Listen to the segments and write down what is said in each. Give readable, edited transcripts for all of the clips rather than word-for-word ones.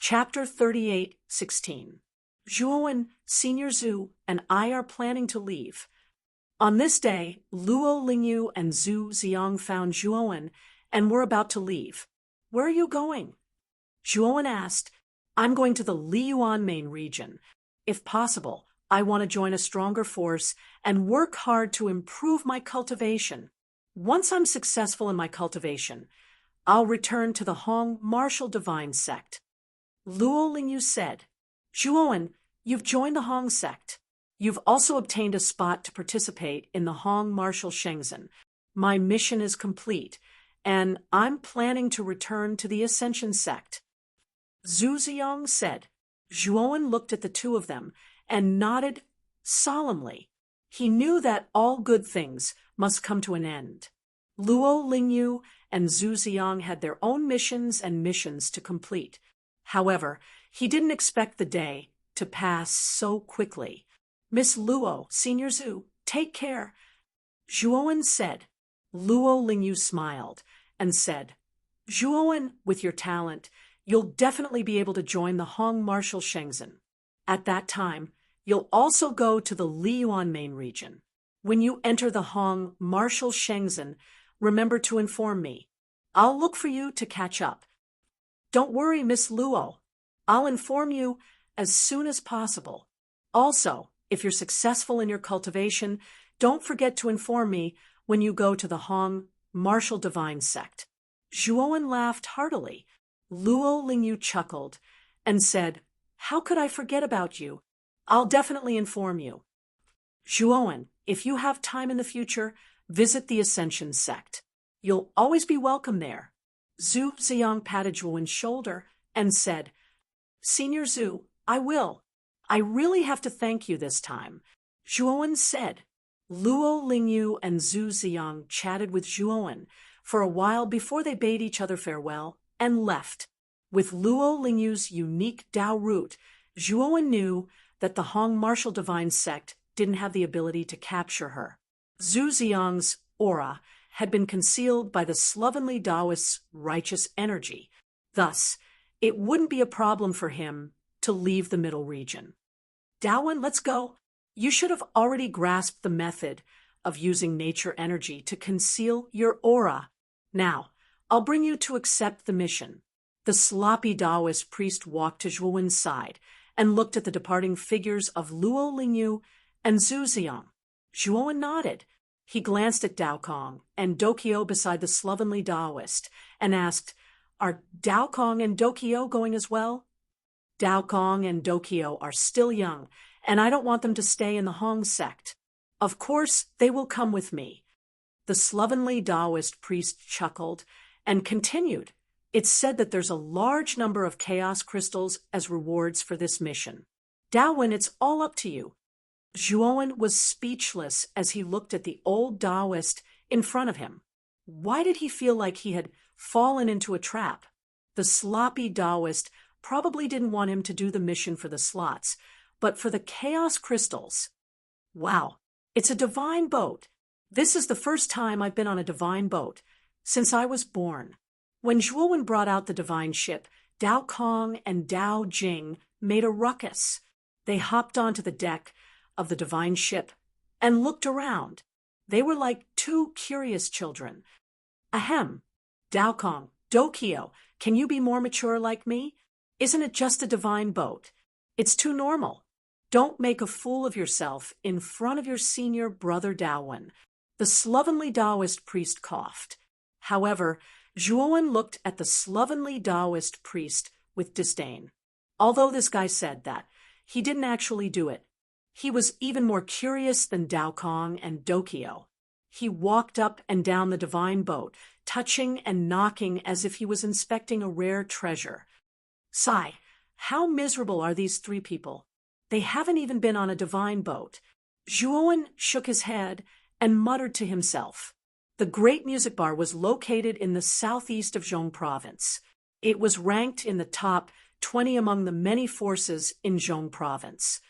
Chapter 38:16. Zhuowen, Senior Zhu, and I are planning to leave. On this day, Luo Lingyu and Zhu Ziang found Zhuowen and were about to leave. Where are you going? Zhuowen asked. I'm going to the Liyuan main region. If possible, I want to join a stronger force and work hard to improve my cultivation. Once I'm successful in my cultivation, I'll return to the Hong martial divine sect. Luo Lingyu said, Zhuowen, you've joined the Hong sect. You've also obtained a spot to participate in the Hong martial Shenzhen. My mission is complete, and I'm planning to return to the Ascension sect. Zhu Ziang said. Zhuowen looked at the two of them and nodded solemnly. He knew that all good things must come to an end. Luo Lingyu and Zhu Ziang had their own missions to complete. However, he didn't expect the day to pass so quickly. Miss Luo, Senior Zhu, take care, Zhuowen said. Luo Lingyu smiled and said, Zhuowen, with your talent, you'll definitely be able to join the Hong martial Shenzhen. At that time, you'll also go to the Liyuan main region. When you enter the Hong martial Shenzhen, remember to inform me. I'll look for you to catch up. Don't worry, Miss Luo. I'll inform you as soon as possible. Also, if you're successful in your cultivation, don't forget to inform me when you go to the Hong martial divine sect. Zhuowen laughed heartily. Luo Lingyu chuckled and said, How could I forget about you? I'll definitely inform you. Zhuowen, if you have time in the future, visit the Ascension sect. You'll always be welcome there. Zhu Ziang patted Zhuowen's shoulder and said, Senior Zhu, I will. I really have to thank you this time. Zhuowen said. Luo Lingyu and Zhu Ziang chatted with Zhuowen for a while before they bade each other farewell and left. With Luo Lingyu's unique Dao root, Zhuowen knew that the Hong martial divine sect didn't have the ability to capture her. Zhu Ziang's aura had been concealed by the slovenly Taoist's righteous energy. Thus, it wouldn't be a problem for him to leave the middle region. Daowen, let's go. You should have already grasped the method of using nature energy to conceal your aura. Now, I'll bring you to accept the mission. The sloppy Taoist priest walked to Zhuowen's side and looked at the departing figures of Luo Lingyu and Zhu Ziang. Zhuowen nodded. He glanced at Dao Kong and Dokio beside the slovenly Taoist and asked, Are Dao Kong and Dokio going as well? Dao Kong and Dokio are still young, and I don't want them to stay in the Hong sect. Of course, they will come with me. The slovenly Taoist priest chuckled and continued. It's said that there's a large number of chaos crystals as rewards for this mission. Daowen, it's all up to you. Zhuowen was speechless as he looked at the old Taoist in front of him. Why did he feel like he had fallen into a trap? The sloppy Taoist probably didn't want him to do the mission for the slots, but for the chaos crystals. Wow, it's a divine boat. This is the first time I've been on a divine boat since I was born. When Zhuowen brought out the divine ship, Dao Kong and Dao Jing made a ruckus. They hopped onto the deck of the divine ship and looked around. They were like two curious children. Ahem, Dao Kong, Dokio, can you be more mature like me? Isn't it just a divine boat? It's too normal. Don't make a fool of yourself in front of your senior brother Daowen. The slovenly Taoist priest coughed. However, Zhuowen looked at the slovenly Taoist priest with disdain. Although this guy said that, he didn't actually do it. He was even more curious than Dao Kong and Dokio. He walked up and down the divine boat, touching and knocking as if he was inspecting a rare treasure. Sigh, how miserable are these three people? They haven't even been on a divine boat. Zhuowen shook his head and muttered to himself. The Great Music Bar was located in the southeast of Zhong Province. It was ranked in the top 20 among the many forces in Zhong Province.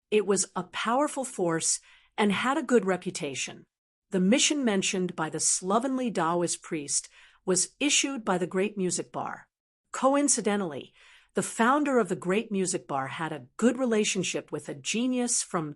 It was a powerful force and had a good reputation. The mission mentioned by the slovenly Taoist priest was issued by the Great Music Bar. Coincidentally, The founder of the Great Music Bar had a good relationship with a genius from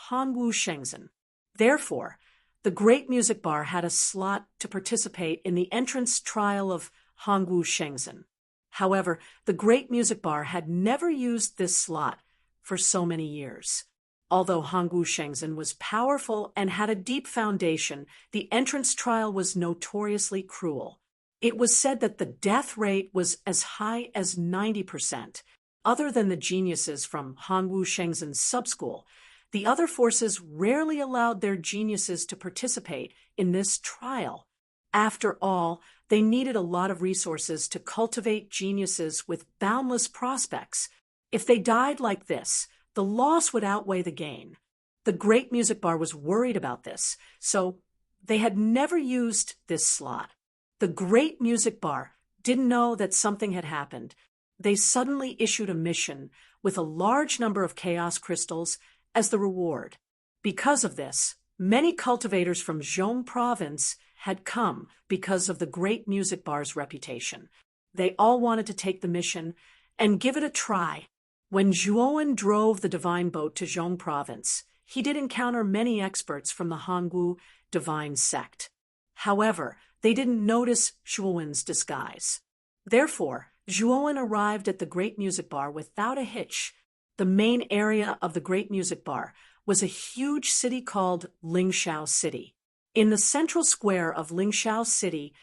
Hanwu Shenzhen. Therefore, the Great Music Bar had a slot to participate in the entrance trial of Hanwu Shenzhen. However, the Great Music Bar had never used this slot for so many years. Although Hanwu Shenzhen was powerful and had a deep foundation, the entrance trial was notoriously cruel. It was said that the death rate was as high as 90%. Other than the geniuses from Hanwu Shenzhen's subschool, the other forces rarely allowed their geniuses to participate in this trial. After all, they needed a lot of resources to cultivate geniuses with boundless prospects. If they died like this, the loss would outweigh the gain. The Great Music Bar was worried about this, so they had never used this slot. The Great Music Bar didn't know that something had happened. They suddenly issued a mission with a large number of chaos crystals as the reward. Because of this, many cultivators from Zhong province had come because of the Great Music Bar's reputation. They all wanted to take the mission and give it a try. When Zhuowen drove the divine boat to Zhong province, he did encounter many experts from the Hanwu divine sect. However, they didn't notice Zhuowen's disguise. Therefore, Zhuowen arrived at the Great Music Bar without a hitch. The main area of the Great Music Bar was a huge city called Lingshao City. In the central square of Lingshao City,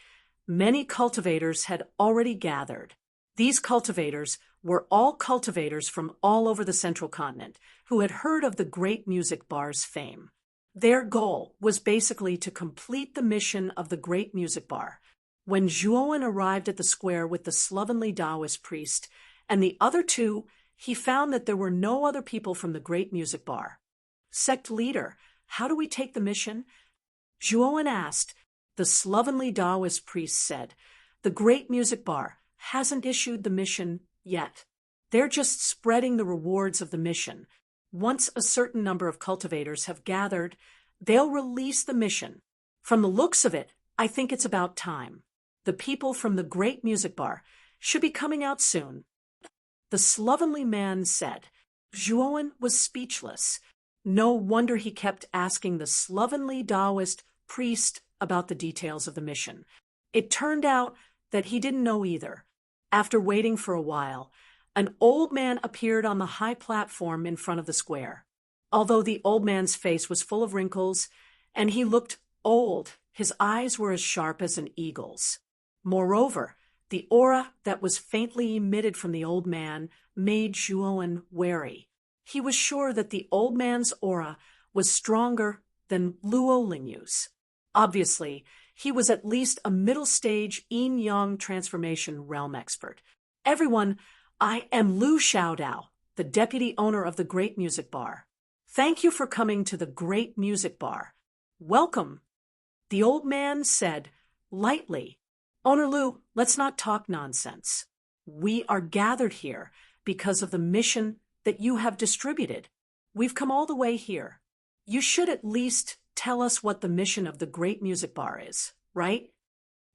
many cultivators had already gathered. These cultivators were all cultivators from all over the central continent who had heard of the Great Music Bar's fame. Their goal was basically to complete the mission of the Great Music Bar. When Zhuowen arrived at the square with the slovenly Taoist priest and the other two, he found that there were no other people from the Great Music Bar. Sect leader, how do we take the mission? Zhuowen asked. The slovenly Taoist priest said, the Great Music Bar hasn't issued the mission yet. They're just spreading the rewards of the mission. Once a certain number of cultivators have gathered, they'll release the mission. From the looks of it, I think it's about time. The people from the Great Music Bar should be coming out soon. The slovenly man said. Zhuowen was speechless. No wonder he kept asking the slovenly Taoist priest about the details of the mission. It turned out that he didn't know either. After waiting for a while, an old man appeared on the high platform in front of the square. Although the old man's face was full of wrinkles, and he looked old, his eyes were as sharp as an eagle's. Moreover, the aura that was faintly emitted from the old man made Zhuowen wary. He was sure that the old man's aura was stronger than Luo Lingyu's. Obviously, he was at least a middle-stage yin-yang transformation realm expert. Everyone, I am Lu Xiaodao, the deputy owner of the Great Music Bar. Thank you for coming to the Great Music Bar. Welcome. The old man said, lightly, Owner Lu, let's not talk nonsense. We are gathered here because of the mission that you have distributed. We've come all the way here. You should at least tell us what the mission of the Great Music Bar is, right?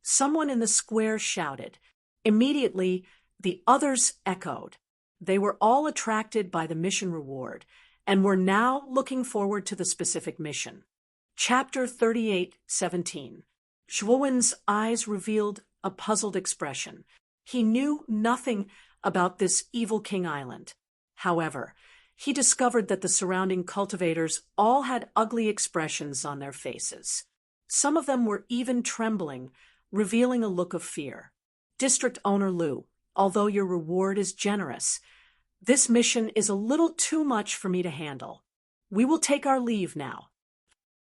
Someone in the square shouted. Immediately, the others echoed. They were all attracted by the mission reward and were now looking forward to the specific mission. Chapter 38:17. Zhuowen's eyes revealed a puzzled expression. He knew nothing about this evil King Island. However, he discovered that the surrounding cultivators all had ugly expressions on their faces. Some of them were even trembling, revealing a look of fear. District Owner Lu, although your reward is generous, this mission is a little too much for me to handle. We will take our leave now.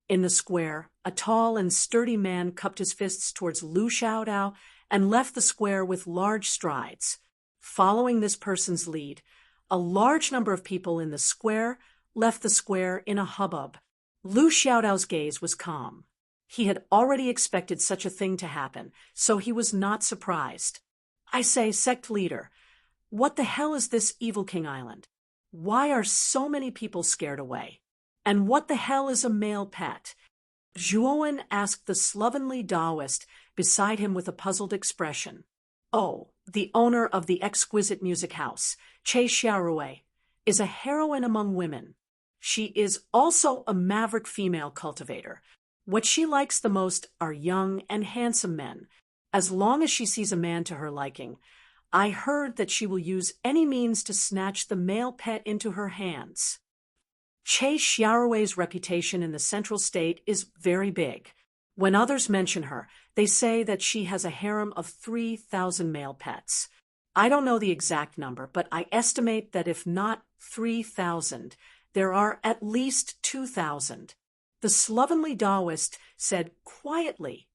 In the square, a tall and sturdy man cupped his fists towards Lu Xiaodao and left the square with large strides. Following this person's lead, a large number of people in the square left the square in a hubbub. Lu Xiaodao's gaze was calm. He had already expected such a thing to happen, so he was not surprised. I say, sect leader, what the hell is this evil King Island? Why are so many people scared away? And what the hell is a male pet? Zhuowen asked the slovenly Taoist beside him with a puzzled expression. Oh, the owner of the exquisite music house, Che Xiaorui, is a heroine among women. She is also a maverick female cultivator. What she likes the most are young and handsome men, as long as she sees a man to her liking. I heard that she will use any means to snatch the male pet into her hands. Che Xiaorui's reputation in the Central State is very big. When others mention her, they say that she has a harem of 3,000 male pets. I don't know the exact number, but I estimate that if not 3,000, there are at least 2,000. The slovenly Taoist said quietly,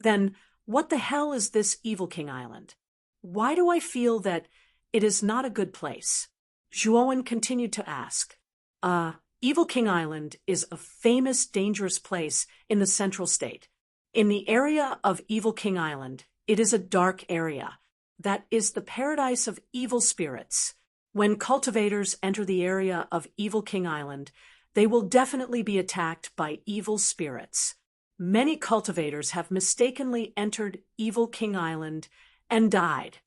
"Then what the hell is this Evil King Island? Why do I feel that it is not a good place?" Zhuowen continued to ask. Evil King Island is a famous, dangerous place in the Central State. In the area of Evil King Island, it is a dark area. That is the paradise of evil spirits. When cultivators enter the area of Evil King Island, they will definitely be attacked by evil spirits. Many cultivators have mistakenly entered Evil King Island and died.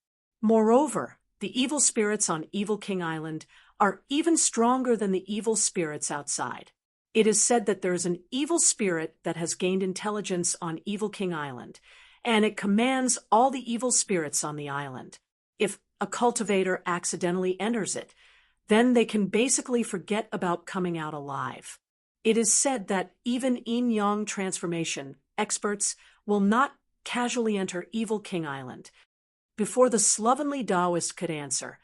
Moreover, the evil spirits on Evil King Island are even stronger than the evil spirits outside. It is said that there is an evil spirit that has gained intelligence on Evil King Island, and it commands all the evil spirits on the island. If a cultivator accidentally enters it, then they can basically forget about coming out alive. It is said that even yin-yang transformation experts will not casually enter Evil King Island. Before the slovenly Taoist could answer,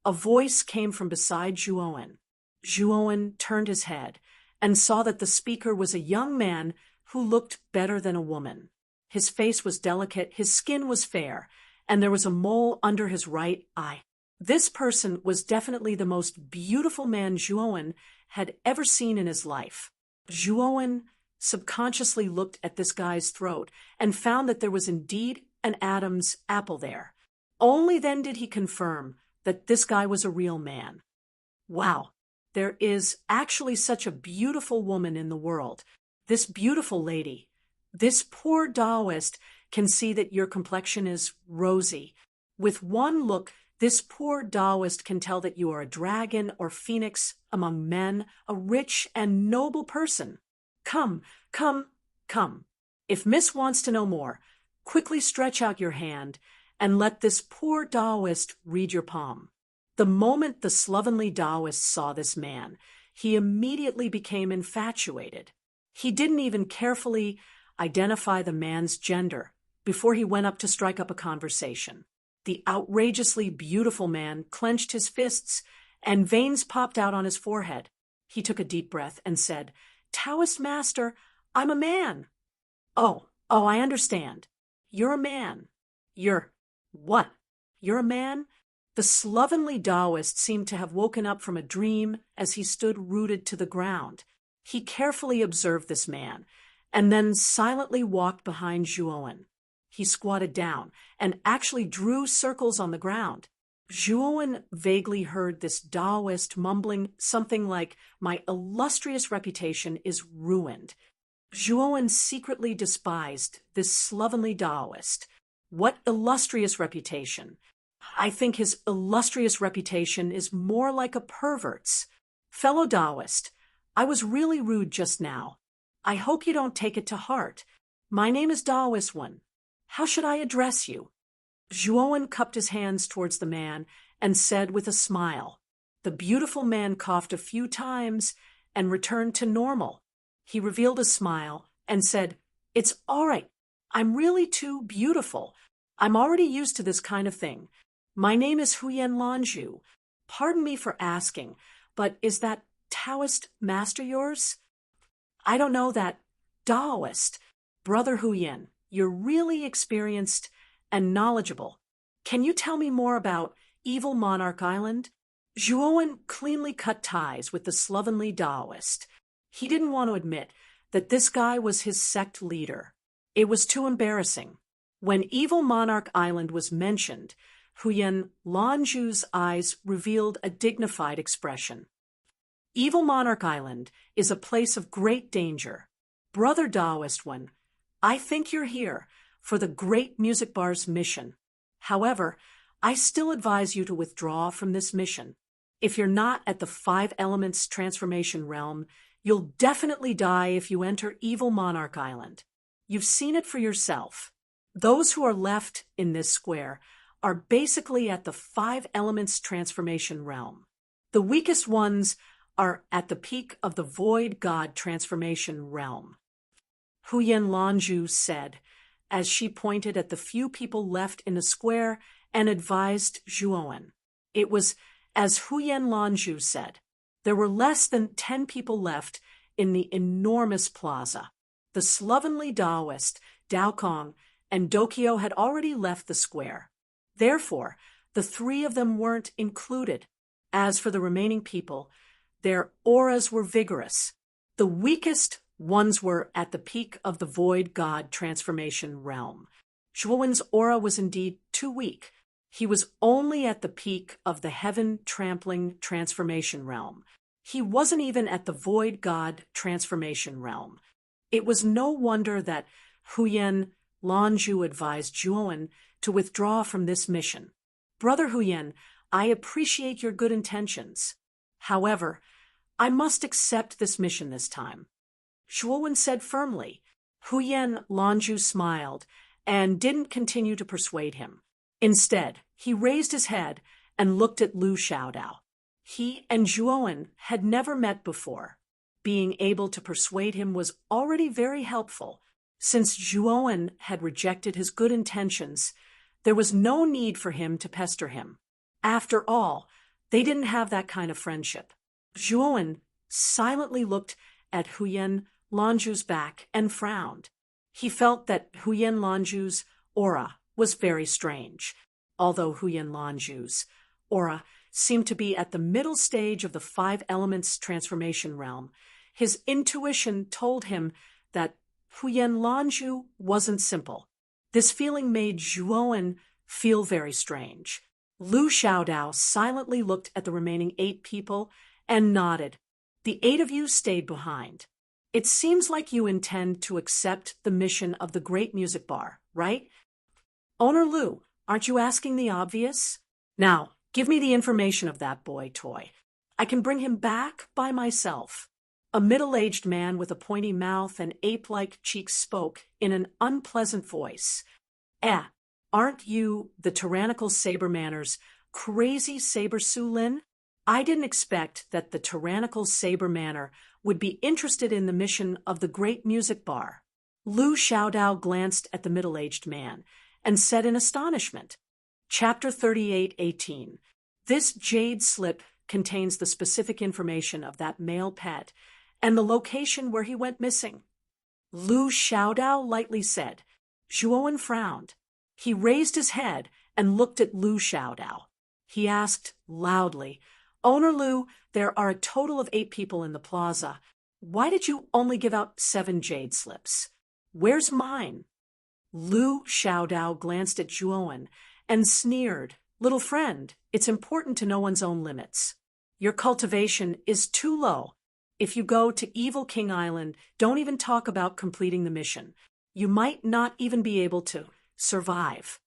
a voice came from beside Zhuowen. Zhuowen turned his head and saw that the speaker was a young man who looked better than a woman. His face was delicate, his skin was fair, and there was a mole under his right eye. This person was definitely the most beautiful man Zhuowen had ever seen in his life. Zhuowen subconsciously looked at this guy's throat and found that there was indeed an Adam's apple there. Only then did he confirm that this guy was a real man. Wow, there is actually such a beautiful woman in the world. This beautiful lady. This poor Taoist can see that your complexion is rosy. With one look, this poor Taoist can tell that you are a dragon or phoenix among men, a rich and noble person. Come, come, come. If Miss wants to know more, quickly stretch out your hand and let this poor Taoist read your palm. The moment the slovenly Taoist saw this man, he immediately became infatuated. He didn't even carefully identify the man's gender before he went up to strike up a conversation. The outrageously beautiful man clenched his fists, and veins popped out on his forehead. He took a deep breath and said, "Taoist master, I'm a man." Oh, I understand. You're a man. You're what? You're a man? The slovenly Taoist seemed to have woken up from a dream as he stood rooted to the ground. He carefully observed this man, and then silently walked behind Zhuowen. He squatted down and actually drew circles on the ground. Zhuowen vaguely heard this Taoist mumbling something like, "My illustrious reputation is ruined." Zhuowen secretly despised this slovenly Taoist. What illustrious reputation? I think his illustrious reputation is more like a pervert's. Fellow Taoist, I was really rude just now. I hope you don't take it to heart. My name is Taoist One. How should I address you? Zhuowen cupped his hands towards the man and said with a smile. The beautiful man coughed a few times and returned to normal. He revealed a smile and said, "It's all right. I'm really too beautiful. I'm already used to this kind of thing. My name is Huyen Lanju. Pardon me for asking, but is that Taoist master yours?" "I don't know that Taoist. Brother Huyen, you're really experienced and knowledgeable. Can you tell me more about Evil Monarch Island?" Zhuowen cleanly cut ties with the slovenly Taoist. He didn't want to admit that this guy was his sect leader. It was too embarrassing. When Evil Monarch Island was mentioned, Huyen Lanju's eyes revealed a dignified expression. Evil Monarch Island is a place of great danger. Brother Taoist One, I think you're here for the Great Music Bar's mission. However, I still advise you to withdraw from this mission. If you're not at the 5 Elements transformation realm, you'll definitely die if you enter Evil Monarch Island. You've seen it for yourself. Those who are left in this square are basically at the 5 Elements transformation realm. The weakest ones are at the peak of the Void God transformation realm. Huyen Lanju said, as she pointed at the few people left in the square and advised Zhuowen. It was as Huyen Lanju said. There were less than 10 people left in the enormous plaza. The slovenly Taoist, Dao Kong, and Dokyo had already left the square. Therefore, the 3 of them weren't included. As for the remaining people, their auras were vigorous. The weakest ones were at the peak of the Void God transformation realm. Zhuowen's aura was indeed too weak. He was only at the peak of the Heaven-trampling transformation realm. He wasn't even at the Void God transformation realm. It was no wonder that Huyen Lanju advised Zhuowen to withdraw from this mission. Brother Huyen, I appreciate your good intentions. However, I must accept this mission this time. Zhuowen said firmly. Huyen Lanju smiled and didn't continue to persuade him. Instead, he raised his head and looked at Lu Xiaodao. He and Zhuowen had never met before. Being able to persuade him was already very helpful. Since Zhuowen had rejected his good intentions, there was no need for him to pester him. After all, they didn't have that kind of friendship. Zhuowen silently looked at Huyen Lanju's back and frowned. He felt that Huyen Lanju's aura was very strange. Although Huyen Lanju's aura seemed to be at the middle stage of the 5 Elements transformation realm, his intuition told him that Huyen Lanju wasn't simple. This feeling made Zhuowen feel very strange. Lu Xiaodao silently looked at the remaining 8 people and nodded. The 8 of you stayed behind. It seems like you intend to accept the mission of the Great Music Bar, right? Owner Lu, aren't you asking the obvious? Now, give me the information of that boy toy. I can bring him back by myself. A middle-aged man with a pointy mouth and ape-like cheeks spoke in an unpleasant voice. Aren't you the tyrannical Sabermanner's crazy Saber Su Lin? I didn't expect that the tyrannical Sabermanner would be interested in the mission of the Great Music Bar. Lu Xiaodao glanced at the middle-aged man and said in astonishment, Chapter 38:18. This jade slip contains the specific information of that male pet and the location where he went missing. Lu Xiaodao lightly said. Zhuowen frowned. He raised his head and looked at Lu Xiaodao. He asked loudly, Owner Lu, there are a total of 8 people in the plaza. Why did you only give out 7 jade slips? Where's mine? Lu Xiaodao glanced at Zhuowen and sneered. Little friend, it's important to know one's own limits. Your cultivation is too low. If you go to Evil King Island, don't even talk about completing the mission. You might not even be able to survive.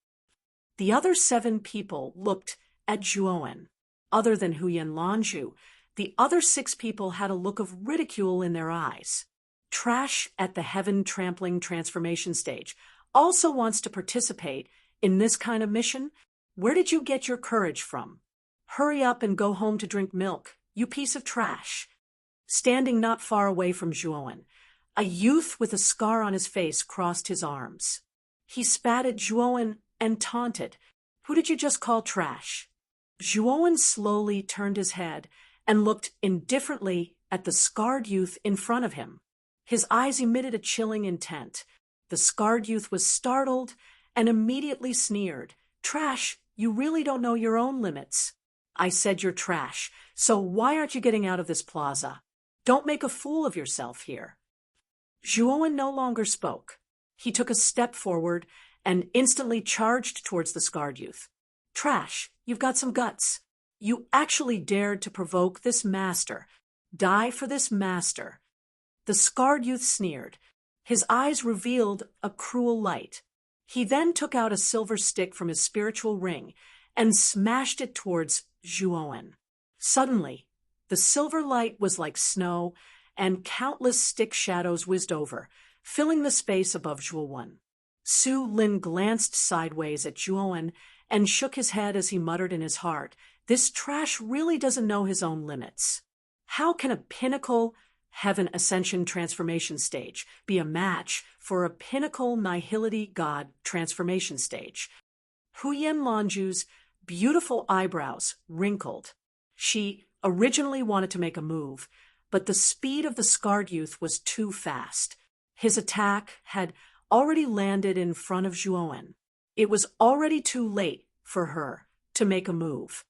The other 7 people looked at Zhuowen. Other than Huyen Lanju, the other 6 people had a look of ridicule in their eyes. Trash at the heaven-trampling transformation stage also wants to participate in this kind of mission? Where did you get your courage from? Hurry up and go home to drink milk, you piece of trash. Standing not far away from Zhuowen, a youth with a scar on his face crossed his arms. He spat at Zhuowen and taunted, Who did you just call trash? Zhuowen slowly turned his head and looked indifferently at the scarred youth in front of him. His eyes emitted a chilling intent. The scarred youth was startled and immediately sneered. Trash, you really don't know your own limits. I said you're trash, so why aren't you getting out of this plaza? Don't make a fool of yourself here. Zhuowen no longer spoke. He took a step forward and instantly charged towards the scarred youth. Trash, you've got some guts. You actually dared to provoke this master. Die for this master. The scarred youth sneered. His eyes revealed a cruel light. He then took out a silver stick from his spiritual ring and smashed it towards Zhuowen. Suddenly, the silver light was like snow, and countless stick shadows whizzed over, filling the space above Zhuowen. Su Lin glanced sideways at Zhuowen and shook his head as he muttered in his heart, "This trash really doesn't know his own limits. How can a pinnacle heaven ascension transformation stage be a match for a pinnacle nihility god transformation stage?" Huyen Lanju's beautiful eyebrows wrinkled. She originally wanted to make a move, but the speed of the scarred youth was too fast. His attack had already landed in front of Zhuowen. It was already too late for her to make a move.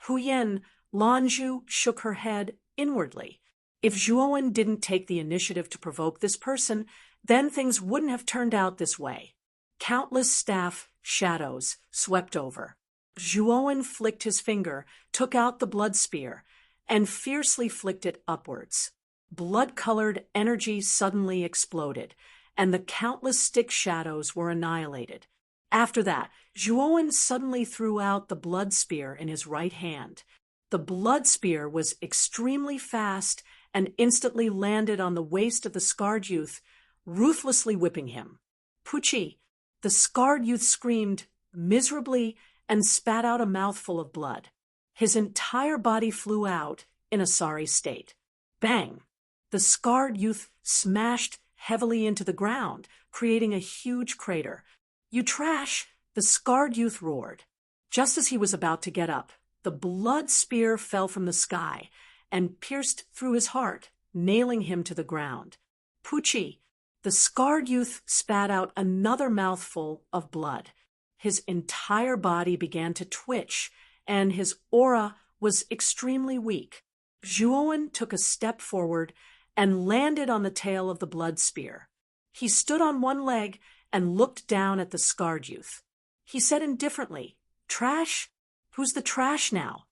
Huyen Lanju shook her head inwardly. If Zhuowen didn't take the initiative to provoke this person, then things wouldn't have turned out this way. Countless staff shadows swept over. Zhuowen flicked his finger, took out the blood spear, and fiercely flicked it upwards. Blood-colored energy suddenly exploded, and the countless stick shadows were annihilated. After that, Zhuowen suddenly threw out the blood spear in his right hand. The blood spear was extremely fast and instantly landed on the waist of the scarred youth, ruthlessly whipping him. "Puchi!" The scarred youth screamed miserably and spat out a mouthful of blood. His entire body flew out in a sorry state. Bang! The scarred youth smashed heavily into the ground, creating a huge crater. "You trash!" the scarred youth roared. Just as he was about to get up, the blood spear fell from the sky and pierced through his heart, nailing him to the ground. "Puchi!" The scarred youth spat out another mouthful of blood. His entire body began to twitch, and his aura was extremely weak. Zhuowen took a step forward and landed on the tail of the blood spear. He stood on one leg and looked down at the scarred youth. He said indifferently, "Trash? Who's the trash now?"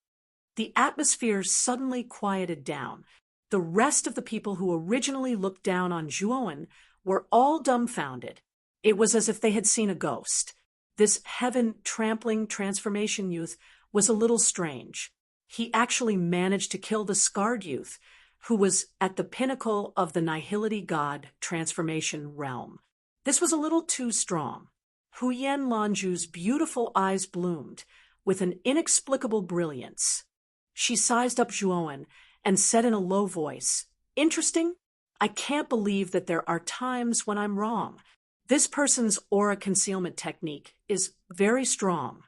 The atmosphere suddenly quieted down. The rest of the people who originally looked down on Zhuowen were all dumbfounded. It was as if they had seen a ghost. This heaven-trampling transformation youth was a little strange. He actually managed to kill the scarred youth, who was at the pinnacle of the nihility god transformation realm. This was a little too strong. Huyen Lanju's beautiful eyes bloomed with an inexplicable brilliance. She sized up Zhuowen and said in a low voice, "Interesting? I can't believe that there are times when I'm wrong. This person's aura concealment technique is very strong."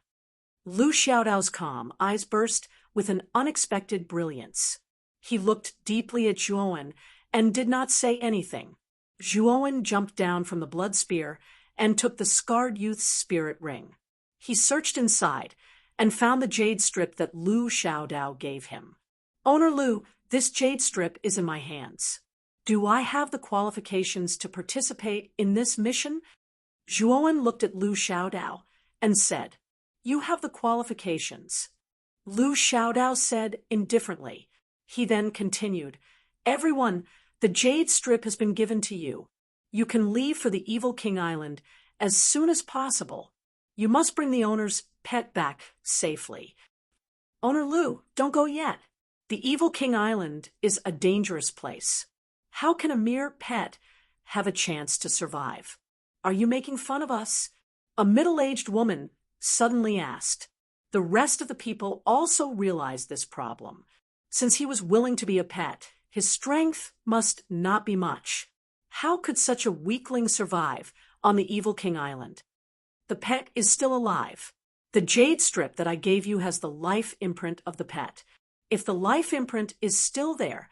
Lu Xiaodao's calm eyes burst with an unexpected brilliance. He looked deeply at Zhuowen and did not say anything. Zhuowen jumped down from the blood spear and took the scarred youth's spirit ring. He searched inside and found the jade strip that Lu Xiaodao gave him. "Owner Lu, this jade strip is in my hands. Do I have the qualifications to participate in this mission?" Zhuowen looked at Lu Xiaodao and said, "You have the qualifications." Lu Xiaodao said indifferently. He then continued, "Everyone, the jade strip has been given to you. You can leave for the Evil King Island as soon as possible. You must bring the owner's pet back safely." "Owner Lu, don't go yet. The Evil King Island is a dangerous place. How can a mere pet have a chance to survive? Are you making fun of us?" a middle-aged woman suddenly asked. The rest of the people also realized this problem. Since he was willing to be a pet, his strength must not be much. How could such a weakling survive on the Evil King Island? The pet is still alive. The jade strip that I gave you has the life imprint of the pet. If the life imprint is still there,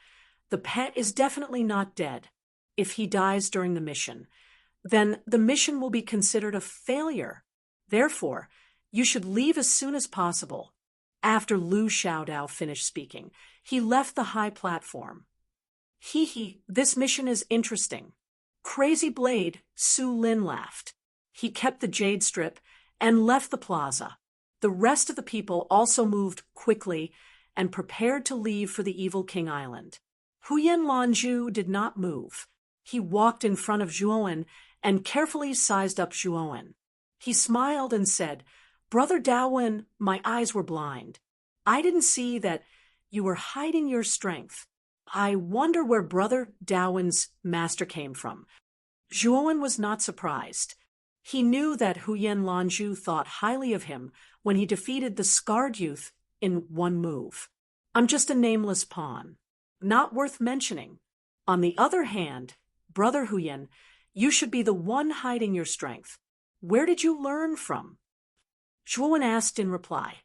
the pet is definitely not dead. If he dies during the mission, then the mission will be considered a failure. Therefore, you should leave as soon as possible. After Lu Xiaodao finished speaking, he left the high platform. This mission is interesting." Crazy Blade Su Lin laughed. He kept the jade strip and left the plaza. The rest of the people also moved quickly and prepared to leave for the Evil King Island. Huyen Lanju did not move. He walked in front of Zhuowen and carefully sized up Zhuowen. He smiled and said, Brother Daowin, my eyes were blind. I didn't see that you were hiding your strength. I wonder where Brother Daowin's master came from. Zhuowen was not surprised. He knew that Huyen Lanzhu thought highly of him when he defeated the scarred youth in one move. I'm just a nameless pawn. Not worth mentioning. On the other hand, Brother Huyen, you should be the one hiding your strength. Where did you learn from? Zhuowen asked in reply.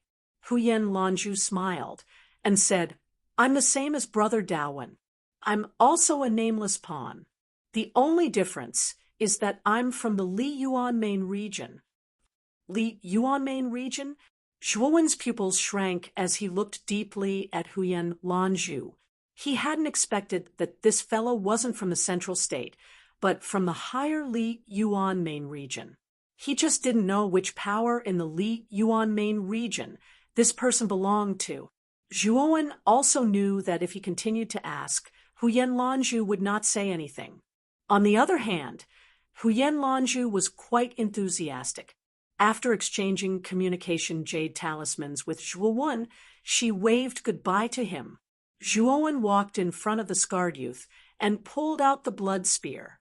Huyen Lanzhu smiled and said, I'm the same as Brother Daowin. I'm also a nameless pawn. The only difference is that I'm from the Li Yuan main region. Li Yuan main region? Zhuowen's pupils shrank as he looked deeply at Huyen Lanzhu. He hadn't expected that this fellow wasn't from the central state, but from the higher Li Yuan main region. He just didn't know which power in the Li Yuan main region this person belonged to. Zhuowen also knew that if he continued to ask, Huyen Lanzhu would not say anything. On the other hand, Huyen Lanzhu was quite enthusiastic. After exchanging communication jade talismans with Zhuowen, she waved goodbye to him. Zhuowen walked in front of the scarred youth and pulled out the blood spear.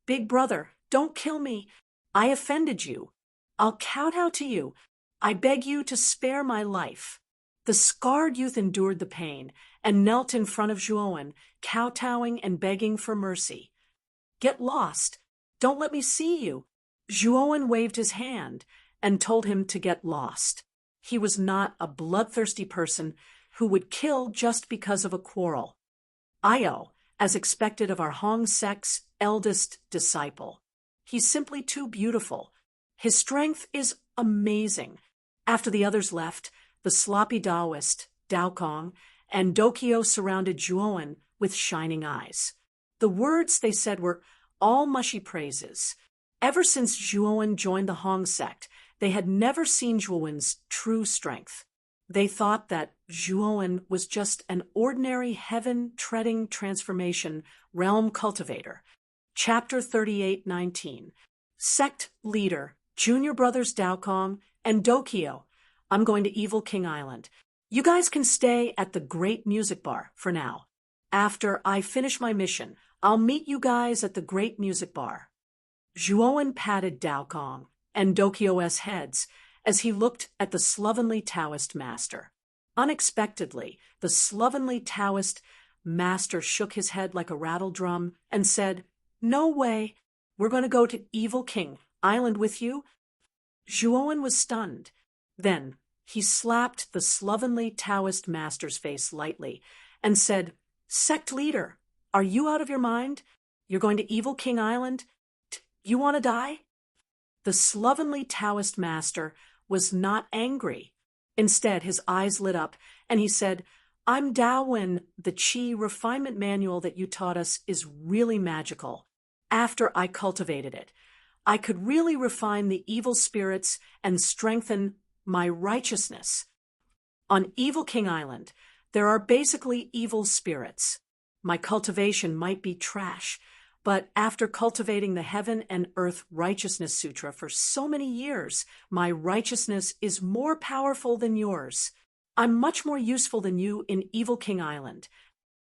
Big brother, don't kill me. I offended you. I'll kowtow to you. I beg you to spare my life. The scarred youth endured the pain and knelt in front of Zhuowen, kowtowing and begging for mercy. Get lost. Don't let me see you. Zhuowen waved his hand and told him to get lost. He was not a bloodthirsty person who would kill just because of a quarrel. Io, as expected of our Hong sect's eldest disciple. He's simply too beautiful. His strength is amazing. After the others left, the sloppy Taoist, Daokong, and Dokyo surrounded Zhuowen with shining eyes. The words they said were all mushy praises. Ever since Zhuowen joined the Hong sect, they had never seen Zhuowen's true strength. They thought that Zhuowen was just an ordinary heaven-treading transformation realm cultivator. Chapter 38:19. Sect Leader, Junior Brothers Daokong, and Dokyo. I'm going to Evil King Island. You guys can stay at the Great Music Bar for now. After I finish my mission, I'll meet you guys at the Great Music Bar. Zhuowen patted Daokong and Dokyo's heads as he looked at the slovenly Taoist master. Unexpectedly, the slovenly Taoist master shook his head like a rattle drum and said, No way. We're going to go to Evil King Island with you. Zhuowen was stunned. Then he slapped the slovenly Taoist master's face lightly and said, Sect leader, are you out of your mind? You're going to Evil King Island? You want to die? The slovenly Taoist master was not angry. Instead, his eyes lit up, and he said, I'm Daowin. The Qi refinement manual that you taught us is really magical. After I cultivated it, I could really refine the evil spirits and strengthen my righteousness. On Evil King Island, there are basically evil spirits. My cultivation might be trash, but after cultivating the Heaven and Earth Righteousness Sutra for so many years, my righteousness is more powerful than yours. I'm much more useful than you in Evil King Island.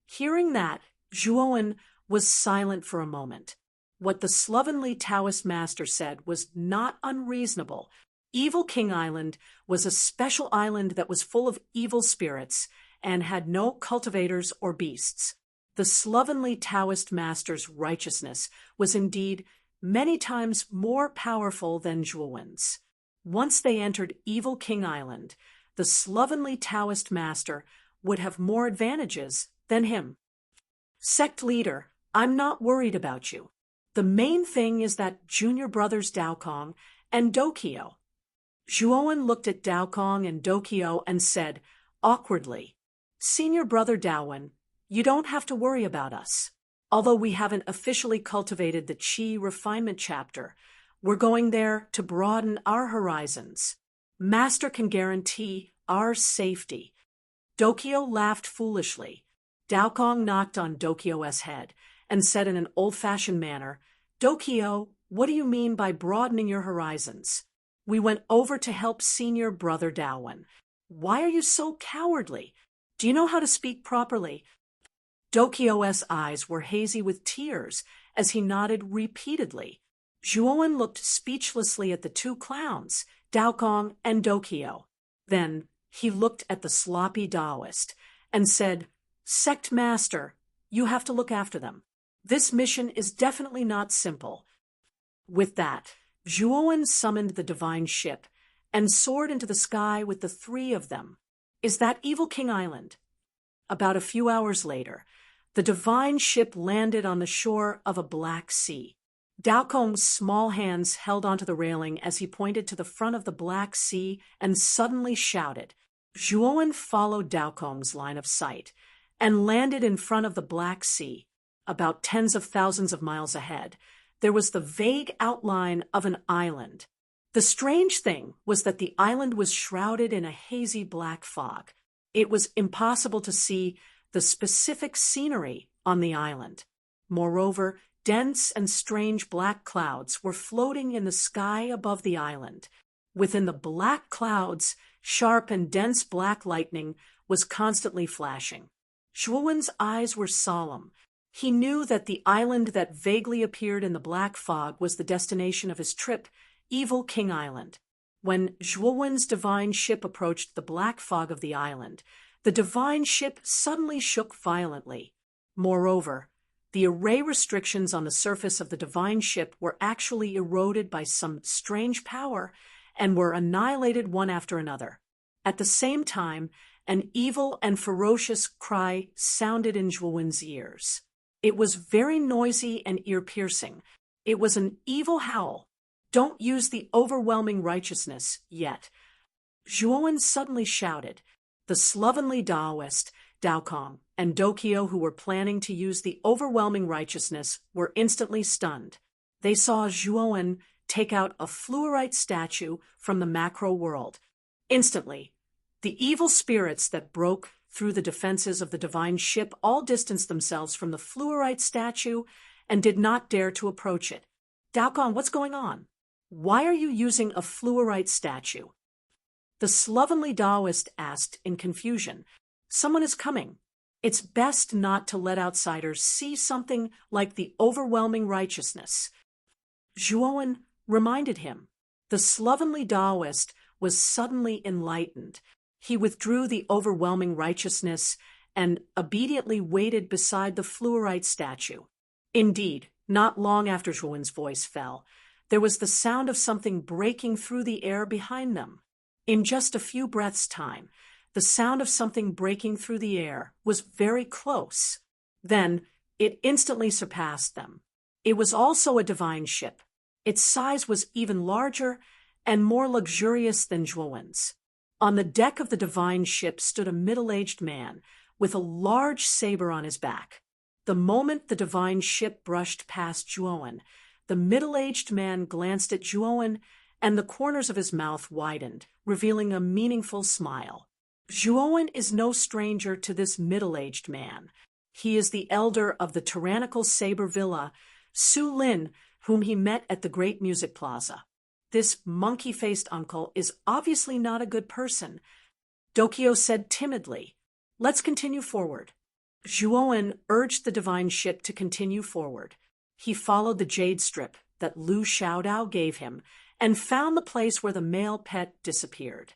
Hearing that, Zhuowen was silent for a moment. What the slovenly Taoist master said was not unreasonable. Evil King Island was a special island that was full of evil spirits and had no cultivators or beasts. The slovenly Taoist master's righteousness was indeed many times more powerful than Zhuowen's. Once they entered Evil King Island, the slovenly Taoist master would have more advantages than him. Sect leader, I'm not worried about you. The main thing is that Junior Brothers Daokong and Dokyo. Zhuowen looked at Daokong and Dokyo and said, awkwardly, Senior Brother Daowin, you don't have to worry about us. Although we haven't officially cultivated the Qi refinement chapter, we're going there to broaden our horizons. Master can guarantee our safety. Dokyo laughed foolishly. Daokong knocked on Dokyo's head and said in an old-fashioned manner, Dokyo, what do you mean by broadening your horizons? We went over to help senior brother Dawen. Why are you so cowardly? Do you know how to speak properly? Dokio's eyes were hazy with tears as he nodded repeatedly. Zhuowen looked speechlessly at the two clowns, Daokong and Dokio. Then he looked at the sloppy Taoist and said, "Sect Master, you have to look after them. This mission is definitely not simple." With that, Zhuowen summoned the divine ship and soared into the sky with the three of them. Is that Evil King Island? About a few hours later, the divine ship landed on the shore of a black sea. Daokong's small hands held onto the railing as he pointed to the front of the Black Sea and suddenly shouted. Zhuowen followed Daokong's line of sight and landed in front of the Black Sea. About tens of thousands of miles ahead, there was the vague outline of an island. The strange thing was that the island was shrouded in a hazy black fog. It was impossible to see the specific scenery on the island. Moreover, dense and strange black clouds were floating in the sky above the island. Within the black clouds, sharp and dense black lightning was constantly flashing. Zhuowen's eyes were solemn. He knew that the island that vaguely appeared in the black fog was the destination of his trip, Evil King Island. When Zhuowen's divine ship approached the black fog of the island, the divine ship suddenly shook violently. Moreover, the array restrictions on the surface of the divine ship were actually eroded by some strange power and were annihilated one after another. At the same time, an evil and ferocious cry sounded in Zhuowen's ears. It was very noisy and ear-piercing. It was an evil howl. Don't use the overwhelming righteousness yet. Zhuowen suddenly shouted. The slovenly Taoist, Daokong, and Dokio, who were planning to use the overwhelming righteousness, were instantly stunned. They saw Zhuowen take out a fluorite statue from the macro world. Instantly, the evil spirits that broke through the defenses of the divine ship all distanced themselves from the fluorite statue and did not dare to approach it. Daokong, what's going on? Why are you using a fluorite statue? The slovenly Taoist asked in confusion. Someone is coming. It's best not to let outsiders see something like the overwhelming righteousness. Zhuowen reminded him. The slovenly Taoist was suddenly enlightened. He withdrew the overwhelming righteousness and obediently waited beside the fluorite statue. Indeed, not long after Zhuowen's voice fell, there was the sound of something breaking through the air behind them. In just a few breaths' time, the sound of something breaking through the air was very close. Then it instantly surpassed them. It was also a divine ship. Its size was even larger and more luxurious than Zhuowen's. On the deck of the divine ship stood a middle-aged man with a large saber on his back. The moment the divine ship brushed past Zhuowen, the middle-aged man glanced at Zhuowen, and the corners of his mouth widened, revealing a meaningful smile. Zhuowen is no stranger to this middle-aged man. He is the elder of the tyrannical Saber Villa, Su Lin, whom he met at the Great Music Plaza. This monkey-faced uncle is obviously not a good person. Dokio said timidly, "Let's continue forward." Zhuowen urged the divine ship to continue forward. He followed the jade strip that Lu Xiaodao gave him and found the place where the male pet disappeared.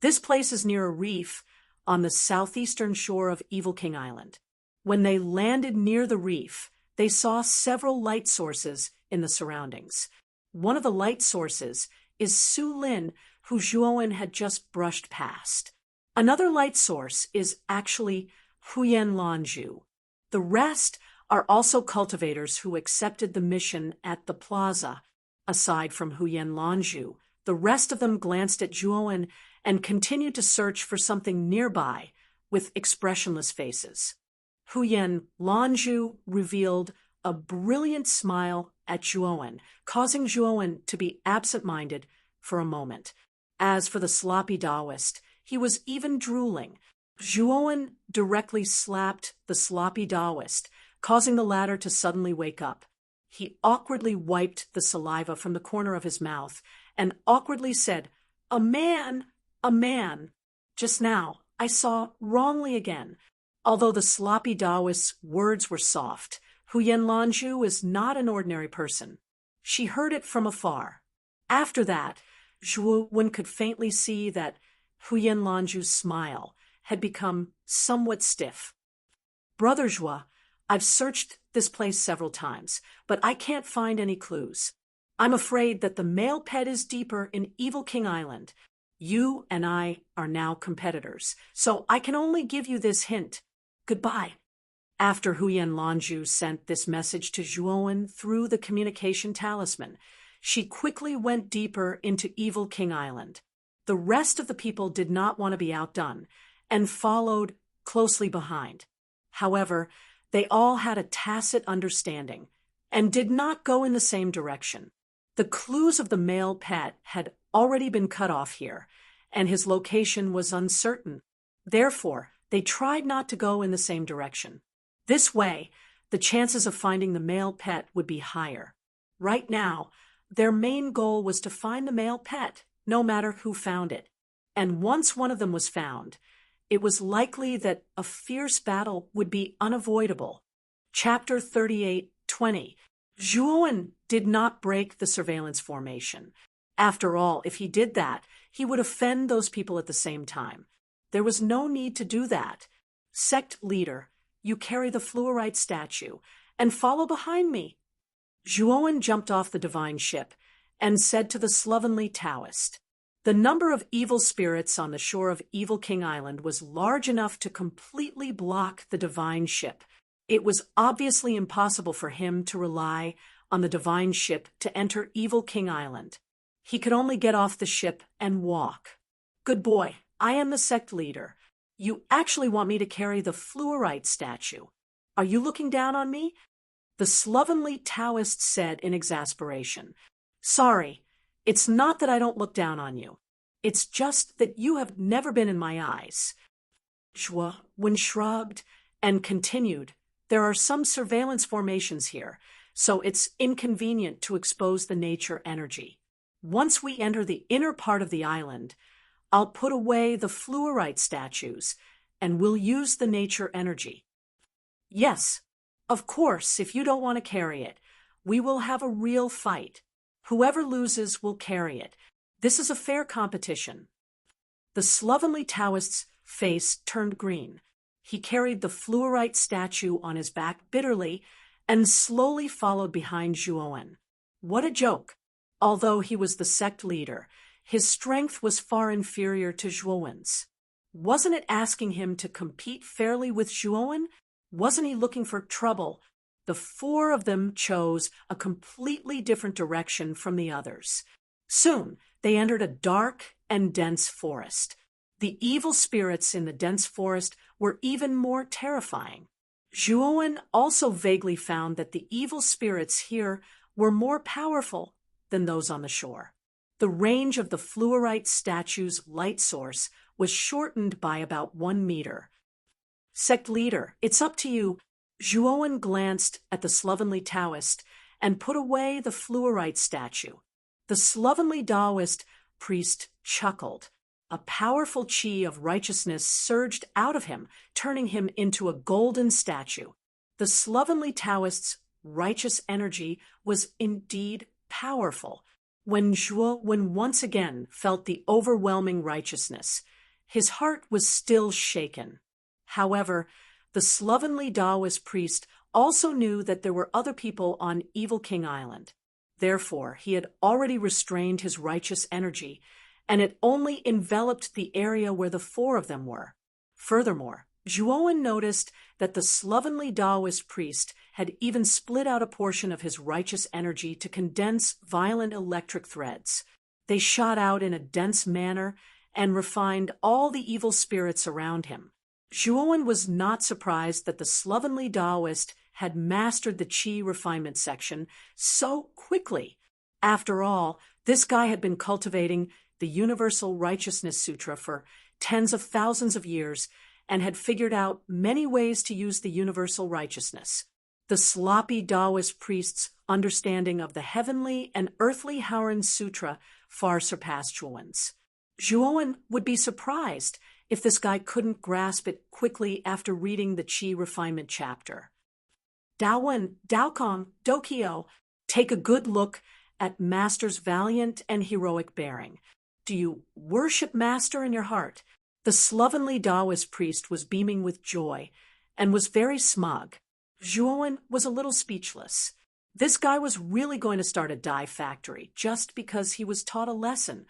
This place is near a reef on the southeastern shore of Evil King Island. When they landed near the reef, they saw several light sources in the surroundings. One of the light sources is Su Lin, who Zhuowen had just brushed past. Another light source is actually Huyen Lanju. The rest are also cultivators who accepted the mission at the plaza. Aside from Huyen Lanju, the rest of them glanced at Zhuowen and continued to search for something nearby with expressionless faces. Huyen Lanju revealed a brilliant smile at Zhuowen, causing Zhuowen to be absent-minded for a moment. As for the sloppy Taoist, he was even drooling. Zhuowen directly slapped the sloppy Taoist, causing the latter to suddenly wake up. He awkwardly wiped the saliva from the corner of his mouth and awkwardly said, "A man, a man." Just now, I saw wrongly again. Although the sloppy Taoist's words were soft, Huyen Lanju is not an ordinary person. She heard it from afar. After that, Zhuo Wen could faintly see that Huyen Lanju's smile had become somewhat stiff. "Brother Zhuo, I've searched this place several times, but I can't find any clues. I'm afraid that the male pet is deeper in Evil King Island. You and I are now competitors, so I can only give you this hint. Goodbye." After Huyen Lanju sent this message to Zhuowen through the communication talisman, she quickly went deeper into Evil King Island. The rest of the people did not want to be outdone and followed closely behind. However, they all had a tacit understanding and did not go in the same direction. The clues of the male pet had already been cut off here, and his location was uncertain. Therefore, they tried not to go in the same direction. This way, the chances of finding the male pet would be higher. Right now, their main goal was to find the male pet, no matter who found it. And once one of them was found, it was likely that a fierce battle would be unavoidable. Chapter 38:20. Zhuowen did not break the surveillance formation. After all, if he did that, he would offend those people at the same time. There was no need to do that. "Sect leader, you carry the fluorite statue, and follow behind me." Zhuowen jumped off the divine ship and said to the slovenly Taoist. The number of evil spirits on the shore of Evil King Island was large enough to completely block the divine ship. It was obviously impossible for him to rely on the divine ship to enter Evil King Island. He could only get off the ship and walk. "Good boy, I am the sect leader. You actually want me to carry the fluorite statue. Are you looking down on me?" The slovenly Taoist said in exasperation. "Sorry, it's not that I don't look down on you. It's just that you have never been in my eyes." Zhuo Wen shrugged and continued, "There are some surveillance formations here, so it's inconvenient to expose the nature energy. Once we enter the inner part of the island, I'll put away the fluorite statues, and we'll use the nature energy." "Yes, of course, if you don't want to carry it, we will have a real fight. Whoever loses will carry it. This is a fair competition." The slovenly Taoist's face turned green. He carried the fluorite statue on his back bitterly and slowly followed behind Zhuowen. What a joke! Although he was the sect leader, his strength was far inferior to Zhuowen's. Wasn't it asking him to compete fairly with Zhuowen? Wasn't he looking for trouble? The four of them chose a completely different direction from the others. Soon, they entered a dark and dense forest. The evil spirits in the dense forest were even more terrifying. Zhuowen also vaguely found that the evil spirits here were more powerful than those on the shore. The range of the fluorite statue's light source was shortened by about 1 meter. "Sect leader, it's up to you." Zhuowen glanced at the slovenly Taoist and put away the fluorite statue. The slovenly Taoist priest chuckled. A powerful chi of righteousness surged out of him, turning him into a golden statue. The slovenly Taoist's righteous energy was indeed powerful. When Zhuowen once again felt the overwhelming righteousness, his heart was still shaken. However, the slovenly Taoist priest also knew that there were other people on Evil King Island. Therefore, he had already restrained his righteous energy, and it only enveloped the area where the four of them were. Furthermore, Zhuowen noticed that the slovenly Taoist priest had even split out a portion of his righteous energy to condense violent electric threads. They shot out in a dense manner and refined all the evil spirits around him. Zhuowen was not surprised that the slovenly Taoist had mastered the chi refinement section so quickly. After all, this guy had been cultivating the Universal Righteousness Sutra for tens of thousands of years and had figured out many ways to use the universal righteousness. The sloppy Taoist priest's understanding of the heavenly and earthly Howren Sutra far surpassed Zhuowen's. Zhuowen would be surprised if this guy couldn't grasp it quickly after reading the Qi refinement chapter. Daowen, Daokong, Dokyo, take a good look at Master's valiant and heroic bearing. Do you worship Master in your heart? The slovenly Taoist priest was beaming with joy and was very smug. Zhuowen was a little speechless. This guy was really going to start a dye factory just because he was taught a lesson.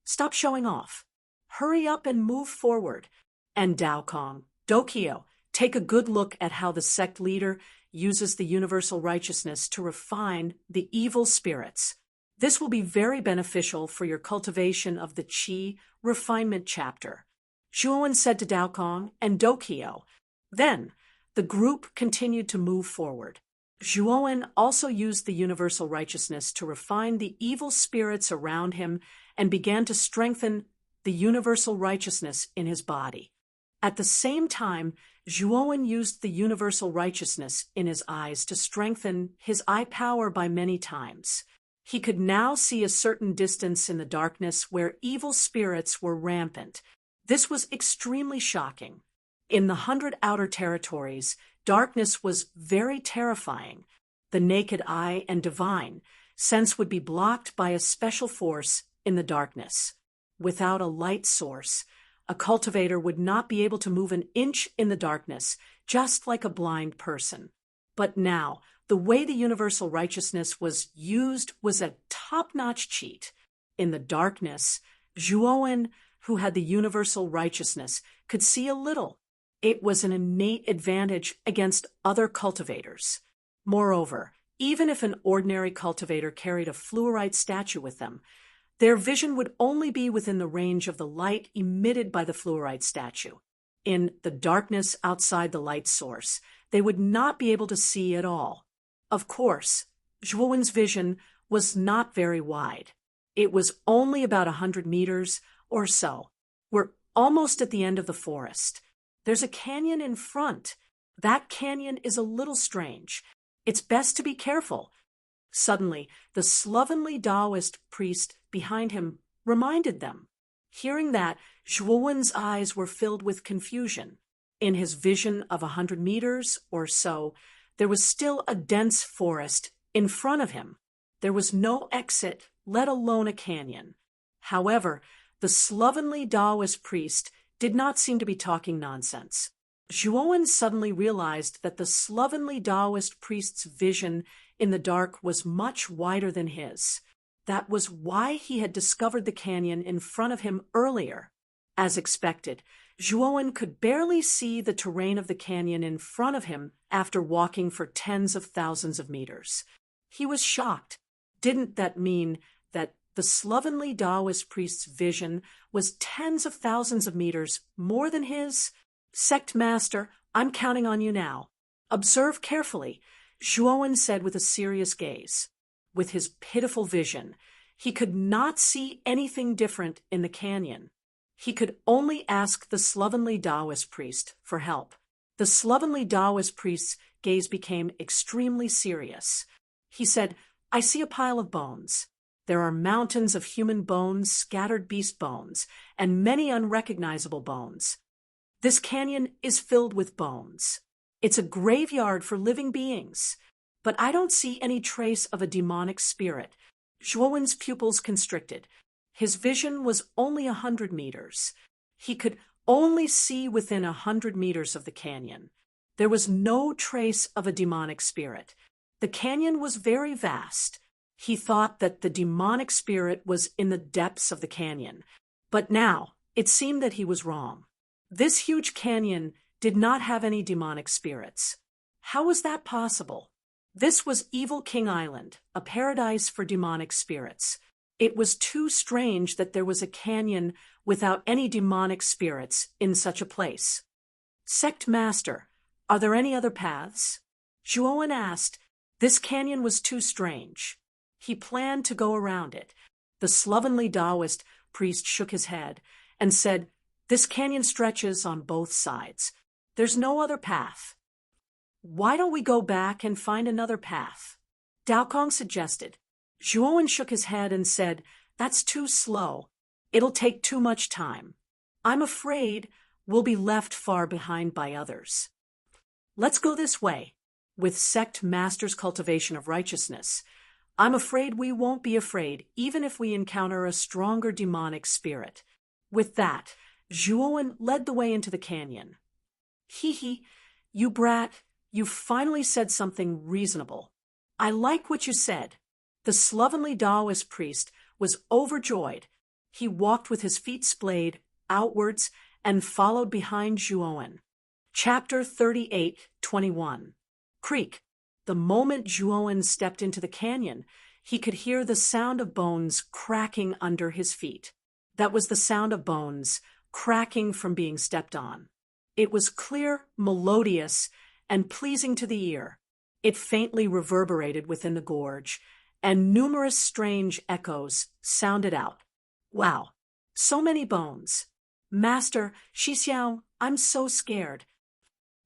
Stop showing off. Hurry up and move forward. And Daokong, Dokyo, take a good look at how the sect leader uses the universal righteousness to refine the evil spirits. This will be very beneficial for your cultivation of the Qi refinement chapter, Zhuowen said to Daokong and Dokyo. Then, the group continued to move forward. Zhuowen also used the universal righteousness to refine the evil spirits around him and began to strengthen the universal righteousness in his body. At the same time, Zhuowen used the universal righteousness in his eyes to strengthen his eye power by many times. He could now see a certain distance in the darkness where evil spirits were rampant. This was extremely shocking. In the 100 outer territories, darkness was very terrifying. The naked eye and divine sense would be blocked by a special force in the darkness. Without a light source, a cultivator would not be able to move an inch in the darkness, just like a blind person. But now, the way the universal righteousness was used was a top-notch cheat. In the darkness, Zhuowen, who had the universal righteousness, could see a little. It was an innate advantage against other cultivators. Moreover, even if an ordinary cultivator carried a fluorite statue with them, their vision would only be within the range of the light emitted by the fluorite statue. In the darkness outside the light source, they would not be able to see at all. Of course, Zhuowen's vision was not very wide. It was only about 100 meters or so. We're almost at the end of the forest. There's a canyon in front. That canyon is a little strange. It's best to be careful. Suddenly, the slovenly Taoist priest behind him reminded them. Hearing that, Zhuowen's eyes were filled with confusion. In his vision of 100 meters or so, there was still a dense forest in front of him. There was no exit, let alone a canyon. However, the slovenly Taoist priest did not seem to be talking nonsense. Zhuowen suddenly realized that the slovenly Taoist priest's vision in the dark was much wider than his. That was why he had discovered the canyon in front of him earlier. As expected, Zhuowen could barely see the terrain of the canyon in front of him after walking for tens of thousands of meters. He was shocked. Didn't that mean that the slovenly Taoist priest's vision was tens of thousands of meters more than his? Sect Master, I'm counting on you now. Observe carefully, Zhuowen said with a serious gaze. With his pitiful vision, he could not see anything different in the canyon. He could only ask the slovenly Taoist priest for help. The slovenly Taoist priest's gaze became extremely serious. He said, I see a pile of bones. There are mountains of human bones, scattered beast bones, and many unrecognizable bones. This canyon is filled with bones. It's a graveyard for living beings. But I don't see any trace of a demonic spirit. Zhuowen's pupils constricted. His vision was only 100 meters. He could only see within 100 meters of the canyon. There was no trace of a demonic spirit. The canyon was very vast. He thought that the demonic spirit was in the depths of the canyon. But now, it seemed that he was wrong. This huge canyon did not have any demonic spirits. How was that possible? This was Evil King Island, a paradise for demonic spirits. It was too strange that there was a canyon without any demonic spirits in such a place. Sect Master, are there any other paths? Zhuowen asked. This canyon was too strange. He planned to go around it. The slovenly Taoist priest shook his head and said, This canyon stretches on both sides. There's no other path. Why don't we go back and find another path? Daokong suggested. Zhuowen shook his head and said, That's too slow. It'll take too much time. I'm afraid we'll be left far behind by others. Let's go this way. With sect master's cultivation of righteousness, I'm afraid we won't be afraid even if we encounter a stronger demonic spirit. With that, Zhuowen led the way into the canyon. Hee, you brat, you finally said something reasonable. I like what you said. The slovenly Taoist priest was overjoyed. He walked with his feet splayed outwards and followed behind Zhuowen. Chapter 38:21. Creak. The moment Zhuowen stepped into the canyon, he could hear the sound of bones cracking under his feet. That was the sound of bones cracking from being stepped on. It was clear, melodious, and pleasing to the ear. It faintly reverberated within the gorge, and numerous strange echoes sounded out. Wow, so many bones. Master, Shixiao, I'm so scared.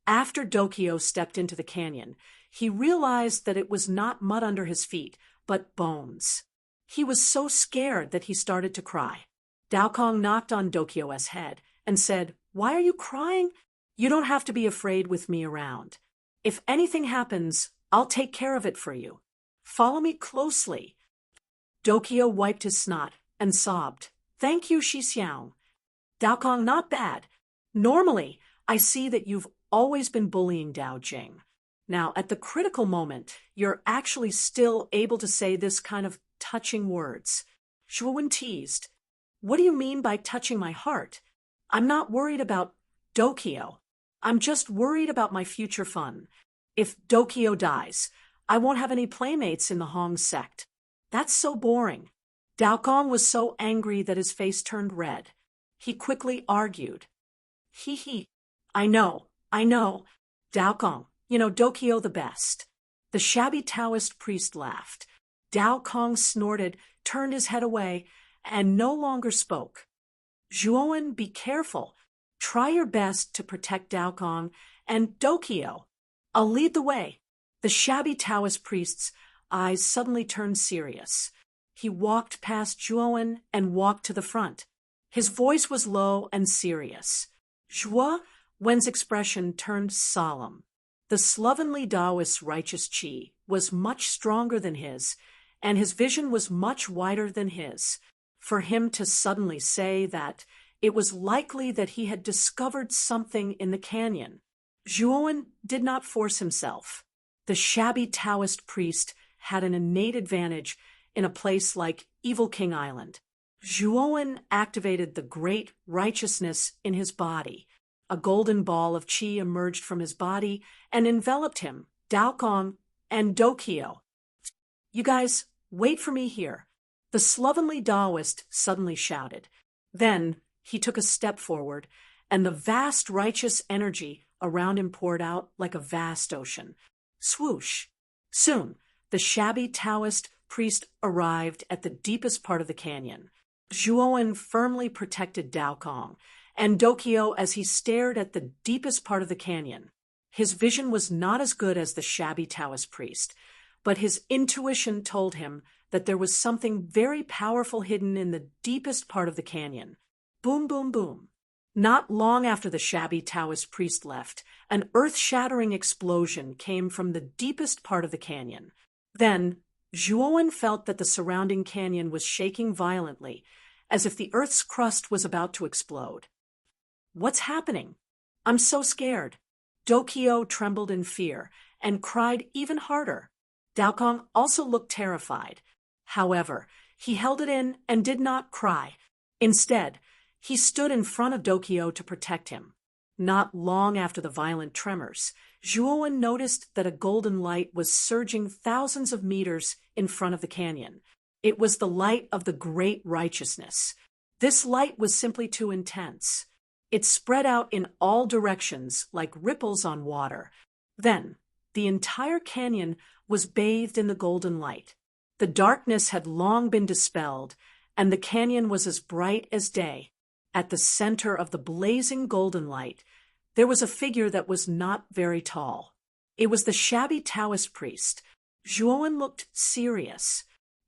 After Dokio stepped into the canyon, he realized that it was not mud under his feet, but bones. He was so scared that he started to cry. Daokong knocked on Dokio's head and said, "Why are you crying? You don't have to be afraid with me around. If anything happens, I'll take care of it for you. Follow me closely." Dokio wiped his snot and sobbed. "Thank you, Shixiao." Daokong, not bad. Normally, I see that you've always been bullying Dao Jing. Now, at the critical moment, you're actually still able to say this kind of touching words. Zhuowen teased. What do you mean by touching my heart? I'm not worried about Dokio. I'm just worried about my future fun. If Dokio dies, I won't have any playmates in the Hong sect. That's so boring. Daokong was so angry that his face turned red. He quickly argued. Hee, I know. Daokong, Dokio the best. The shabby Taoist priest laughed. Daokong snorted, turned his head away, and no longer spoke. Zhuowen, be careful. Try your best to protect Daokong and Dokio. I'll lead the way. The shabby Taoist priest's eyes suddenly turned serious. He walked past Zhuowen and walked to the front. His voice was low and serious. Zhuowen's expression turned solemn. The slovenly Taoist's righteous qi was much stronger than his, and his vision was much wider than his. For him to suddenly say that, it was likely that he had discovered something in the canyon. Zhuowen did not force himself. The shabby Taoist priest had an innate advantage in a place like Evil King Island. Zhuowen activated the great righteousness in his body. A golden ball of qi emerged from his body and enveloped him, Daokong, and Dokio. You guys, wait for me here. The slovenly Taoist suddenly shouted. Then he took a step forward, and the vast righteous energy around him poured out like a vast ocean. Swoosh! Soon, the shabby Taoist priest arrived at the deepest part of the canyon. Zhuowen firmly protected Daokong and Dokio as he stared at the deepest part of the canyon. His vision was not as good as the shabby Taoist priest, but his intuition told him that there was something very powerful hidden in the deepest part of the canyon. Boom, boom, boom. Not long after the shabby Taoist priest left, an earth-shattering explosion came from the deepest part of the canyon. Then, Zhuowen felt that the surrounding canyon was shaking violently, as if the earth's crust was about to explode. What's happening? I'm so scared. Dokio trembled in fear and cried even harder. Daokong also looked terrified. However, he held it in and did not cry. Instead, he stood in front of Dokio to protect him. Not long after the violent tremors, Zhuowen noticed that a golden light was surging thousands of meters in front of the canyon. It was the light of the great righteousness. This light was simply too intense. It spread out in all directions like ripples on water. Then, the entire canyon was bathed in the golden light. The darkness had long been dispelled, and the canyon was as bright as day. At the center of the blazing golden light, there was a figure that was not very tall. It was the shabby Taoist priest. Zhuowen looked serious.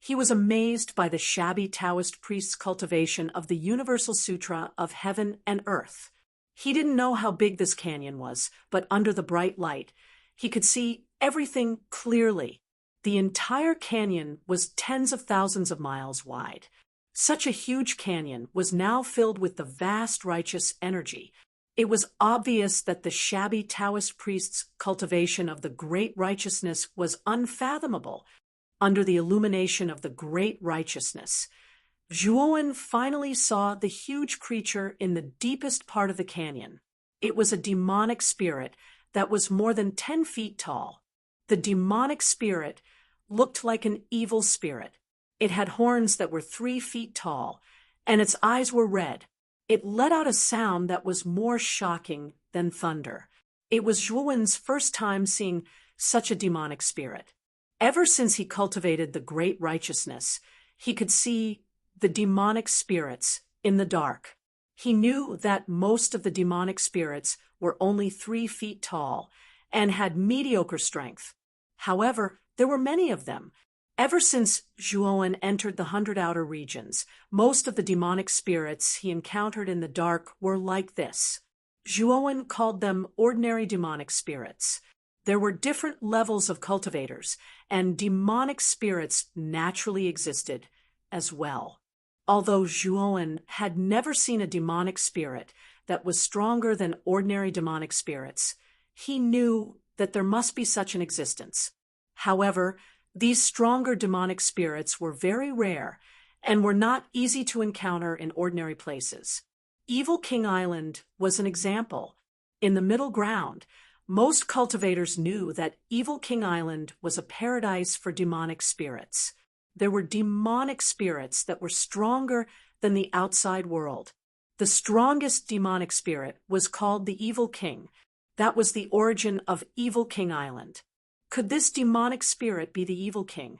He was amazed by the shabby Taoist priest's cultivation of the Universal Sutra of Heaven and Earth. He didn't know how big this canyon was, but under the bright light, he could see everything clearly. The entire canyon was tens of thousands of miles wide. Such a huge canyon was now filled with the vast righteous energy. It was obvious that the shabby Taoist priest's cultivation of the great righteousness was unfathomable. Under the illumination of the great righteousness, Zhuowen finally saw the huge creature in the deepest part of the canyon. It was a demonic spirit that was more than 10 feet tall. The demonic spirit looked like an evil spirit. It had horns that were 3 feet tall, and its eyes were red. It let out a sound that was more shocking than thunder. It was Zhuowen's first time seeing such a demonic spirit. Ever since he cultivated the great righteousness, he could see the demonic spirits in the dark. He knew that most of the demonic spirits were only 3 feet tall and had mediocre strength. However, there were many of them. Ever since Zhuowen entered the 100 Outer Regions, most of the demonic spirits he encountered in the dark were like this. Zhuowen called them ordinary demonic spirits. There were different levels of cultivators, and demonic spirits naturally existed as well. Although Zhuowen had never seen a demonic spirit that was stronger than ordinary demonic spirits, he knew that there must be such an existence. However, these stronger demonic spirits were very rare and were not easy to encounter in ordinary places. Evil King Island was an example. In the middle ground, most cultivators knew that Evil King Island was a paradise for demonic spirits. There were demonic spirits that were stronger than the outside world. The strongest demonic spirit was called the Evil King. That was the origin of Evil King Island. Could this demonic spirit be the Evil King?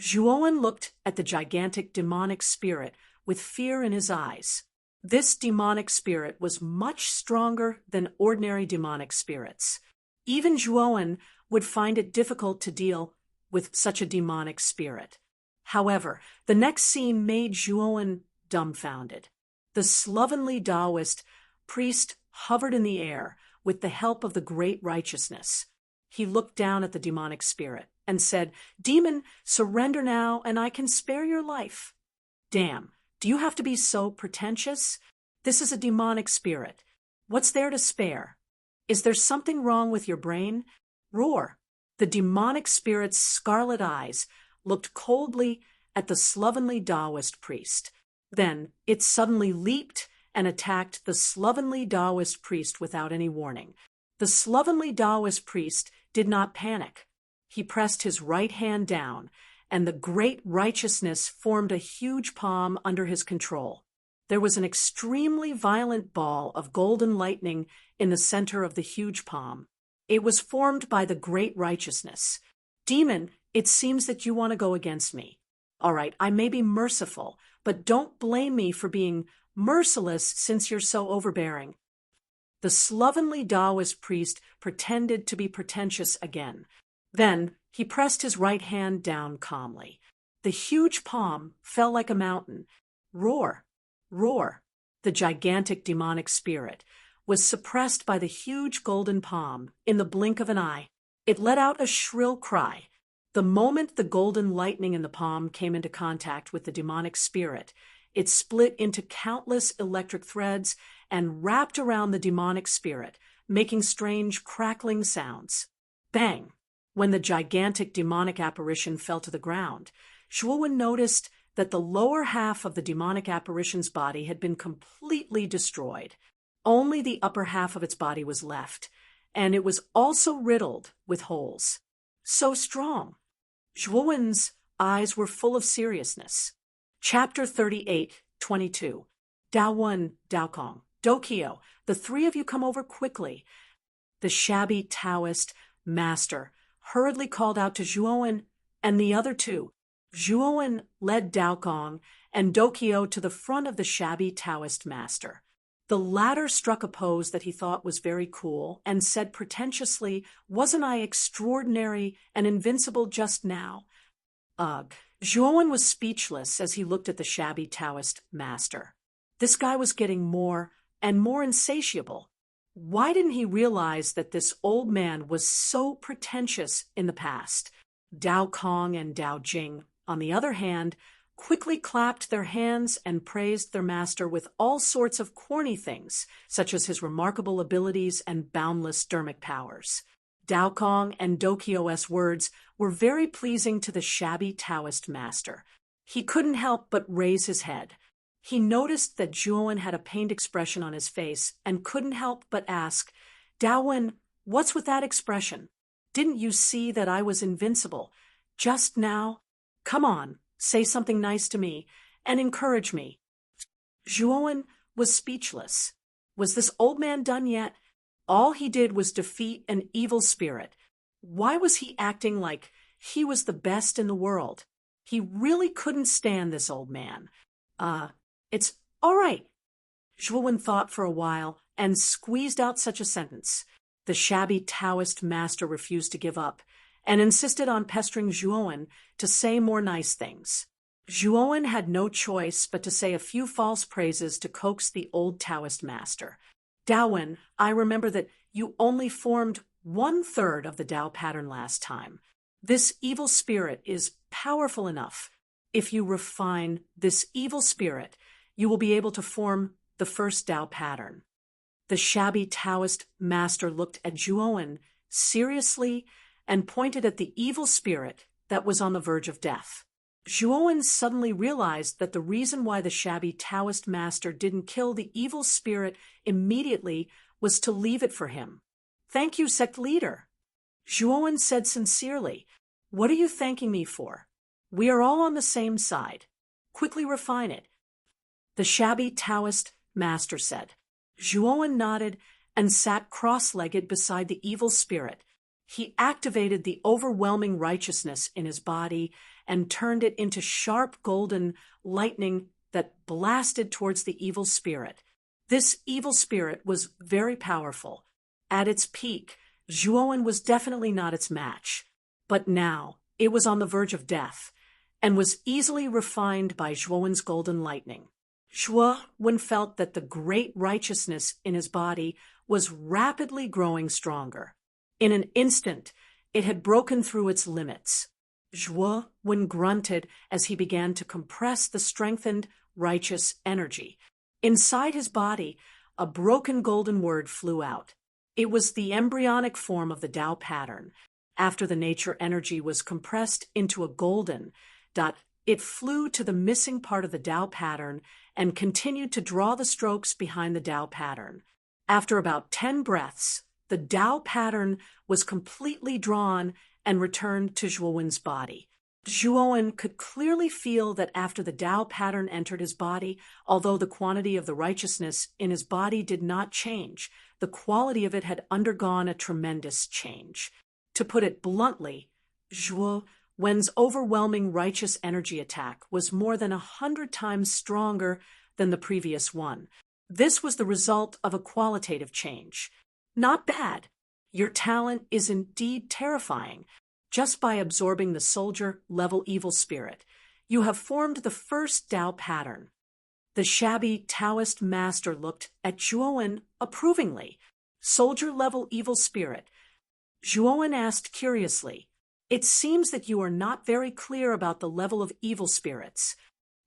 Zhuowen looked at the gigantic demonic spirit with fear in his eyes. This demonic spirit was much stronger than ordinary demonic spirits. Even Zhuowen would find it difficult to deal with such a demonic spirit. However, the next scene made Zhuowen dumbfounded. The slovenly Taoist priest hovered in the air with the help of the great righteousness. He looked down at the demonic spirit and said, "Demon, surrender now and I can spare your life." Damn. Do you have to be so pretentious? This is a demonic spirit. What's there to spare? Is there something wrong with your brain? Roar. The demonic spirit's scarlet eyes looked coldly at the slovenly Taoist priest. Then it suddenly leaped and attacked the slovenly Taoist priest without any warning. The slovenly Taoist priest did not panic. He pressed his right hand down, and the great righteousness formed a huge palm under his control. There was an extremely violent ball of golden lightning in the center of the huge palm. It was formed by the great righteousness. "Demon, it seems that you want to go against me. All right, I may be merciful, but don't blame me for being merciless since you're so overbearing." The slovenly Taoist priest pretended to be pretentious again. Then he pressed his right hand down calmly. The huge palm fell like a mountain. Roar, roar. The gigantic demonic spirit was suppressed by the huge golden palm in the blink of an eye. It let out a shrill cry. The moment the golden lightning in the palm came into contact with the demonic spirit, it split into countless electric threads and wrapped around the demonic spirit, making strange crackling sounds. Bang! When the gigantic demonic apparition fell to the ground, Zhuowen noticed that the lower half of the demonic apparition's body had been completely destroyed. Only the upper half of its body was left, and it was also riddled with holes. So strong. Zhuowen's eyes were full of seriousness. Chapter 38:22. Daowon, Daokong, Dokyo, the three of you come over quickly. The shabby Taoist master hurriedly called out to Zhuowen and the other two. Zhuowen led Daokong and Dokyo to the front of the shabby Taoist master. The latter struck a pose that he thought was very cool and said pretentiously, "Wasn't I extraordinary and invincible just now?" Ugh. Zhuowen was speechless as he looked at the shabby Taoist master. This guy was getting more and more insatiable. Why didn't he realize that this old man was so pretentious in the past? Dao Kong and Dao Jing, on the other hand, quickly clapped their hands and praised their master with all sorts of corny things, such as his remarkable abilities and boundless dermic powers. Dao Kong and Dokyo's words were very pleasing to the shabby Taoist master. He couldn't help but raise his head. He noticed that Zhuowen had a pained expression on his face and couldn't help but ask, "Daowen, what's with that expression? Didn't you see that I was invincible just now? Come on, say something nice to me and encourage me." Zhuowen was speechless. Was this old man done yet? All he did was defeat an evil spirit. Why was he acting like he was the best in the world? He really couldn't stand this old man. It's all right. Zhuowen thought for a while and squeezed out such a sentence. The shabby Taoist master refused to give up and insisted on pestering Zhuowen to say more nice things. Zhuowen had no choice but to say a few false praises to coax the old Taoist master. "Daowen, I remember that you only formed 1/3 of the Dao pattern last time. This evil spirit is powerful enough. If you refine this evil spirit, you will be able to form the first Dao pattern." The shabby Taoist master looked at Zhuowen seriously and pointed at the evil spirit that was on the verge of death. Zhuowen suddenly realized that the reason why the shabby Taoist master didn't kill the evil spirit immediately was to leave it for him. "Thank you, sect leader." Zhuowen said sincerely, "What are you thanking me for? We are all on the same side. Quickly refine it." The shabby Taoist master said. Zhuowen nodded and sat cross-legged beside the evil spirit. He activated the overwhelming righteousness in his body and turned it into sharp golden lightning that blasted towards the evil spirit. This evil spirit was very powerful. At its peak, Zhuowen was definitely not its match. But now, it was on the verge of death, and was easily refined by Zhuowen's golden lightning. Zhuowen felt that the great righteousness in his body was rapidly growing stronger. In an instant, it had broken through its limits. Zhuowen grunted as he began to compress the strengthened, righteous energy. Inside his body, a broken golden word flew out. It was the embryonic form of the Tao pattern. After the nature energy was compressed into a golden dot, it flew to the missing part of the Tao pattern and continued to draw the strokes behind the Tao pattern. After about 10 breaths, the Tao pattern was completely drawn and returned to Zhuowen's body. Zhuowen could clearly feel that after the Tao pattern entered his body, although the quantity of the righteousness in his body did not change, the quality of it had undergone a tremendous change. To put it bluntly, Zhuowen's overwhelming righteous energy attack was more than 100 times stronger than the previous one. This was the result of a qualitative change. Not bad. Your talent is indeed terrifying. Just by absorbing the soldier-level evil spirit, you have formed the first Tao pattern. The shabby Taoist master looked at Zhuowen approvingly. Soldier-level evil spirit. Zhuowen asked curiously, "It seems that you are not very clear about the level of evil spirits."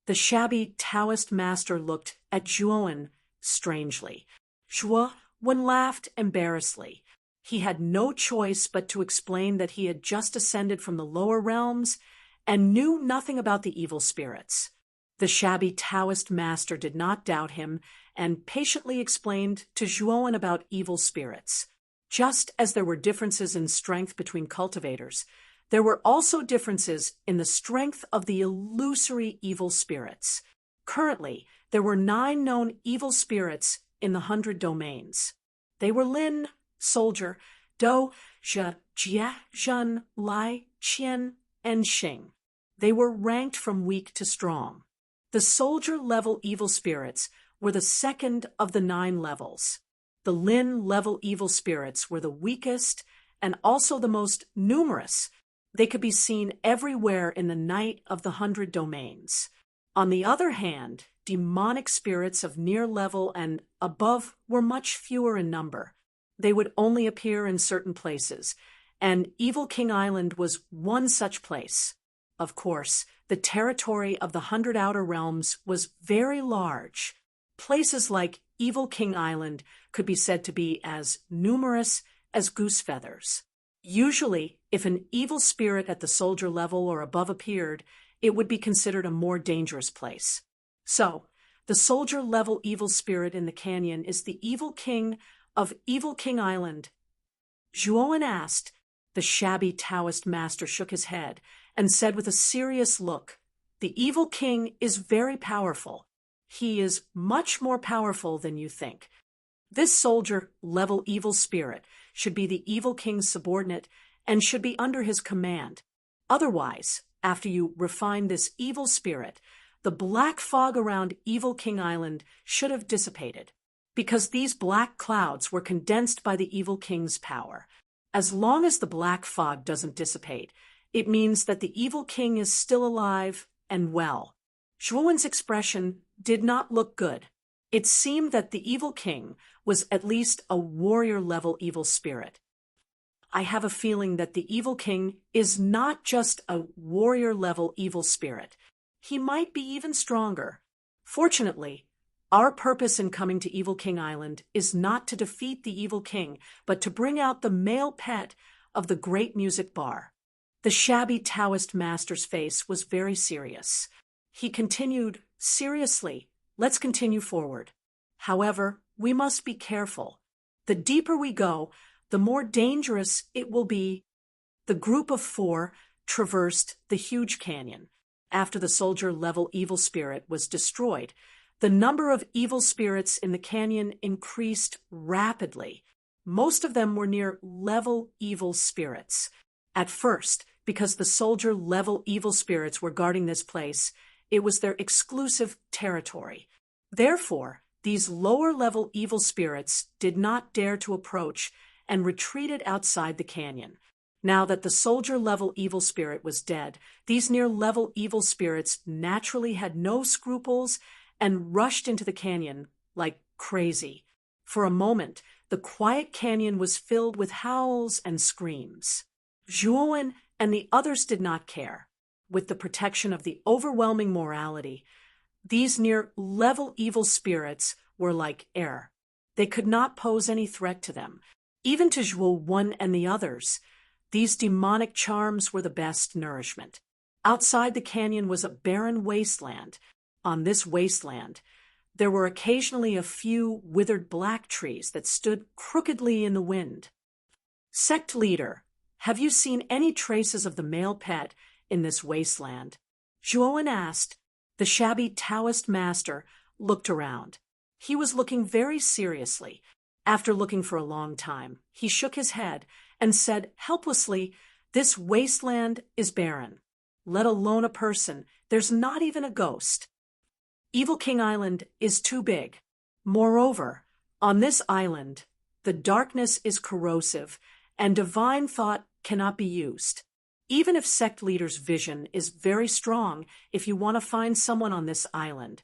The shabby Taoist master looked at Zhuowen strangely. Zhuowen laughed embarrassedly. He had no choice but to explain that he had just ascended from the lower realms and knew nothing about the evil spirits. The shabby Taoist master did not doubt him and patiently explained to Zhuowen about evil spirits. Just as there were differences in strength between cultivators, there were also differences in the strength of the illusory evil spirits. Currently, there were 9 known evil spirits in the 100 domains. They were Lin, Soldier, Do, Zhe, Jie, Zhen, Lai, Qian, and Xing. They were ranked from weak to strong. The soldier-level evil spirits were the second of the 9 levels. The Lin-level evil spirits were the weakest and also the most numerous, They could be seen everywhere in the Night of the 100 Domains. On the other hand, demonic spirits of near level and above were much fewer in number. They would only appear in certain places, and Evil King Island was one such place. Of course, the territory of the 100 Outer Realms was very large. Places like Evil King Island could be said to be as numerous as goose feathers. Usually, if an evil spirit at the soldier level or above appeared, it would be considered a more dangerous place. So, the soldier level evil spirit in the canyon is the Evil King of Evil King Island. Zhuowen asked. The shabby Taoist master shook his head and said with a serious look, "The Evil King is very powerful. He is much more powerful than you think. This soldier-level evil spirit should be the Evil King's subordinate and should be under his command. Otherwise, after you refine this evil spirit, the black fog around Evil King Island should have dissipated, because these black clouds were condensed by the Evil King's power. As long as the black fog doesn't dissipate, it means that the Evil King is still alive and well." Zhuowen's expression did not look good. It seemed that the Evil King was at least a warrior-level evil spirit. I have a feeling that the Evil King is not just a warrior-level evil spirit. He might be even stronger. Fortunately, our purpose in coming to Evil King Island is not to defeat the Evil King, but to bring out the male pet of the great music bar. The shabby Taoist master's face was very serious. He continued, "Seriously, let's continue forward. However, we must be careful. The deeper we go, the more dangerous it will be." The group of 4 traversed the huge canyon. After the soldier-level evil spirit was destroyed, the number of evil spirits in the canyon increased rapidly. Most of them were near-level evil spirits. At first, because the soldier-level evil spirits were guarding this place, it was their exclusive territory. Therefore, these lower-level evil spirits did not dare to approach and retreated outside the canyon. Now that the soldier-level evil spirit was dead, these near-level evil spirits naturally had no scruples and rushed into the canyon like crazy. For a moment, the quiet canyon was filled with howls and screams. Zhuowen and the others did not care. With the protection of the overwhelming morality, these near-level evil spirits were like air. They could not pose any threat to them. Even to Zhuowen and the others, these demonic charms were the best nourishment. Outside the canyon was a barren wasteland. On this wasteland, there were occasionally a few withered black trees that stood crookedly in the wind. "Sect leader, have you seen any traces of the male pet in this wasteland?" Zhuowen asked. The shabby Taoist master looked around. He was looking very seriously. After looking for a long time, he shook his head and said helplessly, "This wasteland is barren. Let alone a person, there's not even a ghost. Evil King Island is too big. Moreover, on this island, the darkness is corrosive, and divine thought cannot be used. Even if sect leader's vision is very strong, if you want to find someone on this island,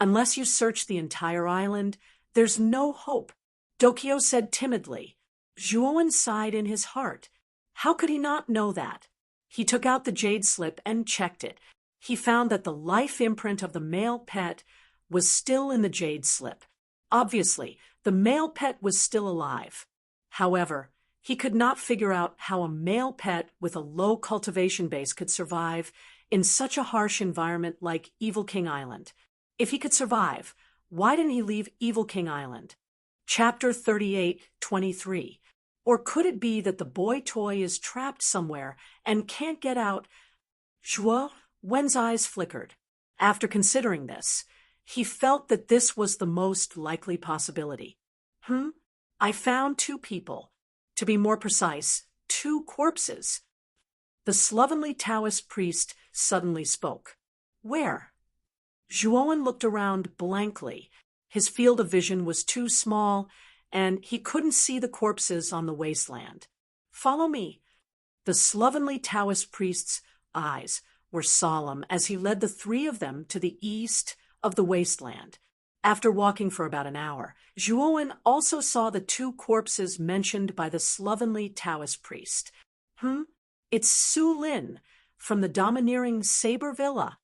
unless you search the entire island, there's no hope," Dokyo said timidly. Zhuowen sighed in his heart. How could he not know that? He took out the jade slip and checked it. He found that the life imprint of the male pet was still in the jade slip. Obviously, the male pet was still alive. However, he could not figure out how a male pet with a low cultivation base could survive in such a harsh environment like Evil King Island. If he could survive, why didn't he leave Evil King Island? Chapter 38:23. Or could it be that the boy toy is trapped somewhere and can't get out? Zhuowen's eyes flickered. After considering this, he felt that this was the most likely possibility. I found 2 people. To be more precise, 2 corpses. The slovenly Taoist priest suddenly spoke. "Where?" Zhuowen looked around blankly. His field of vision was too small, and he couldn't see the corpses on the wasteland. "Follow me." The slovenly Taoist priest's eyes were solemn as he led the three of them to the east of the wasteland. After walking for about an hour, Zhuowen also saw the two corpses mentioned by the slovenly Taoist priest. It's Su Lin from the domineering Saber Villa.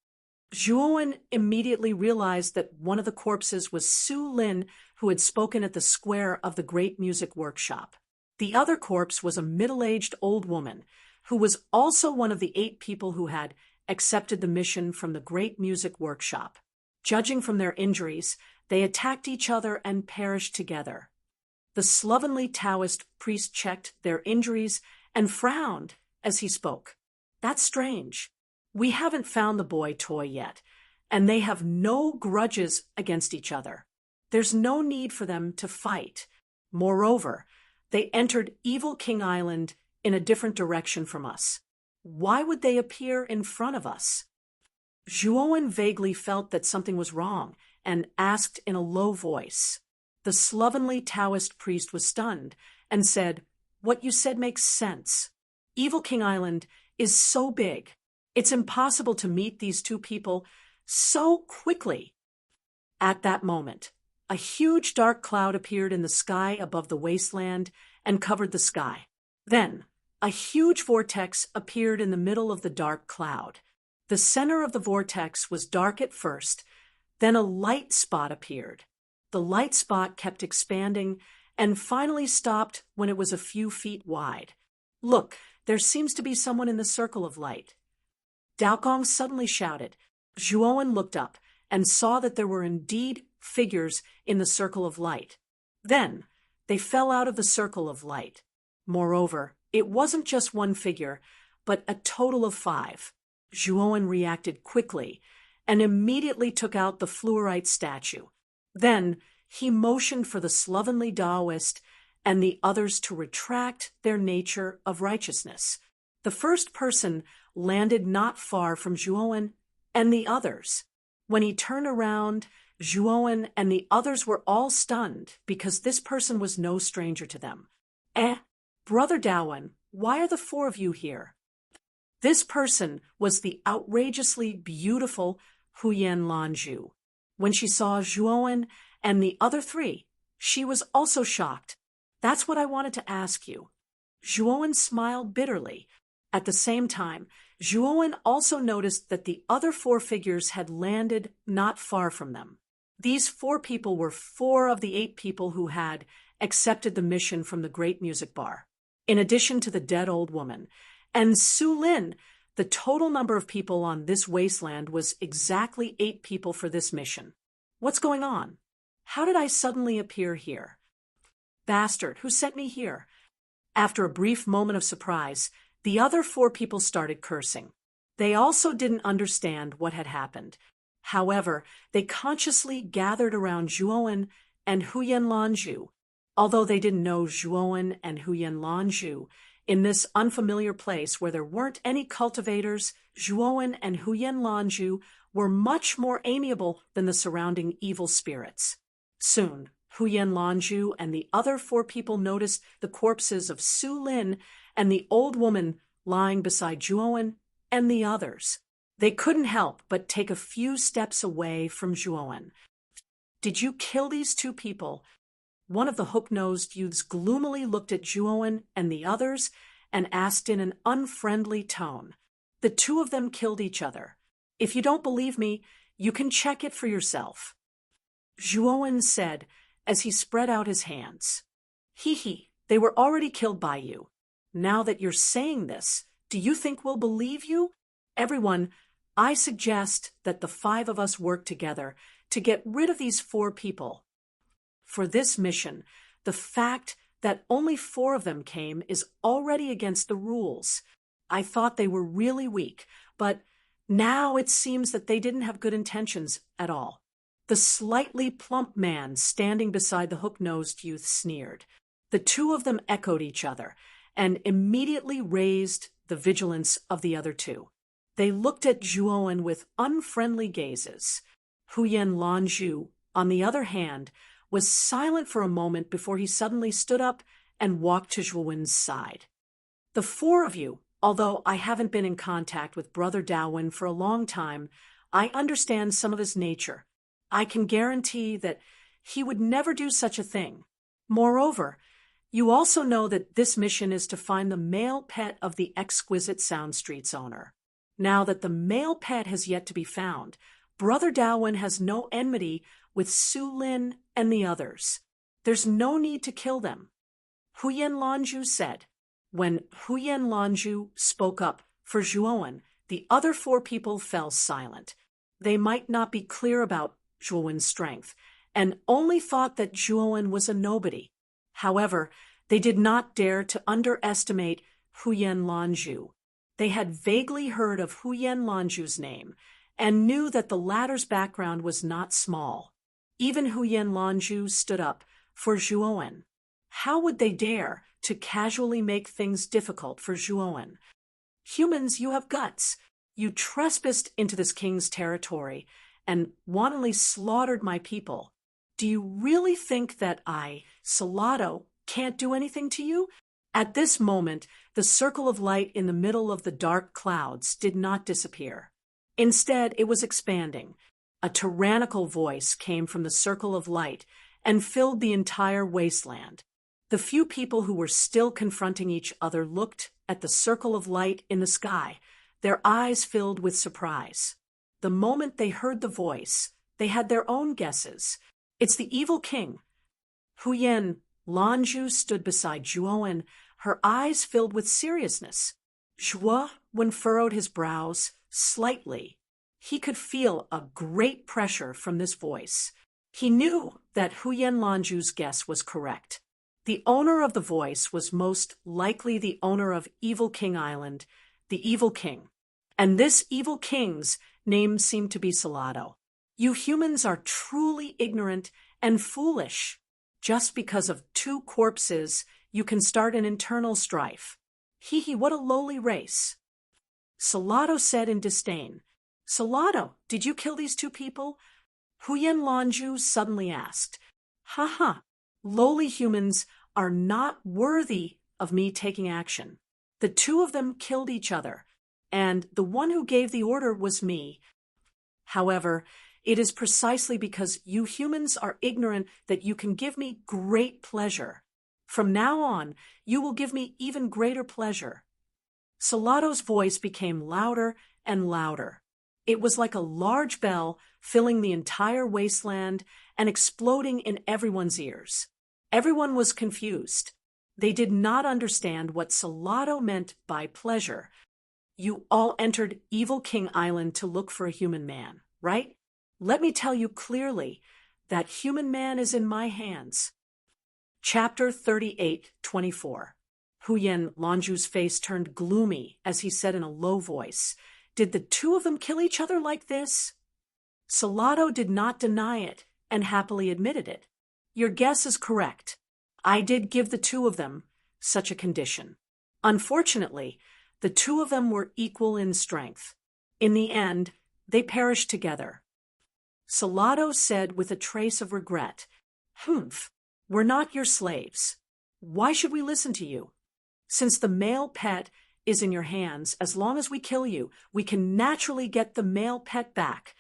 Zhuowen immediately realized that one of the corpses was Su Lin, who had spoken at the square of the Great Music Workshop. The other corpse was a middle-aged old woman, who was also one of the 8 people who had accepted the mission from the Great Music Workshop. Judging from their injuries, they attacked each other and perished together. The slovenly Taoist priest checked their injuries and frowned as he spoke. That's strange. We haven't found the boy toy yet, and they have no grudges against each other. There's no need for them to fight. Moreover, they entered Evil King Island in a different direction from us. Why would they appear in front of us? Zhuowen vaguely felt that something was wrong and asked in a low voice. The slovenly Taoist priest was stunned and said, "What you said makes sense. Evil King Island is so big. It's impossible to meet these two people so quickly." At that moment, a huge dark cloud appeared in the sky above the wasteland and covered the sky. Then, a huge vortex appeared in the middle of the dark cloud. The center of the vortex was dark at first, then a light spot appeared. The light spot kept expanding and finally stopped when it was a few feet wide. "Look, there seems to be someone in the circle of light." Daogong suddenly shouted. Zhuowen looked up and saw that there were indeed figures in the circle of light. Then, they fell out of the circle of light. Moreover, it wasn't just one figure, but a total of 5. Zhuowen reacted quickly and immediately took out the fluorite statue. Then, he motioned for the slovenly Taoist and the others to retract their nature of righteousness. The first person landed not far from Zhuowen and the others. When he turned around, Zhuowen and the others were all stunned because this person was no stranger to them. Brother Daowen, why are the 4 of you here?" This person was the outrageously beautiful Huyen Lanju. When she saw Zhuowen and the other 3, she was also shocked. "That's what I wanted to ask you." Zhuowen smiled bitterly. At the same time, Zhuowen also noticed that the other 4 figures had landed not far from them. These 4 people were 4 of the 8 people who had accepted the mission from the Great Music Bar, in addition to the dead old woman. And Su Lin, the total number of people on this wasteland was exactly 8 people for this mission. What's going on? How did I suddenly appear here? Bastard, who sent me here? After a brief moment of surprise, the other 4 people started cursing. They also didn't understand what had happened. However, they consciously gathered around Zhuowen and Huyen Lanju. Although they didn't know Zhuowen and Huyen Lanju, in this unfamiliar place where there weren't any cultivators, Zhuowen and Huyen Lanju were much more amiable than the surrounding evil spirits. Soon, Huyen Lanju and the other 4 people noticed the corpses of Su Lin and the old woman lying beside Zhuowen and the others. They couldn't help but take a few steps away from Zhuowen. "Did you kill these 2 people?" One of the hook-nosed youths gloomily looked at Zhuowen and the others and asked in an unfriendly tone. "The 2 of them killed each other. If you don't believe me, you can check it for yourself." Zhuowen said as he spread out his hands. They were already killed by you. Now that you're saying this, do you think we'll believe you? Everyone, I suggest that the 5 of us work together to get rid of these 4 people. For this mission, the fact that only 4 of them came is already against the rules. I thought they were really weak, but now it seems that they didn't have good intentions at all. The slightly plump man standing beside the hook-nosed youth sneered. The 2 of them echoed each other and immediately raised the vigilance of the other 2. They looked at Zhuowen with unfriendly gazes. Huyen Lanju, on the other hand, was silent for a moment before he suddenly stood up and walked to Zhuowen's side. "The 4 of you, Although I haven't been in contact with Brother Darwin for a long time, I understand some of his nature. I can guarantee that he would never do such a thing. Moreover, you also know that this mission is to find the male pet of the exquisite Sound Street's owner. Now that the male pet has yet to be found, Brother Darwin has no enmity with Su Lin and the others. There's no need to kill them. Huyen Lanju said. When Huyen Lanju spoke up for Zhuowen, the other 4 people fell silent. They might not be clear about Zhuowen's strength, and only thought that Zhuowen was a nobody. However, they did not dare to underestimate Huyen Lanju. They had vaguely heard of Huyen Lanju's name, and knew that the latter's background was not small. Even Huyen Lanju stood up for Zhuowen. How would they dare to casually make things difficult for Zhuowen? Humans, you have guts. You trespassed into this king's territory and wantonly slaughtered my people. Do you really think that I, Salado, can't do anything to you? At this moment, the circle of light in the middle of the dark clouds did not disappear. Instead, it was expanding. A tyrannical voice came from the circle of light and filled the entire wasteland. The few people who were still confronting each other looked at the circle of light in the sky, their eyes filled with surprise. The moment they heard the voice, they had their own guesses. It's the evil king. Huyen Lanju stood beside Zhuowen, her eyes filled with seriousness. Zhuowen furrowed his brows slightly. He could feel a great pressure from this voice. He knew that Huyen Lanju's guess was correct. The owner of the voice was most likely the owner of Evil King Island, the Evil King. And this Evil King's name seemed to be Salado. You humans are truly ignorant and foolish. Just because of 2 corpses, you can start an internal strife. Hee, what a lowly race. Salado said in disdain. Salado, did you kill these 2 people? Huyen Lanju suddenly asked. Ha. Lowly humans are not worthy of me taking action. The 2 of them killed each other, and the one who gave the order was me. However, it is precisely because you humans are ignorant that you can give me great pleasure. From now on, you will give me even greater pleasure. Salado's voice became louder and louder. It was like a large bell filling the entire wasteland and exploding in everyone's ears. Everyone was confused. They did not understand what Salado meant by pleasure. You all entered Evil King Island to look for a human man, right? Let me tell you clearly that human man is in my hands. Chapter 38:24. Huyen Lanju's face turned gloomy as he said in a low voice, Did the 2 of them kill each other like this? Salado did not deny it and happily admitted it. Your guess is correct. I did give the 2 of them such a condition. Unfortunately, the 2 of them were equal in strength. In the end, they perished together. Salado said with a trace of regret, We're not your slaves. Why should we listen to you? Since the male pet is in your hands, as long as we kill you, we can naturally get the male pet back.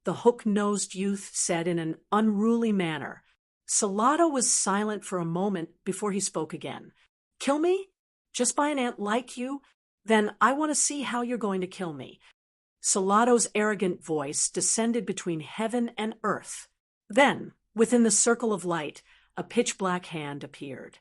The hook-nosed youth said in an unruly manner. Salado was silent for a moment before he spoke again. Kill me? Just by an ant like you? Then I want to see how you're going to kill me. Salado's arrogant voice descended between heaven and earth. Then, within the circle of light, a pitch-black hand appeared.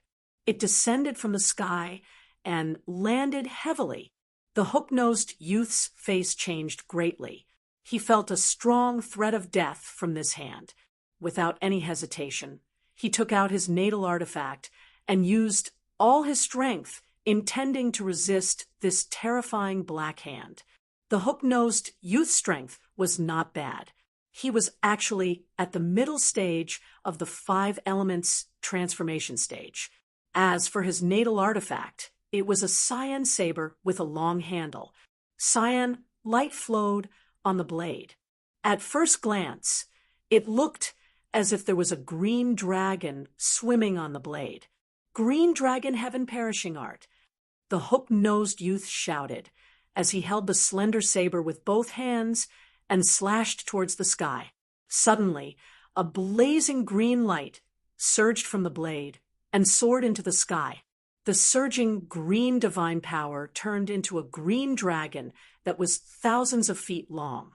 It descended from the sky and landed heavily. The hook-nosed youth's face changed greatly. He felt a strong threat of death from this hand. Without any hesitation, he took out his natal artifact and used all his strength, intending to resist this terrifying black hand. The hook-nosed youth's strength was not bad. He was actually at the middle stage of the 5 elements transformation stage. As for his natal artifact, it was a cyan saber with a long handle. Cyan light flowed on the blade. At first glance, it looked as if there was a green dragon swimming on the blade. Green dragon heaven perishing art. the hook-nosed youth shouted as he held the slender saber with both hands and slashed towards the sky. Suddenly, a blazing green light surged from the blade and soared into the sky. The surging green divine power turned into a green dragon that was thousands of feet long.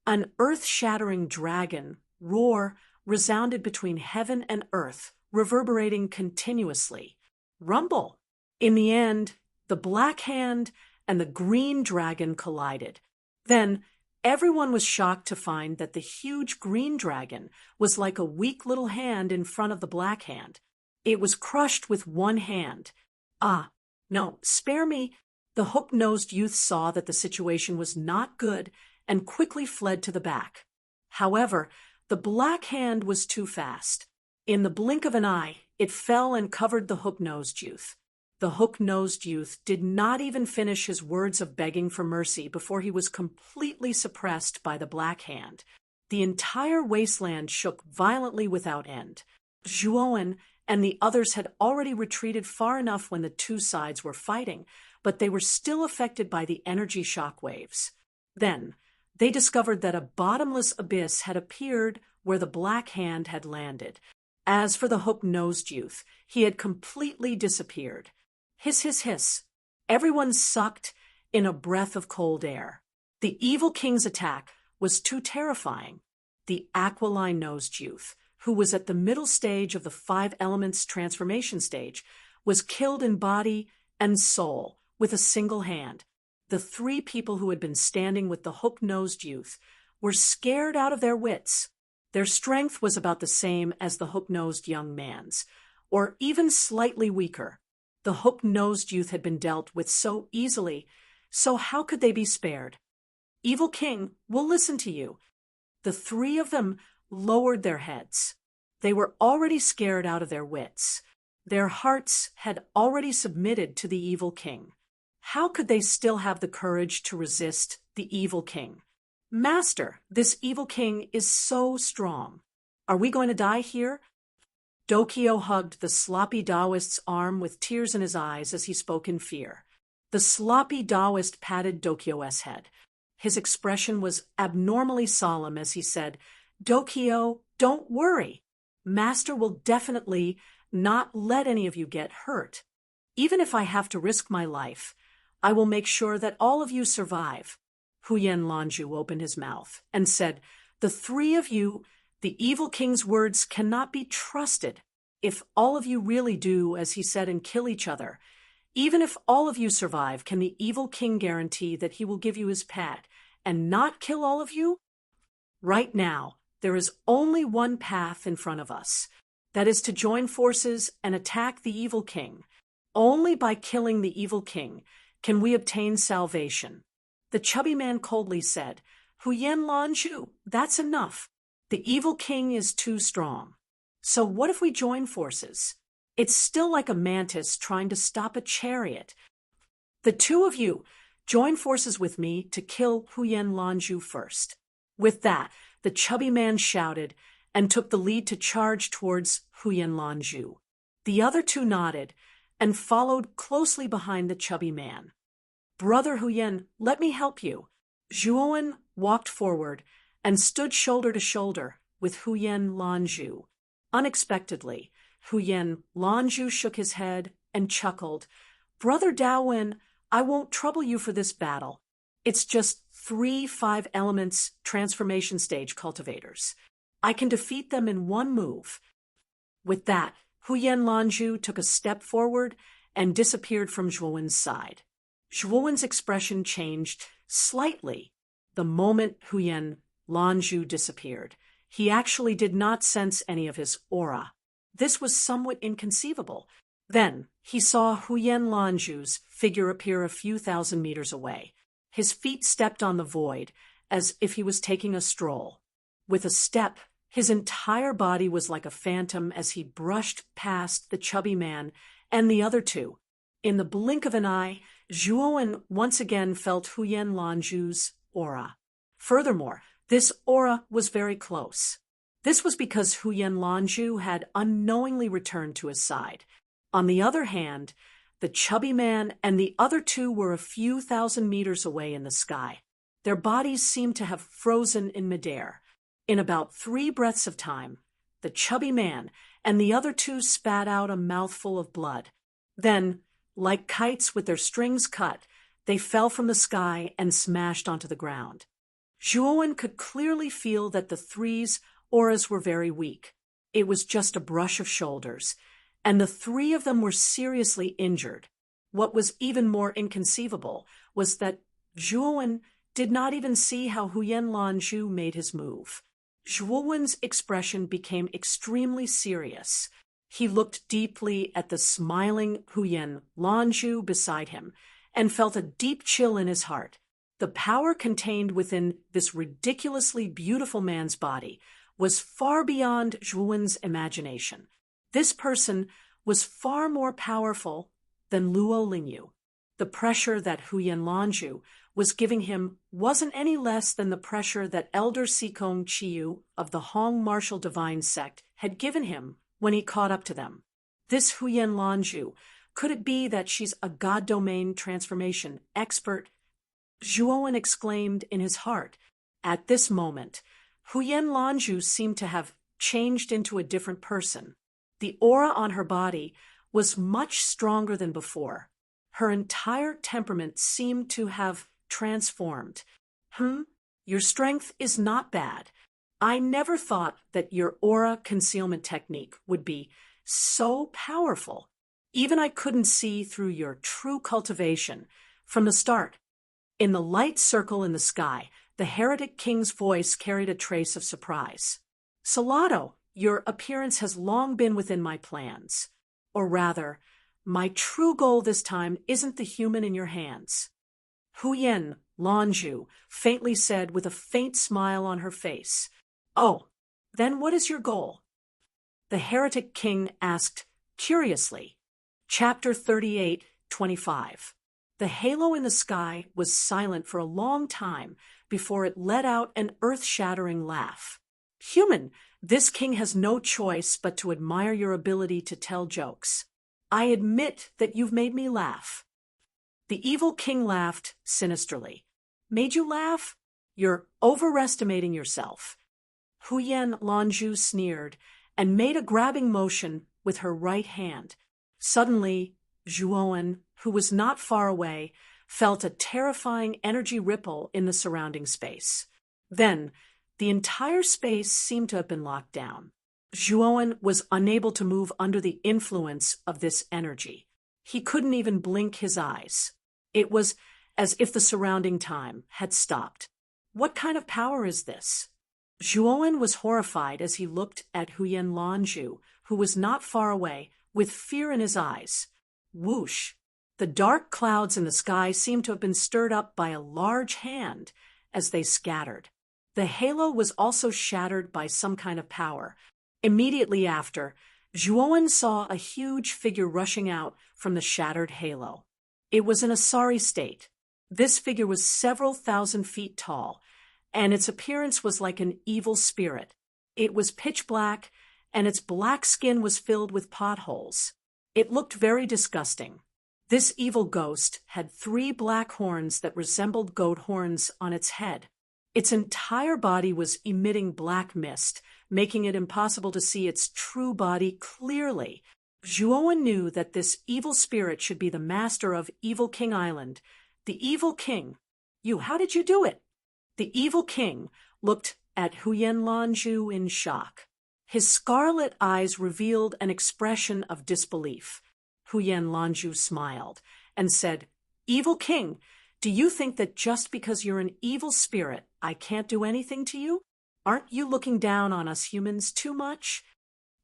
An earth-shattering dragon roar resounded between heaven and earth, reverberating continuously. Rumble! In the end, the black hand and the green dragon collided. Then, everyone was shocked to find that the huge green dragon was like a weak little hand in front of the black hand. It was crushed with one hand. Ah, no, spare me. The hook-nosed youth saw that the situation was not good and quickly fled to the back. However, the black hand was too fast. In the blink of an eye, it fell and covered the hook-nosed youth. The hook-nosed youth did not even finish his words of begging for mercy before he was completely suppressed by the black hand. The entire wasteland shook violently without end. Zhuowen and the others had already retreated far enough when the two sides were fighting, but they were still affected by the energy shock waves. Then, they discovered that a bottomless abyss had appeared where the black hand had landed. As for the hook-nosed youth, he had completely disappeared. Hiss, hiss, hiss. Everyone sucked in a breath of cold air. The evil king's attack was too terrifying. The aquiline-nosed youth, who was at the middle stage of the 5 elements transformation stage, was killed in body and soul with a single hand. The 3 people who had been standing with the hook-nosed youth were scared out of their wits. Their strength was about the same as the hook-nosed young man's, or even slightly weaker. The hook-nosed youth had been dealt with so easily, so how could they be spared? Evil King, we'll listen to you. The 3 of them lowered their heads. They were already scared out of their wits. Their hearts had already submitted to the evil king. How could they still have the courage to resist the evil king? Master, this evil king is so strong. Are we going to die here? Dokyo hugged the sloppy Taoist's arm with tears in his eyes as he spoke in fear. The sloppy Taoist patted Dokyo's head. His expression was abnormally solemn as he said, "Dokyo, don't worry. Master will definitely not let any of you get hurt. Even if I have to risk my life, I will make sure that all of you survive." Huyen Lanju opened his mouth and said, "The 3 of you, the evil king's words cannot be trusted. If all of you really do as he said and kill each other, even if all of you survive, can the evil king guarantee that he will give you his pet and not kill all of you? Right now, there is only one path in front of us. That is to join forces and attack the evil king. Only by killing the evil king can we obtain salvation." The chubby man coldly said, "Huyen Lanju, that's enough. The evil king is too strong. So what if we join forces? It's still like a mantis trying to stop a chariot. The 2 of you join forces with me to kill Huyen Lanju first." With that, the chubby man shouted and took the lead to charge towards Huyen Lanju. The other 2 nodded and followed closely behind the chubby man. "Brother Huyen, let me help you." Zhuowen walked forward and stood shoulder to shoulder with Huyen Lanju. Unexpectedly, Huyen Lanju shook his head and chuckled. "Brother Daowen, I won't trouble you for this battle. It's just 3 5 elements transformation stage cultivators. I can defeat them in one move." With that, Huyen Lanju took a step forward and disappeared from Zhuowen's side. Zhuowen's expression changed slightly the moment Huyen Lanju disappeared. He actually did not sense any of his aura. This was somewhat inconceivable. Then he saw Huyen Lanju's figure appear a few thousand meters away. His feet stepped on the void as if he was taking a stroll. With a step, his entire body was like a phantom as he brushed past the chubby man and the other 2. In the blink of an eye, Zhuowen once again felt Huyen Lanju's aura. Furthermore, this aura was very close. This was because Huyen Lanju had unknowingly returned to his side. On the other hand, The chubby man and the other two were a few thousand meters away in the sky. Their bodies seemed to have frozen in midair. In about 3 breaths of time, the chubby man and the other two spat out a mouthful of blood. Then, like kites with their strings cut, they fell from the sky and smashed onto the ground. Zhuowen could clearly feel that the three's auras were very weak. It was just a brush of shoulders, and the 3 of them were seriously injured. What was even more inconceivable was that Zhuowen did not even see how Huyen Lanzhu made his move. Zhuowen's expression became extremely serious. He looked deeply at the smiling Huyen Lanzhu beside him and felt a deep chill in his heart. The power contained within this ridiculously beautiful man's body was far beyond Zhuowen's imagination. This person was far more powerful than Luo Lingyu. The pressure that Huyen Lanzhu was giving him wasn't any less than the pressure that Elder Sikong Chiyu of the Hong Martial Divine Sect had given him when he caught up to them. This Huyen Lanzhu, could it be that she's a God domain transformation expert? Zhuowen exclaimed in his heart. At this moment, Huyen Lanzhu seemed to have changed into a different person. The aura on her body was much stronger than before. Her entire temperament seemed to have transformed. Your strength is not bad. I never thought that your aura concealment technique would be so powerful. Even I couldn't see through your true cultivation from the start. In the light circle in the sky, the heretic king's voice carried a trace of surprise. Salado, your appearance has long been within my plans. Or rather, my true goal this time isn't the human in your hands. Huyen Lanzhu faintly said with a faint smile on her face. Oh, then what is your goal? The heretic king asked curiously. Chapter 38:25. The halo in the sky was silent for a long time before it let out an earth-shattering laugh. Human, this king has no choice but to admire your ability to tell jokes. I admit that you've made me laugh. The evil king laughed sinisterly. Made you laugh? You're overestimating yourself. Huyen Lanzhu sneered and made a grabbing motion with her right hand. Suddenly, Zhuowen, who was not far away, felt a terrifying energy ripple in the surrounding space. Then, the entire space seemed to have been locked down. Zhuowen was unable to move under the influence of this energy. He couldn't even blink his eyes. It was as if the surrounding time had stopped. What kind of power is this? Zhuowen was horrified as he looked at Huyen Lanzhu, who was not far away, with fear in his eyes. Whoosh! The dark clouds in the sky seemed to have been stirred up by a large hand as they scattered. The halo was also shattered by some kind of power. Immediately after, Zhuowen saw a huge figure rushing out from the shattered halo. It was in a sorry state. This figure was several thousand feet tall, and its appearance was like an evil spirit. It was pitch black, and its black skin was filled with potholes. It looked very disgusting. This evil ghost had 3 black horns that resembled goat horns on its head. Its entire body was emitting black mist, making it impossible to see its true body clearly. Zhuowen knew that this evil spirit should be the master of Evil King Island. The evil king. How did you do it? The evil king looked at Huyen Lanzhu in shock. His scarlet eyes revealed an expression of disbelief. Huyen Lanzhu smiled and said, Evil king, do you think that just because you're an evil spirit, I can't do anything to you? Aren't you looking down on us humans too much?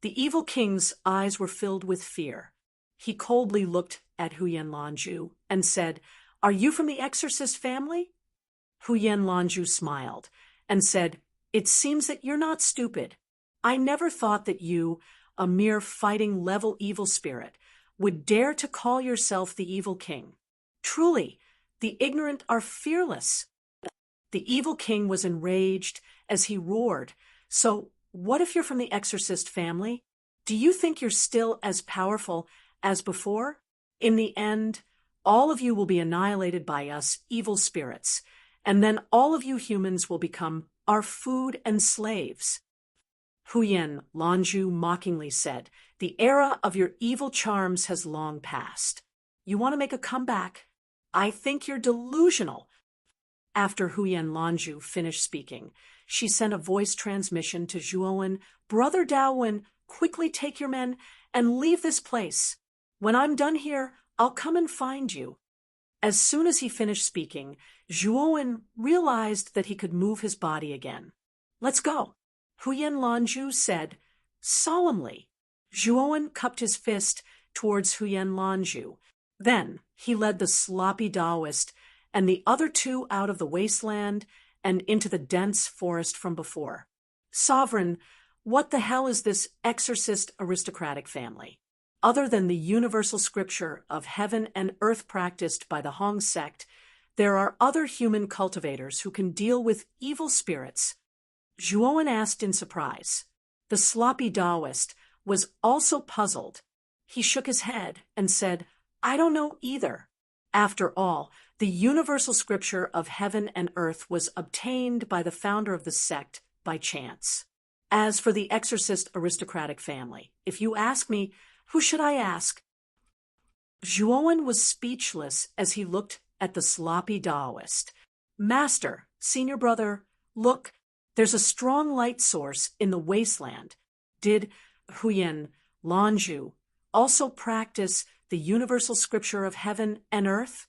The evil king's eyes were filled with fear. He coldly looked at Huyen Lanzhu and said, Are you from the exorcist family? Huyen Lanzhu smiled and said, It seems that you're not stupid. I never thought that you, a mere fighting-level evil spirit, would dare to call yourself the evil king. Truly, the ignorant are fearless. The evil king was enraged as he roared. So, what if you're from the exorcist family? Do you think you're still as powerful as before? In the end, all of you will be annihilated by us evil spirits, and then all of you humans will become our food and slaves. Huyen Lanju mockingly said, "The era of your evil charms has long passed. You want to make a comeback? I think you're delusional." After Huyen Lanju finished speaking, she sent a voice transmission to Zhuowen. "Brother Daowen, quickly take your men and leave this place. When I'm done here, I'll come and find you." As soon as he finished speaking, Zhuowen realized that he could move his body again. "Let's go," Huyen Lanju said solemnly. Zhuowen cupped his fist towards Huyen Lanju. Then he led the sloppy Taoist and the other two out of the wasteland and into the dense forest from before. "Sovereign, what the hell is this exorcist aristocratic family? Other than the universal scripture of heaven and earth practiced by the Hong sect, there are other human cultivators who can deal with evil spirits." Zhuowen asked in surprise. The sloppy Taoist was also puzzled. He shook his head and said, "I don't know either. After all, the universal scripture of heaven and earth was obtained by the founder of the sect by chance. As for the exorcist aristocratic family, if you ask me, who should I ask?" Zhuowen was speechless as he looked at the sloppy Taoist. "Master, senior brother, look, there's a strong light source in the wasteland. Did Huyen Lanju also practice the universal scripture of heaven and earth?"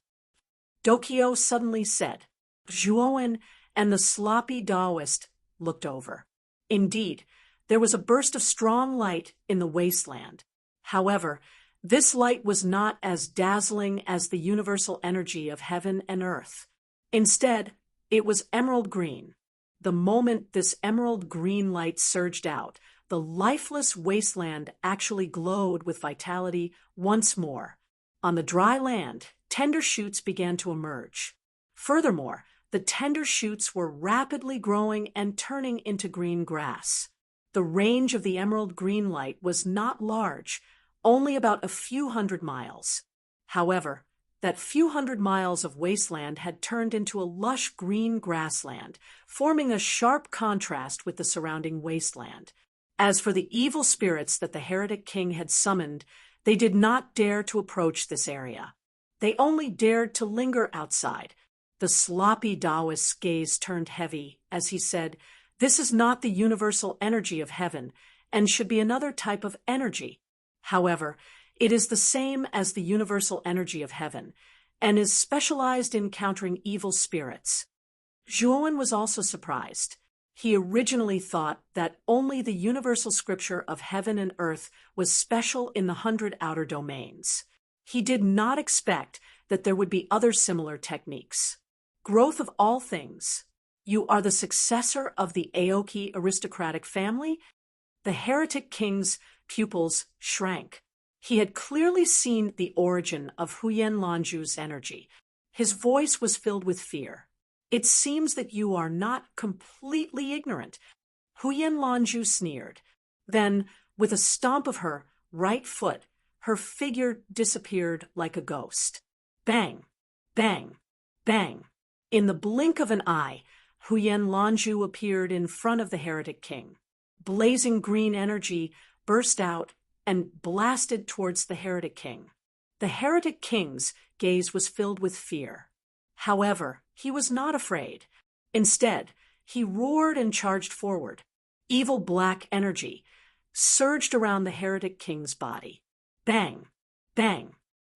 Dokyo suddenly said. Zhuowen and the sloppy Taoist looked over. Indeed, there was a burst of strong light in the wasteland. However, this light was not as dazzling as the universal energy of heaven and earth. Instead, it was emerald green. The moment this emerald green light surged out, the lifeless wasteland actually glowed with vitality once more. On the dry land, tender shoots began to emerge. Furthermore, the tender shoots were rapidly growing and turning into green grass. The range of the emerald green light was not large, only about a few hundred miles. However, that few hundred miles of wasteland had turned into a lush green grassland, forming a sharp contrast with the surrounding wasteland. As for the evil spirits that the heretic king had summoned, they did not dare to approach this area. They only dared to linger outside. The sloppy Taoist's gaze turned heavy as he said, "This is not the universal energy of heaven, and should be another type of energy. However, it is the same as the universal energy of heaven, and is specialized in countering evil spirits." Zhuowen was also surprised. He originally thought that only the universal scripture of heaven and earth was special in the 100 outer domains. He did not expect that there would be other similar techniques. Growth of all things. You are the successor of the Aoki aristocratic family? The heretic king's pupils shrank. He had clearly seen the origin of Huyen Lanju's energy. His voice was filled with fear. "It seems that you are not completely ignorant." Huyen Lanju sneered. Then, with a stomp of her right foot, her figure disappeared like a ghost. Bang! Bang! Bang! In the blink of an eye, Huyen Lanju appeared in front of the heretic king. Blazing green energy burst out and blasted towards the heretic king. The heretic king's gaze was filled with fear. However, he was not afraid. Instead, he roared and charged forward. Evil black energy surged around the heretic king's body. Bang! Bang!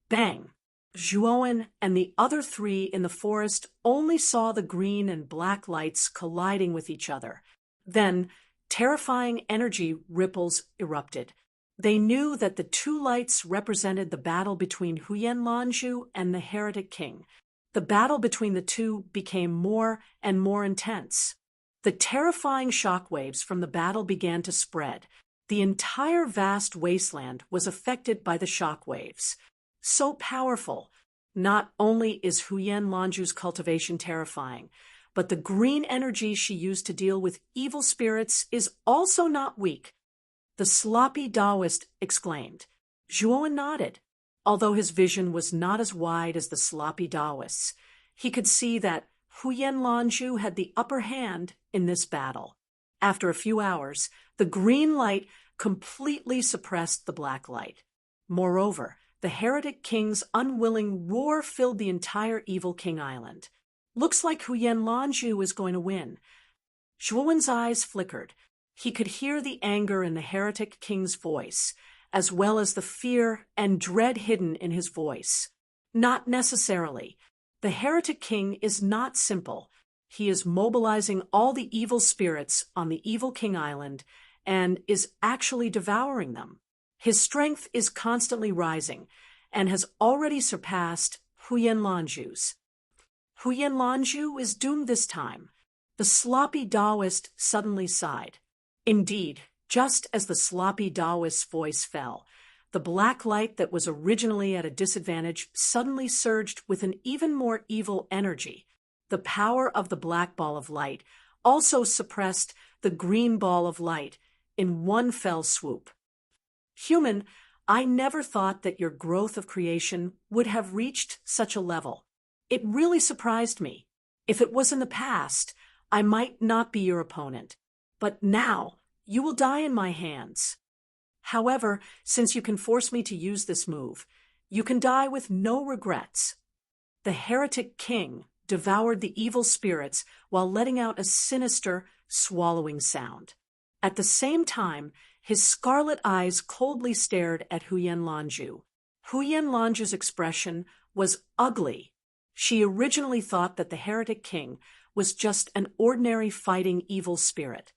Bang! Zhuowen and the other three in the forest only saw the green and black lights colliding with each other. Then, terrifying energy ripples erupted. They knew that the two lights represented the battle between Huyen Lanju and the heretic king. The battle between the two became more and more intense. The terrifying shockwaves from the battle began to spread. The entire vast wasteland was affected by the shockwaves. So powerful. Not only is Huyen Lanju's cultivation terrifying, but the green energy she used to deal with evil spirits is also not weak. The sloppy Taoist exclaimed. Zhuowen nodded. Although his vision was not as wide as the sloppy Taoists, he could see that Huyen Lanju had the upper hand in this battle. After a few hours, the green light completely suppressed the black light. Moreover, the heretic king's unwilling roar filled the entire evil King Island. Looks like Huyen Lanju is going to win. Zhuowen's eyes flickered. He could hear the anger in the heretic king's voice, as well as the fear and dread hidden in his voice. Not necessarily. The heretic king is not simple. He is mobilizing all the evil spirits on the evil King Island and is actually devouring them. His strength is constantly rising and has already surpassed Huyen Lanju's. Huyen Lanju is doomed this time. The sloppy Taoist suddenly sighed. Indeed, just as the sloppy Taoist's voice fell, the black light that was originally at a disadvantage suddenly surged with an even more evil energy. The power of the black ball of light also suppressed the green ball of light in one fell swoop. Human, I never thought that your growth of creation would have reached such a level. It really surprised me. If it was in the past, I might not be your opponent. But now, you will die in my hands. However, since you can force me to use this move, you can die with no regrets. The heretic king devoured the evil spirits while letting out a sinister, swallowing sound. At the same time, his scarlet eyes coldly stared at Huyen Lanju. Huyen Lanju's expression was ugly. She originally thought that the heretic king was just an ordinary fighting evil spirit.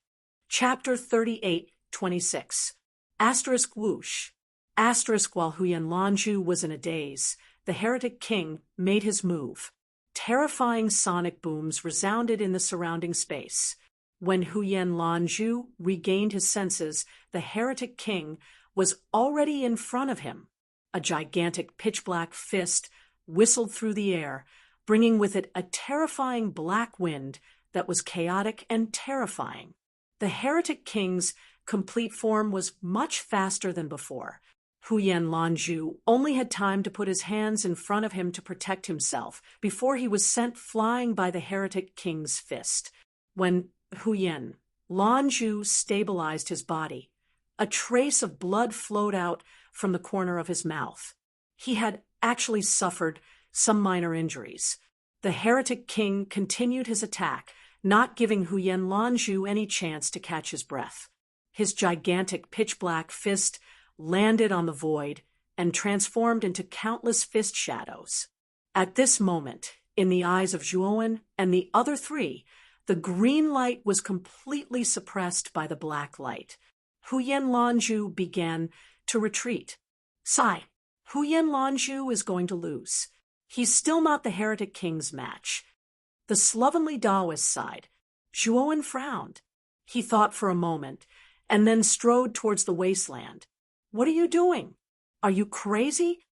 Chapter 38:26. Asterisk whoosh. Asterisk while Huyen Lanju was in a daze, the heretic king made his move. Terrifying sonic booms resounded in the surrounding space. When Huyen Lanju regained his senses, the heretic king was already in front of him. A gigantic pitch-black fist whistled through the air, bringing with it a terrifying black wind that was chaotic and terrifying. The heretic king's complete form was much faster than before. Huyen Lanju only had time to put his hands in front of him to protect himself before he was sent flying by the heretic king's fist. When Huyen Lanju stabilized his body, a trace of blood flowed out from the corner of his mouth. He had actually suffered some minor injuries. The heretic king continued his attack, not giving Huyen Lanju any chance to catch his breath. His gigantic pitch-black fist landed on the void and transformed into countless fist shadows. At this moment, in the eyes of Zhuowen and the other three, the green light was completely suppressed by the black light. Huyen Lanju began to retreat. Sigh, Huyen Lanju is going to lose. He's still not the heretic king's match. The slovenly Taoist sighed. Zhuowen frowned. He thought for a moment, and then strode towards the wasteland. What are you doing? Are you crazy?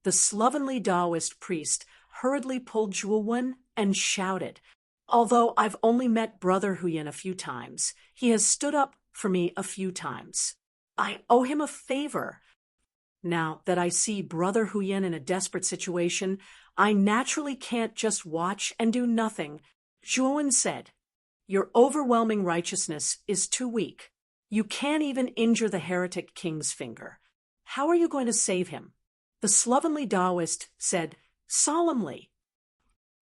The slovenly Taoist priest hurriedly pulled Zhuowen and shouted, although I've only met Brother Huyen a few times, he has stood up for me a few times. I owe him a favor. Now that I see Brother Huyen in a desperate situation, I naturally can't just watch and do nothing. Zhuowen said, your overwhelming righteousness is too weak. You can't even injure the heretic king's finger. How are you going to save him? The slovenly Taoist said solemnly.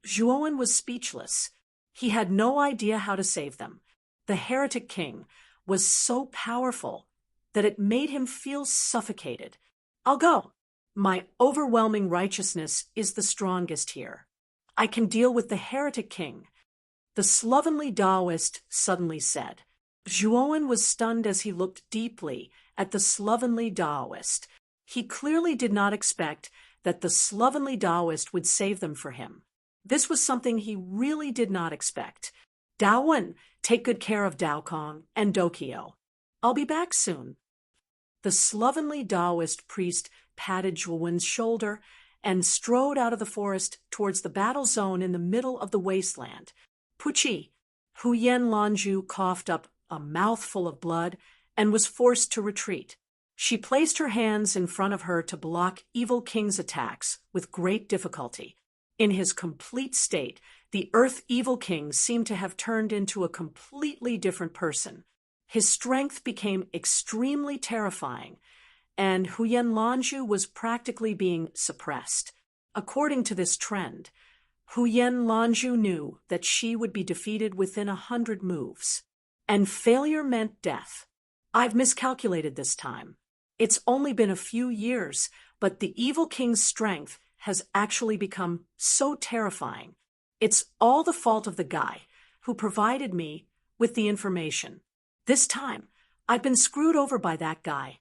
Zhuowen was speechless. He had no idea how to save them. The heretic king was so powerful that it made him feel suffocated. I'll go. My overwhelming righteousness is the strongest here. I can deal with the heretic king. The slovenly Taoist suddenly said. Zhuowen was stunned as he looked deeply at the slovenly Taoist. He clearly did not expect that the slovenly Taoist would save them for him. This was something he really did not expect. Daowen, take good care of Daokong and Dokyo. I'll be back soon. The slovenly Taoist priest patted Zhuowen's shoulder and strode out of the forest towards the battle zone in the middle of the wasteland. Puchi, Huyen Lanju coughed up a mouthful of blood and was forced to retreat. She placed her hands in front of her to block Evil King's attacks with great difficulty. In his complete state, the Earth Evil King seemed to have turned into a completely different person. His strength became extremely terrifying, and Huyen Lanju was practically being suppressed. According to this trend, Huyen Lanju knew that she would be defeated within 100 moves. And failure meant death. I've miscalculated this time. It's only been a few years, but the Evil King's strength has actually become so terrifying. It's all the fault of the guy who provided me with the information. This time, I've been screwed over by that guy.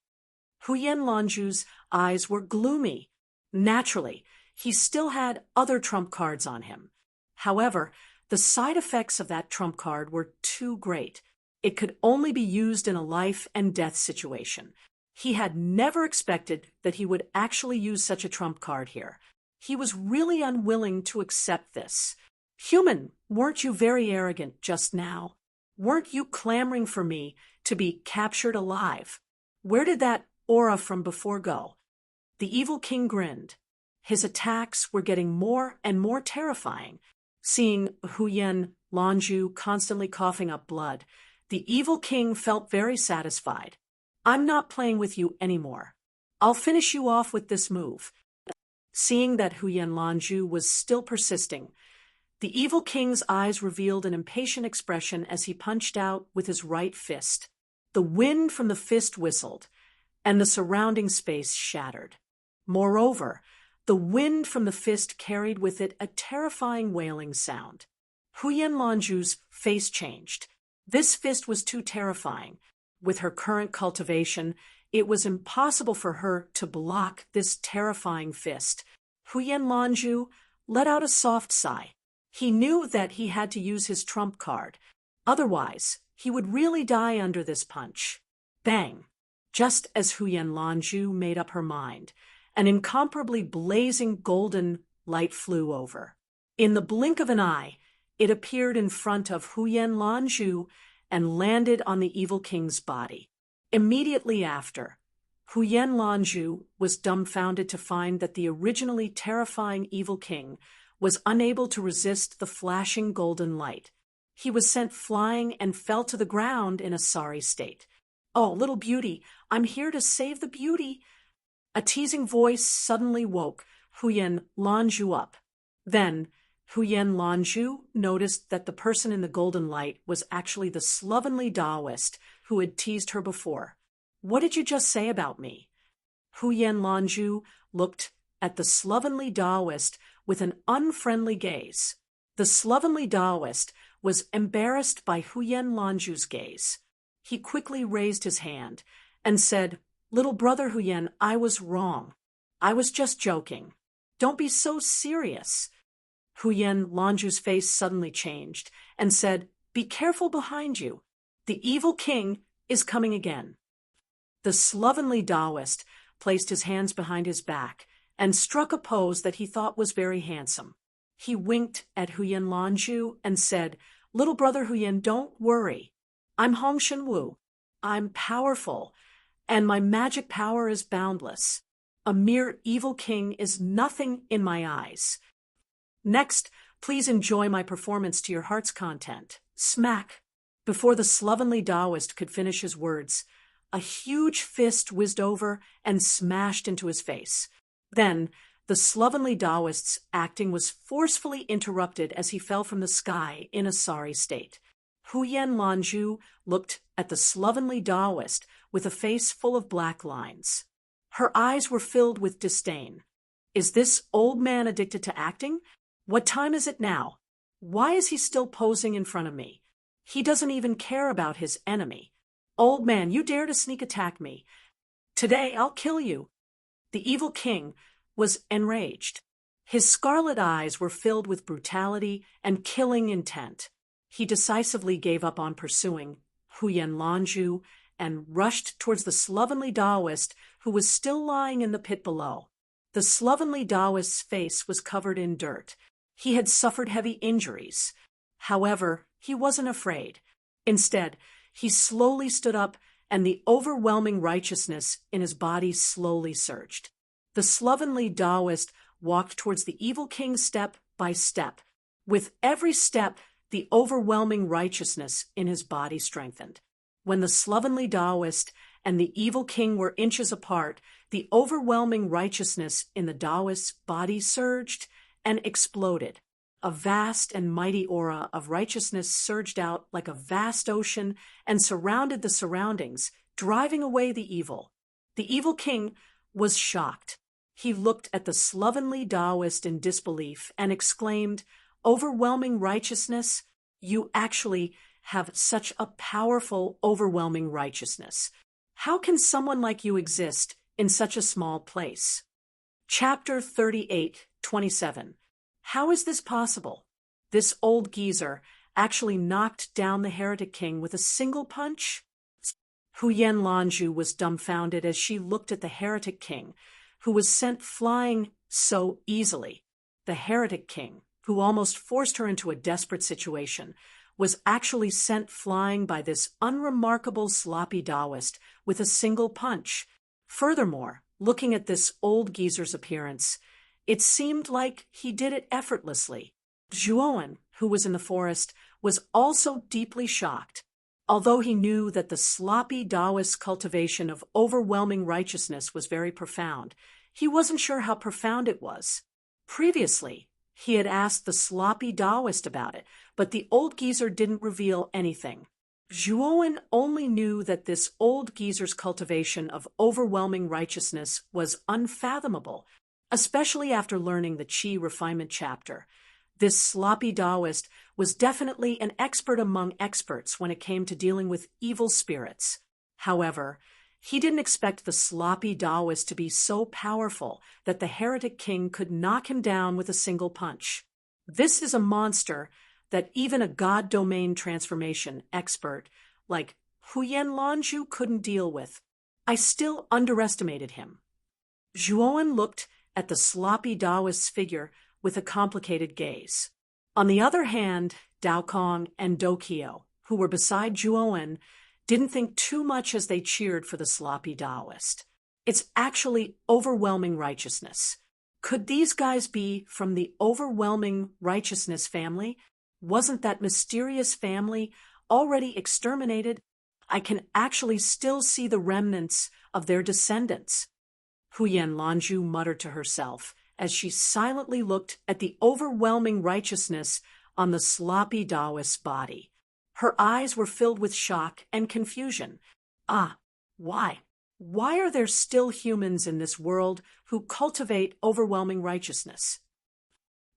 Huyen Lanju's eyes were gloomy. Naturally, he still had other trump cards on him. However, the side effects of that trump card were too great. It could only be used in a life and death situation. He had never expected that he would actually use such a trump card here. He was really unwilling to accept this. Human, weren't you very arrogant just now? Weren't you clamoring for me to be captured alive? Where did that aura from before go? The Evil King grinned. His attacks were getting more and more terrifying. Seeing Huyen Lanju constantly coughing up blood, the Evil King felt very satisfied. I'm not playing with you anymore. I'll finish you off with this move. Seeing that Huyen Lanju was still persisting, the Evil King's eyes revealed an impatient expression as he punched out with his right fist. The wind from the fist whistled, and the surrounding space shattered. Moreover, the wind from the fist carried with it a terrifying wailing sound. Huyen Lanju's face changed. This fist was too terrifying. With her current cultivation, it was impossible for her to block this terrifying fist. Huyen Lanju let out a soft sigh. He knew that he had to use his trump card. Otherwise, he would really die under this punch. Bang! Just as Huyen Lanju made up her mind, an incomparably blazing golden light flew over. In the blink of an eye, it appeared in front of Huyen Lanju and landed on the Evil King's body. Immediately after, Huyen Lanju was dumbfounded to find that the originally terrifying Evil King was unable to resist the flashing golden light. He was sent flying and fell to the ground in a sorry state. "Oh, little beauty, I'm here to save the beauty." A teasing voice suddenly woke Huyen Lanju up. Then, Huyen Lanju noticed that the person in the golden light was actually the slovenly Taoist who had teased her before. "What did you just say about me?" Huyen Lanju looked at the slovenly Taoist with an unfriendly gaze. The slovenly Taoist was embarrassed by Huyen Lanju's gaze. He quickly raised his hand and said, "Little brother Huyen, I was wrong. I was just joking. Don't be so serious." Huyen Lanju's face suddenly changed and said, "Be careful behind you. The Evil King is coming again." The slovenly Taoist placed his hands behind his back and struck a pose that he thought was very handsome. He winked at Huyen Lanju and said, "Little brother Huyen, don't worry. I'm Hong Shenwu. I'm powerful, and my magic power is boundless. A mere Evil King is nothing in my eyes. Next, please enjoy my performance to your heart's content." Smack! Before the slovenly Taoist could finish his words, a huge fist whizzed over and smashed into his face. Then, the slovenly Taoist's acting was forcefully interrupted as he fell from the sky in a sorry state. Huyen Lanju looked at the slovenly Taoist with a face full of black lines. Her eyes were filled with disdain. Is this old man addicted to acting? What time is it now? Why is he still posing in front of me? He doesn't even care about his enemy. Old man, you dare to sneak attack me. Today I'll kill you. The Evil King was enraged. His scarlet eyes were filled with brutality and killing intent. He decisively gave up on pursuing Huyen Lanju and rushed towards the slovenly Taoist who was still lying in the pit below. The slovenly Taoist's face was covered in dirt. He had suffered heavy injuries. However, he wasn't afraid. Instead, he slowly stood up and the overwhelming righteousness in his body slowly surged. The slovenly Taoist walked towards the evil king step by step. With every step, the overwhelming righteousness in his body strengthened. When the slovenly Taoist and the evil king were inches apart, the overwhelming righteousness in the Taoist's body surged and exploded. A vast and mighty aura of righteousness surged out like a vast ocean and surrounded the surroundings, driving away the evil. The evil king was shocked. He looked at the slovenly Taoist in disbelief and exclaimed, "Overwhelming righteousness? You actually have such a powerful, overwhelming righteousness. How can someone like you exist in such a small place?" Chapter 38:27. How is this possible? This old geezer actually knocked down the heretic king with a single punch? Huyen Lanju was dumbfounded as she looked at the heretic king, who was sent flying so easily. The heretic king, who almost forced her into a desperate situation, was actually sent flying by this unremarkable sloppy Taoist with a single punch. Furthermore, looking at this old geezer's appearance, it seemed like he did it effortlessly. Zhuowen, who was in the forest, was also deeply shocked. Although he knew that the sloppy Taoist cultivation of overwhelming righteousness was very profound, he wasn't sure how profound it was. Previously, he had asked the sloppy Taoist about it, but the old geezer didn't reveal anything. Zhuowen only knew that this old geezer's cultivation of overwhelming righteousness was unfathomable, especially after learning the Qi refinement chapter. This sloppy Taoist was definitely an expert among experts when it came to dealing with evil spirits. However, he didn't expect the sloppy Taoist to be so powerful that the heretic king could knock him down with a single punch. This is a monster that even a God domain transformation expert like Huyen Lanju couldn't deal with. I still underestimated him. Zhuowen looked at the sloppy Taoist's figure with a complicated gaze. On the other hand, Dao Kong and Do Kio, who were beside Zhuowen, didn't think too much as they cheered for the sloppy Taoist. It's actually overwhelming righteousness. Could these guys be from the overwhelming righteousness family? Wasn't that mysterious family already exterminated? I can actually still see the remnants of their descendants. Huyen Lanju muttered to herself as she silently looked at the overwhelming righteousness on the sloppy Taoist's body. Her eyes were filled with shock and confusion. Why? Why are there still humans in this world who cultivate overwhelming righteousness?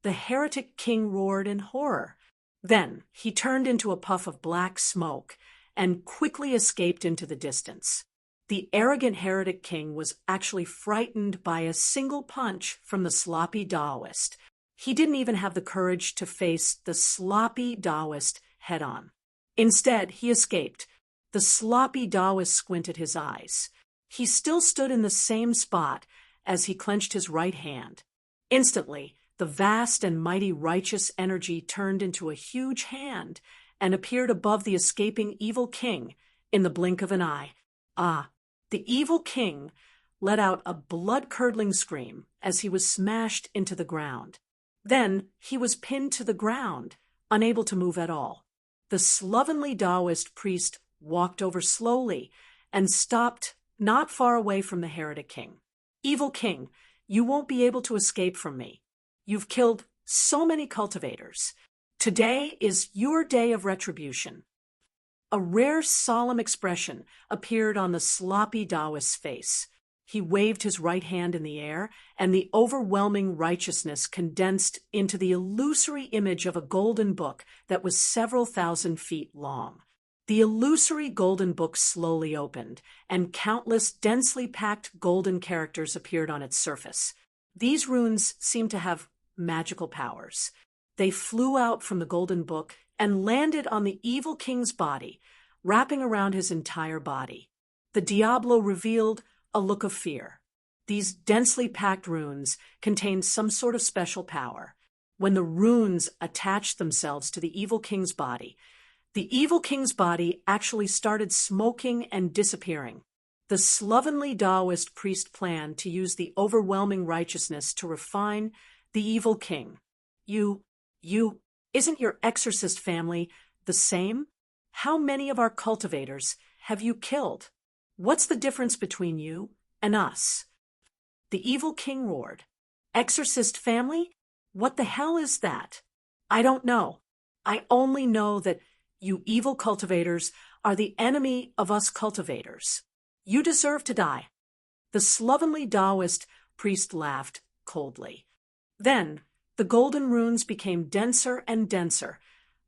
The heretic king roared in horror. Then he turned into a puff of black smoke and quickly escaped into the distance. The arrogant heretic king was actually frightened by a single punch from the sloppy Taoist. He didn't even have the courage to face the sloppy Taoist head-on. Instead, he escaped. The sloppy Taoist squinted his eyes. He still stood in the same spot as he clenched his right hand. Instantly, the vast and mighty righteous energy turned into a huge hand and appeared above the escaping evil king in the blink of an eye. The evil king let out a blood-curdling scream as he was smashed into the ground. Then he was pinned to the ground, unable to move at all. The slovenly Taoist priest walked over slowly and stopped not far away from the heretic king. "Evil king, you won't be able to escape from me. You've killed so many cultivators. Today is your day of retribution." A rare solemn expression appeared on the sloppy Taoist's face. He waved his right hand in the air, and the overwhelming righteousness condensed into the illusory image of a golden book that was several thousand feet long. The illusory golden book slowly opened, and countless densely packed golden characters appeared on its surface. These runes seemed to have magical powers. They flew out from the golden book and landed on the evil king's body, wrapping around his entire body. The Diablo revealed a look of fear. These densely packed runes contained some sort of special power. When the runes attached themselves to the evil king's body, The evil king's body actually started smoking and disappearing. The slovenly Taoist priest planned to use the overwhelming righteousness to refine the evil king. Isn't your exorcist family the same? How many of our cultivators have you killed? What's the difference between you and us? The evil king roared. Exorcist family? What the hell is that? I don't know. I only know that you evil cultivators are the enemy of us cultivators. You deserve to die. The slovenly Taoist priest laughed coldly. Then the golden runes became denser and denser,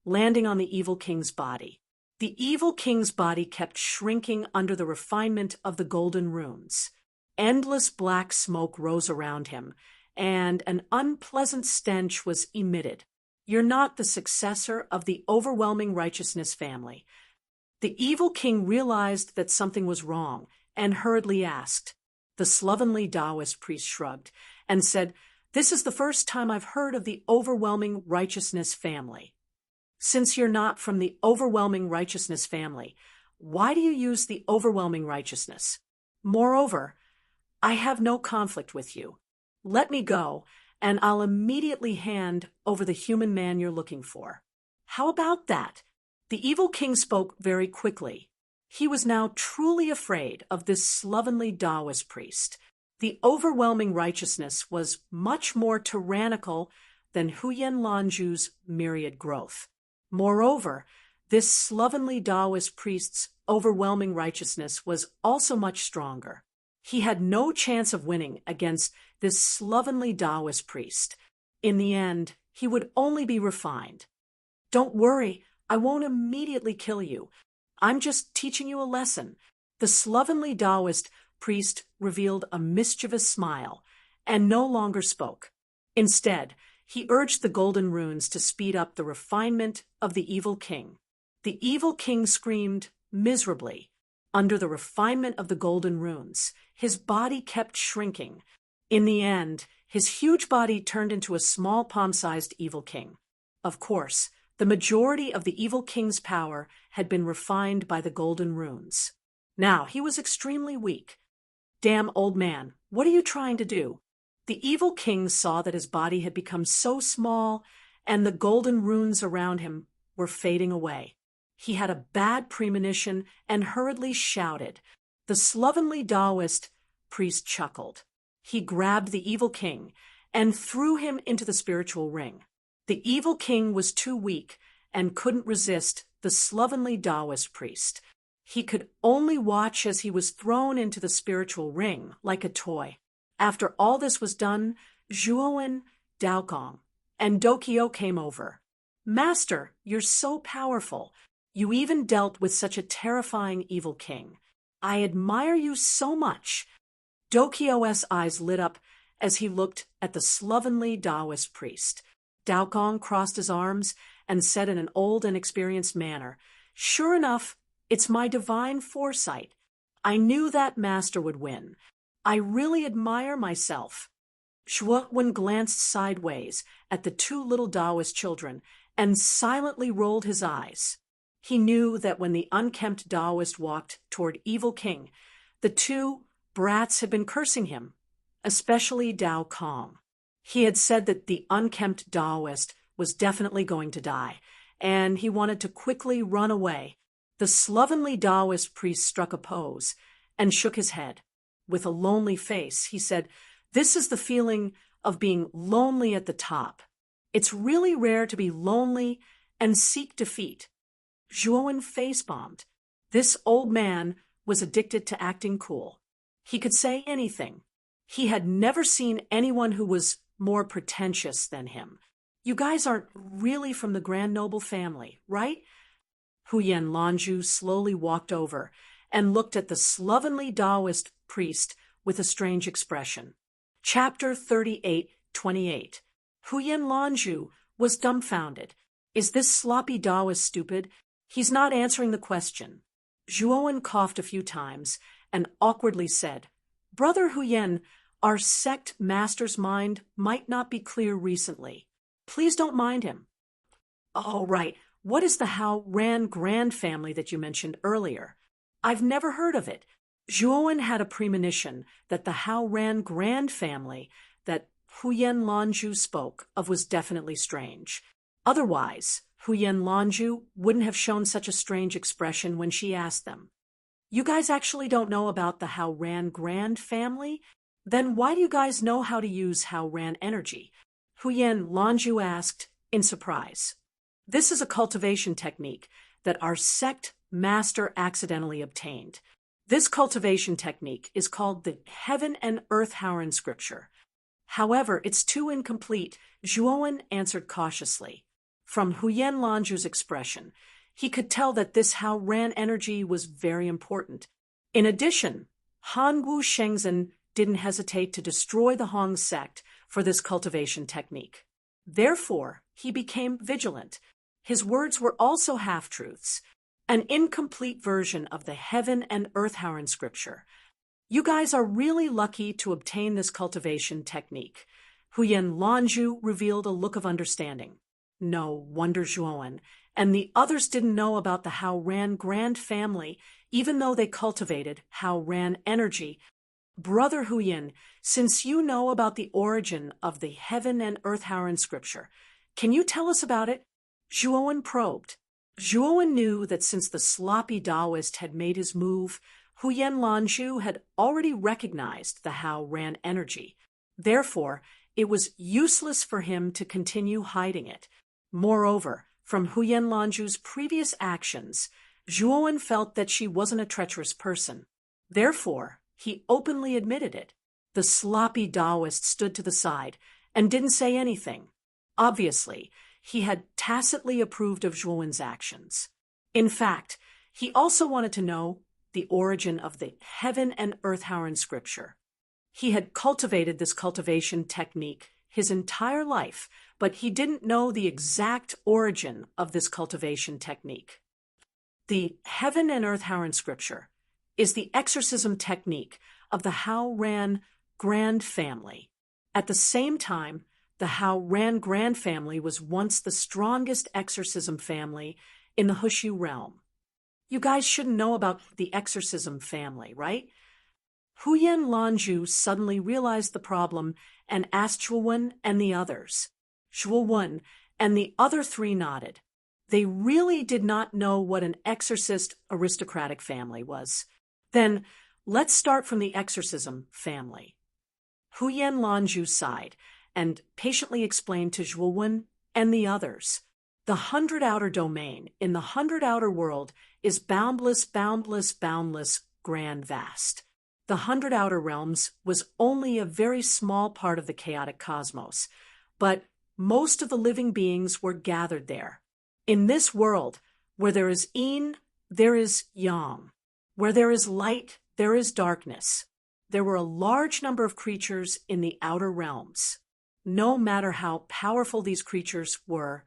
landing on the evil king's body. The evil king's body kept shrinking under the refinement of the golden runes. Endless black smoke rose around him, and an unpleasant stench was emitted. You're not the successor of the overwhelming righteousness family. The evil king realized that something was wrong and hurriedly asked. The slovenly Taoist priest shrugged and said, "This is the first time I've heard of the overwhelming righteousness family." Since you're not from the overwhelming righteousness family, why do you use the overwhelming righteousness? Moreover, I have no conflict with you. Let me go, and I'll immediately hand over the human man you're looking for. How about that? The evil king spoke very quickly. He was now truly afraid of this slovenly Taoist priest. The overwhelming righteousness was much more tyrannical than Huyen Lanju's myriad growth. Moreover, this slovenly Taoist priest's overwhelming righteousness was also much stronger. He had no chance of winning against this slovenly Taoist priest. In the end, he would only be refined. Don't worry, I won't immediately kill you. I'm just teaching you a lesson. The slovenly Taoist priest revealed a mischievous smile and no longer spoke. Instead, he urged the golden runes to speed up the refinement of the evil king. The evil king screamed miserably. Under the refinement of the golden runes, his body kept shrinking. In the end, his huge body turned into a small palm-sized evil king. Of course, the majority of the evil king's power had been refined by the golden runes. Now he was extremely weak. Damn old man, what are you trying to do? The evil king saw that his body had become so small and the golden runes around him were fading away. He had a bad premonition and hurriedly shouted. The slovenly Taoist priest chuckled. He grabbed the evil king and threw him into the spiritual ring. The evil king was too weak and couldn't resist the slovenly Taoist priest. He could only watch as he was thrown into the spiritual ring like a toy. After all this was done, Zhuowen, Daokong, and Dokyo came over. "Master, you're so powerful. You even dealt with such a terrifying evil king. I admire you so much." Dokyo's eyes lit up as he looked at the slovenly Taoist priest. Daokong crossed his arms and said in an old and experienced manner, "Sure enough, it's my divine foresight. I knew that master would win. I really admire myself." Zhuowen glanced sideways at the two little Taoist children and silently rolled his eyes. He knew that when the unkempt Taoist walked toward Evil King, the two brats had been cursing him, especially Dao Kong. He had said that the unkempt Taoist was definitely going to die, and he wanted to quickly run away. The slovenly Taoist priest struck a pose and shook his head. With a lonely face, he said, "This is the feeling of being lonely at the top. It's really rare to be lonely and seek defeat." Zhuowen face-bombed. This old man was addicted to acting cool. He could say anything. He had never seen anyone who was more pretentious than him. "You guys aren't really from the Grand Noble family, right?" Huyen Lanju slowly walked over and looked at the slovenly Taoist priest with a strange expression. Chapter 38:28. Huyen Lanju was dumbfounded. Is this sloppy Taoist stupid? He's not answering the question. Zhuowen coughed a few times and awkwardly said, "Brother Huyen, our sect master's mind might not be clear recently. Please don't mind him." "Oh, right. What is the Hao Ran Grand family that you mentioned earlier? I've never heard of it. Zhuowen had a premonition that the Hao Ran Grand family that Huyen Lanju spoke of was definitely strange. Otherwise, Huyen Lanju wouldn't have shown such a strange expression when she asked them. You guys actually don't know about the Hao Ran Grand family? Then why do you guys know how to use Hao Ran energy? Huyen Lanju asked in surprise. This is a cultivation technique that our sect master accidentally obtained. This cultivation technique is called the Heaven and Earth Howren Scripture. However, it's too incomplete, Zhuowen answered cautiously. From Huyen Lanju's expression, he could tell that this Hao Ran energy was very important. In addition, Han Wu Shengzhen didn't hesitate to destroy the Hong sect for this cultivation technique. Therefore, he became vigilant. His words were also half-truths, an incomplete version of the Heaven and Earth Howren Scripture. You guys are really lucky to obtain this cultivation technique. Huyen Lanju revealed a look of understanding. No wonder Zhuowen and the others didn't know about the Hao Ran Grand family, even though they cultivated Hao Ran energy. Brother Huyen, since you know about the origin of the Heaven and Earth Howren Scripture, can you tell us about it? Zhuowen probed. Zhuowen knew that since the sloppy Taoist had made his move, Huyen Lanju had already recognized the Hao Ran energy. Therefore, it was useless for him to continue hiding it. Moreover, from Huyen Lanju's previous actions, Zhuowen felt that she wasn't a treacherous person. Therefore, he openly admitted it. The sloppy Taoist stood to the side and didn't say anything. Obviously, he had tacitly approved of Zhuowen's actions. In fact, he also wanted to know the origin of the Heaven and Earth Howren Scripture. He had cultivated this cultivation technique his entire life, but he didn't know the exact origin of this cultivation technique. The Heaven and Earth Howren Scripture is the exorcism technique of the Hao Ran Grand family. At the same time, the Hao Ran Grand family was once the strongest exorcism family in the Hushu realm. You guys shouldn't know about the exorcism family, right? Huyen Lanju suddenly realized the problem and asked Zhuowen and the others. Zhuowen and the other three nodded. They really did not know what an exorcist aristocratic family was. Then, let's start from the exorcism family. Huyen Lanju sighed and patiently explained to Zhuowen and the others. The 100 Outer domain in the 100 Outer world is boundless, boundless, boundless, grand, vast. The 100 Outer realms was only a very small part of the chaotic cosmos, but most of the living beings were gathered there. In this world, where there is yin, there is yang. Where there is light, there is darkness. There were a large number of creatures in the outer realms. No matter how powerful these creatures were,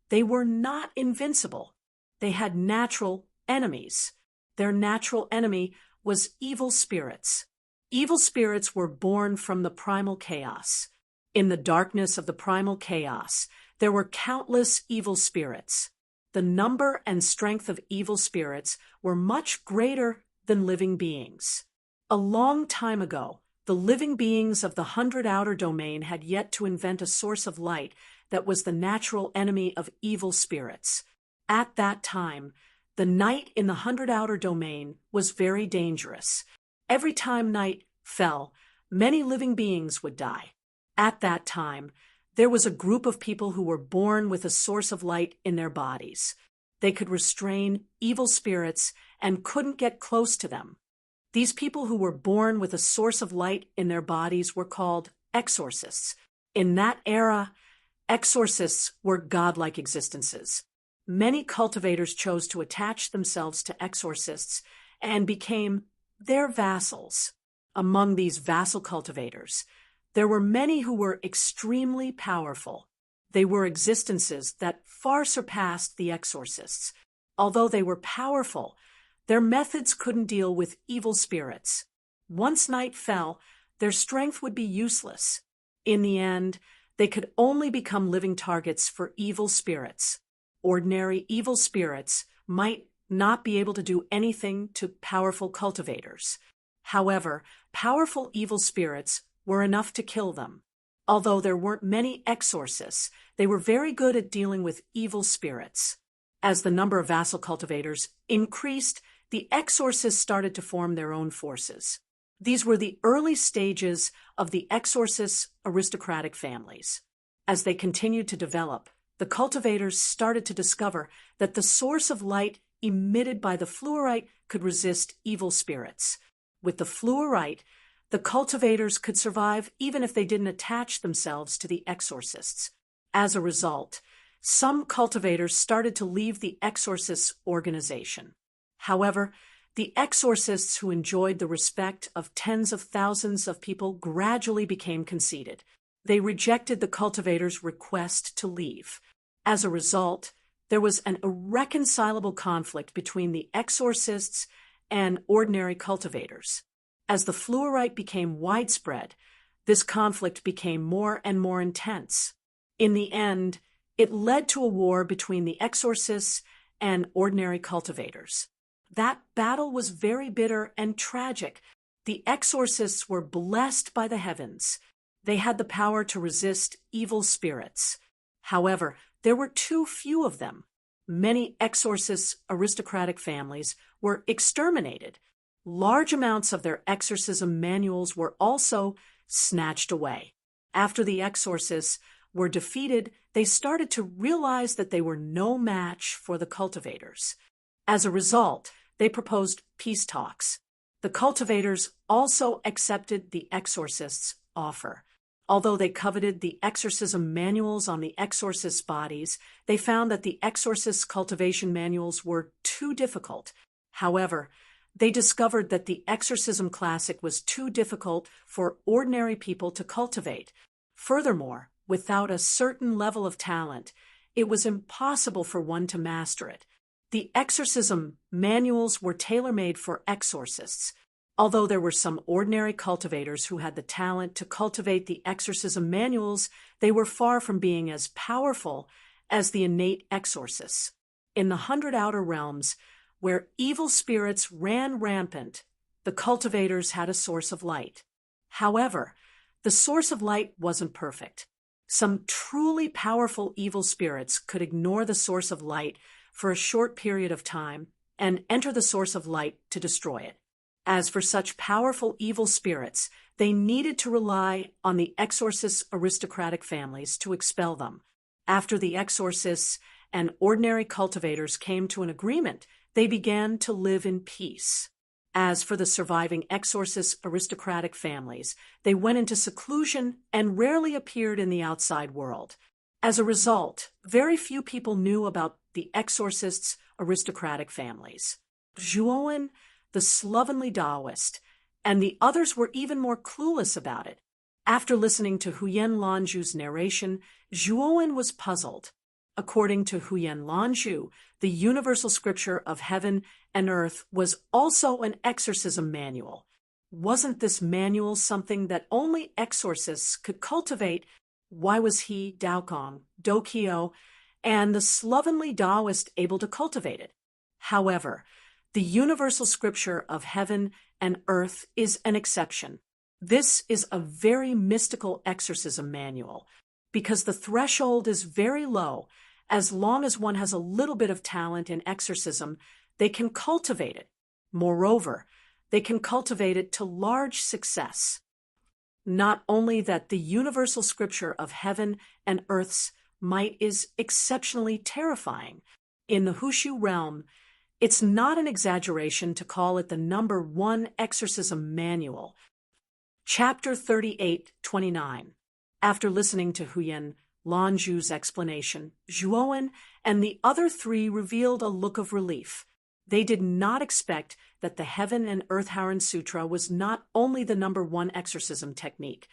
they were not invincible. They had natural enemies. Their natural enemy was evil spirits. Evil spirits were born from the primal chaos. In the darkness of the primal chaos, there were countless evil spirits. The number and strength of evil spirits were much greater than living beings. A long time ago, the living beings of the 100 Outer domain had yet to invent a source of light that was the natural enemy of evil spirits. At that time, the night in the 100 Outer domain was very dangerous. Every time night fell, many living beings would die. At that time, there was a group of people who were born with a source of light in their bodies. They could restrain evil spirits and couldn't get close to them. These people who were born with a source of light in their bodies were called exorcists. In that era, exorcists were godlike existences. Many cultivators chose to attach themselves to exorcists and became their vassals. Among these vassal cultivators, there were many who were extremely powerful. They were existences that far surpassed the exorcists. Although they were powerful, their methods couldn't deal with evil spirits. Once night fell, their strength would be useless. In the end, they could only become living targets for evil spirits. ordinary evil spirits might not be able to do anything to powerful cultivators. However, powerful evil spirits were enough to kill them. Although there weren't many exorcists, they were very good at dealing with evil spirits. As the number of vassal cultivators increased, the exorcists started to form their own forces. These were the early stages of the exorcists' aristocratic families. As they continued to develop, the cultivators started to discover that the source of light emitted by the fluorite could resist evil spirits. With the fluorite, the cultivators could survive even if they didn't attach themselves to the exorcists. As a result, some cultivators started to leave the exorcists' organization. However, the exorcists who enjoyed the respect of tens of thousands of people gradually became conceited. They rejected the cultivators' request to leave. As a result, there was an irreconcilable conflict between the exorcists and ordinary cultivators. As the fluorite became widespread, this conflict became more and more intense. In the end, it led to a war between the exorcists and ordinary cultivators. That battle was very bitter and tragic. The exorcists were blessed by the heavens. They had the power to resist evil spirits. However, there were too few of them. Many exorcists' aristocratic families were exterminated. Large amounts of their exorcism manuals were also snatched away. After the exorcists were defeated, they started to realize that they were no match for the cultivators. As a result, they proposed peace talks. The cultivators also accepted the exorcists' offer. Although they coveted the exorcism manuals on the exorcists' bodies, they found that the exorcists' cultivation manuals were too difficult. However, they discovered that the exorcism classic was too difficult for ordinary people to cultivate. Furthermore, without a certain level of talent, it was impossible for one to master it. The exorcism manuals were tailor-made for exorcists. Although there were some ordinary cultivators who had the talent to cultivate the exorcism manuals, they were far from being as powerful as the innate exorcists. In the 100 Outer Realms, where evil spirits ran rampant, the cultivators had a source of light. However, the source of light wasn't perfect. Some truly powerful evil spirits could ignore the source of light for a short period of time and enter the source of light to destroy it. As for such powerful evil spirits, they needed to rely on the exorcists' aristocratic families to expel them. After the exorcists and ordinary cultivators came to an agreement, they began to live in peace. As for the surviving exorcists' aristocratic families, they went into seclusion and rarely appeared in the outside world. As a result, very few people knew about the exorcists' aristocratic families. Zhuowen, the slovenly Taoist, and the others were even more clueless about it. After listening to Huyen Lanzhu's narration, Zhuowen was puzzled. According to Huyen Lanzhu, the universal scripture of heaven and earth was also an exorcism manual. Wasn't this manual something that only exorcists could cultivate? Why was he, Daokong, Dokyo, and the slovenly Taoist able to cultivate it? However, the universal scripture of heaven and earth is an exception. This is a very mystical exorcism manual because the threshold is very low. As long as one has a little bit of talent in exorcism, they can cultivate it. Moreover, they can cultivate it to large success. Not only that the universal scripture of heaven and earth's might is exceptionally terrifying. In the Hushu realm, it's not an exaggeration to call it the number one exorcism manual. Chapter 38:29. After listening to Huyen Lanzhu's explanation, Zhuowen and the other three revealed a look of relief. They did not expect that the Heaven and Earth Haren Sutra was not only the number one exorcism technique,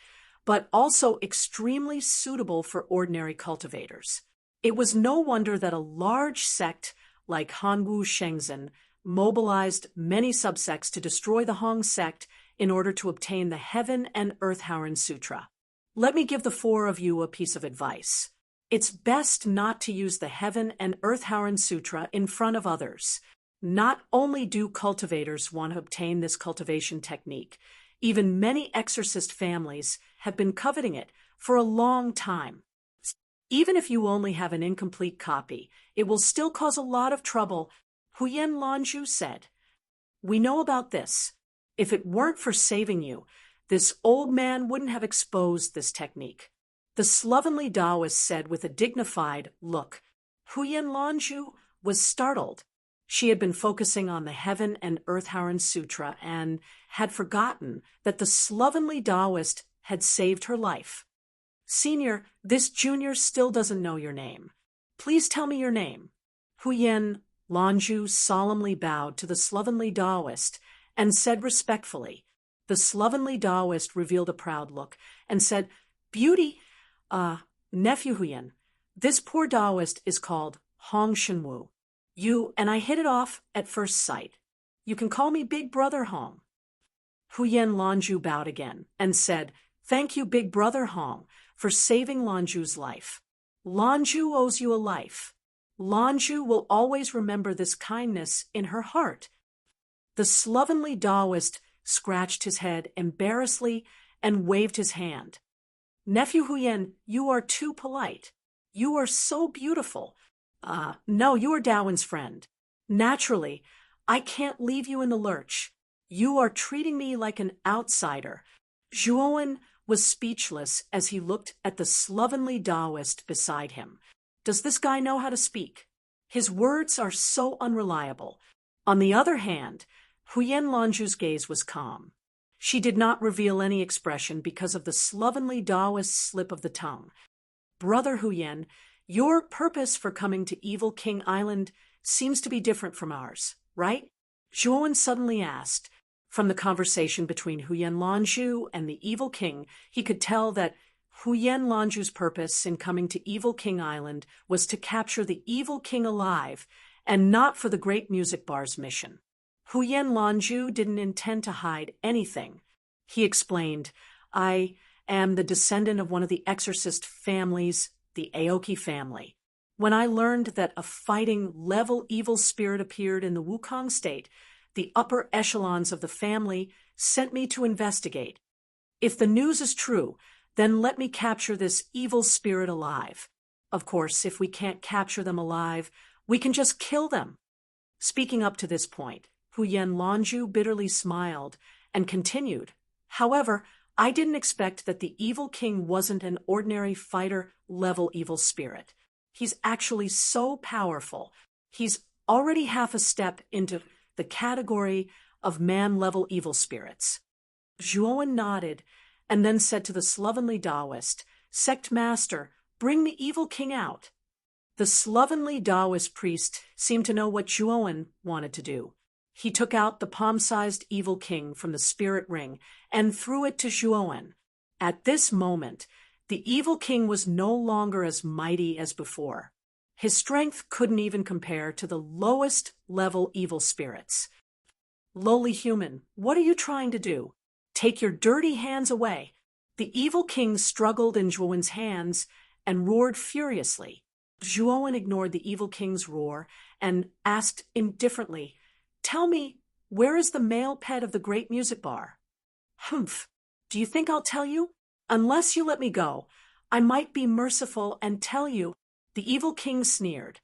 but also extremely suitable for ordinary cultivators. It was no wonder that a large sect like Hanwu Shengzhen mobilized many subsects to destroy the Hong sect in order to obtain the Heaven and Earth Haren Sutra. Let me give the four of you a piece of advice. It's best not to use the Heaven and Earthhound Sutra in front of others. Not only do cultivators want to obtain this cultivation technique, even many exorcist families have been coveting it for a long time. Even if you only have an incomplete copy, it will still cause a lot of trouble, Huyen Lanju said. We know about this. If it weren't for saving you, this old man wouldn't have exposed this technique. The slovenly Taoist said with a dignified look. Huyen Lanju was startled. She had been focusing on the Heaven and Earthhound Sutra and had forgotten that the slovenly Taoist had saved her life. Senior, this junior still doesn't know your name. Please tell me your name. Huyen Lanju solemnly bowed to the slovenly Taoist and said respectfully. The slovenly Taoist revealed a proud look and said, Beauty, nephew Huyen, this poor Taoist is called Hong Shenwu. And I hit it off at first sight. You can call me Big Brother Hong. Huyen Lanju bowed again and said, Thank you, Big Brother Hong, for saving Lanju's life. Lanju owes you a life. Lanju will always remember this kindness in her heart. The slovenly Taoist scratched his head embarrassedly and waved his hand. Nephew Huyen, you are too polite. You are so beautiful. No, you are Dawen's friend. Naturally, I can't leave you in the lurch. You are treating me like an outsider. Zhuowen was speechless as he looked at the slovenly Taoist beside him. Does this guy know how to speak? His words are so unreliable. On the other hand, Huyen Lanju's gaze was calm. She did not reveal any expression because of the slovenly Taoist slip of the tongue. Brother Huyen, your purpose for coming to Evil King Island seems to be different from ours, right? Zhuowen suddenly asked. From the conversation between Huyen Lanju and the Evil King, he could tell that Huyen Lanju's purpose in coming to Evil King Island was to capture the Evil King alive and not for the Great Music Bar's mission. Huyen Lanju didn't intend to hide anything. He explained, I am the descendant of one of the exorcist families, the Aoki family. When I learned that a fighting level evil spirit appeared in the Wukong state, the upper echelons of the family sent me to investigate. If the news is true, then let me capture this evil spirit alive. Of course, if we can't capture them alive, we can just kill them. Speaking up to this point, Huyen Lanju bitterly smiled and continued. However, I didn't expect that the Evil King wasn't an ordinary fighter-level evil spirit. He's actually so powerful. He's already half a step into the category of man-level evil spirits. Zhuowen nodded and then said to the slovenly Taoist, Sect Master, bring the Evil King out. The slovenly Taoist priest seemed to know what Zhuowen wanted to do. He took out the palm-sized Evil King from the spirit ring and threw it to Zhuowen. At this moment, the Evil King was no longer as mighty as before. His strength couldn't even compare to the lowest level evil spirits. Lowly human, what are you trying to do? Take your dirty hands away. The Evil King struggled in Zhuowen's hands and roared furiously. Zhuowen ignored the Evil King's roar and asked indifferently, Tell me, where is the male pet of the Great Music Bar? Humph, do you think I'll tell you? Unless you let me go, I might be merciful and tell you. The Evil King sneered.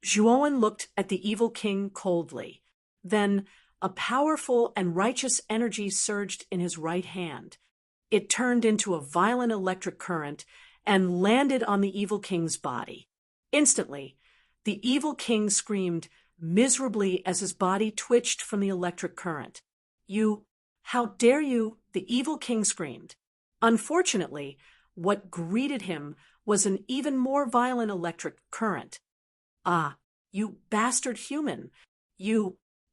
Zhuowen looked at the Evil King coldly. Then a powerful and righteous energy surged in his right hand. It turned into a violent electric current and landed on the Evil King's body. Instantly, the Evil King screamed miserably as his body twitched from the electric current. How dare you? The Evil King screamed. Unfortunately, what greeted him was an even more violent electric current. You bastard human.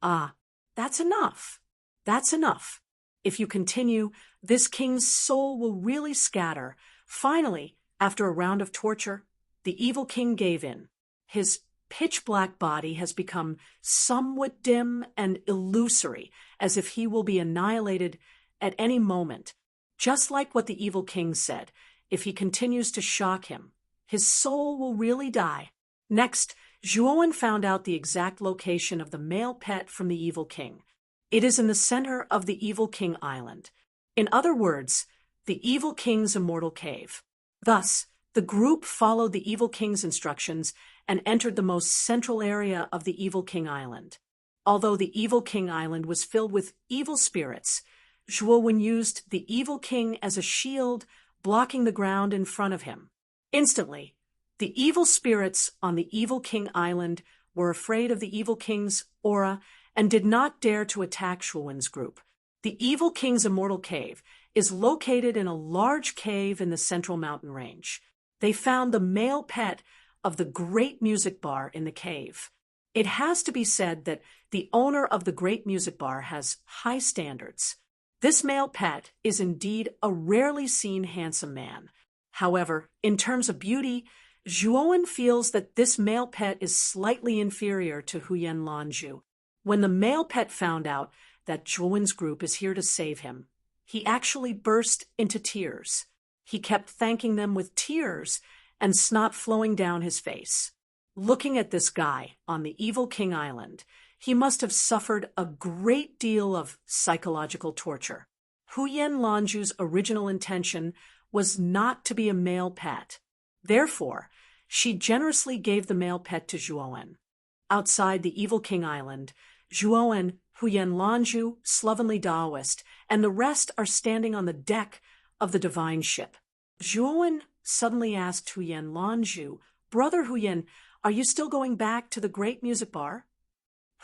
That's enough. That's enough. If you continue, this king's soul will really scatter. Finally, after a round of torture, the Evil King gave in. His pitch-black body has become somewhat dim and illusory, as if he will be annihilated at any moment. Just like what the Evil King said, if he continues to shock him, His soul will really die. Next, Zhuowen found out the exact location of the male pet from the Evil King. It is in the center of the Evil King Island. In other words, the Evil King's immortal cave. Thus, the group followed the Evil King's instructions and entered the most central area of the Evil King Island. Although the Evil King Island was filled with evil spirits, Zhuowen used the Evil King as a shield, blocking the ground in front of him. Instantly, the evil spirits on the Evil King Island were afraid of the Evil King's aura and did not dare to attack Zhuowen's group. The Evil King's immortal cave is located in a large cave in the central mountain range. They found the male pet of the Great Music Bar in the cave. It has to be said that the owner of the Great Music Bar has high standards. This male pet is indeed a rarely seen handsome man. However, in terms of beauty, Zhuowen feels that this male pet is slightly inferior to Huyen Lanju. When the male pet found out that Zhuowen's group is here to save him, he actually burst into tears. He kept thanking them with tears and snot flowing down his face. Looking at this guy on the Evil King Island, he must have suffered a great deal of psychological torture. Huyen Lanju's original intention was not to be a male pet. Therefore, she generously gave the male pet to Zhuowen. Outside the Evil King Island, Zhuowen, Huyen Lanju, Slovenly Taoist, and the rest are standing on the deck of the divine ship. Zhuowen suddenly asked Huyen Lanju, "Brother Huyen, are you still going back to the Great Music Bar?"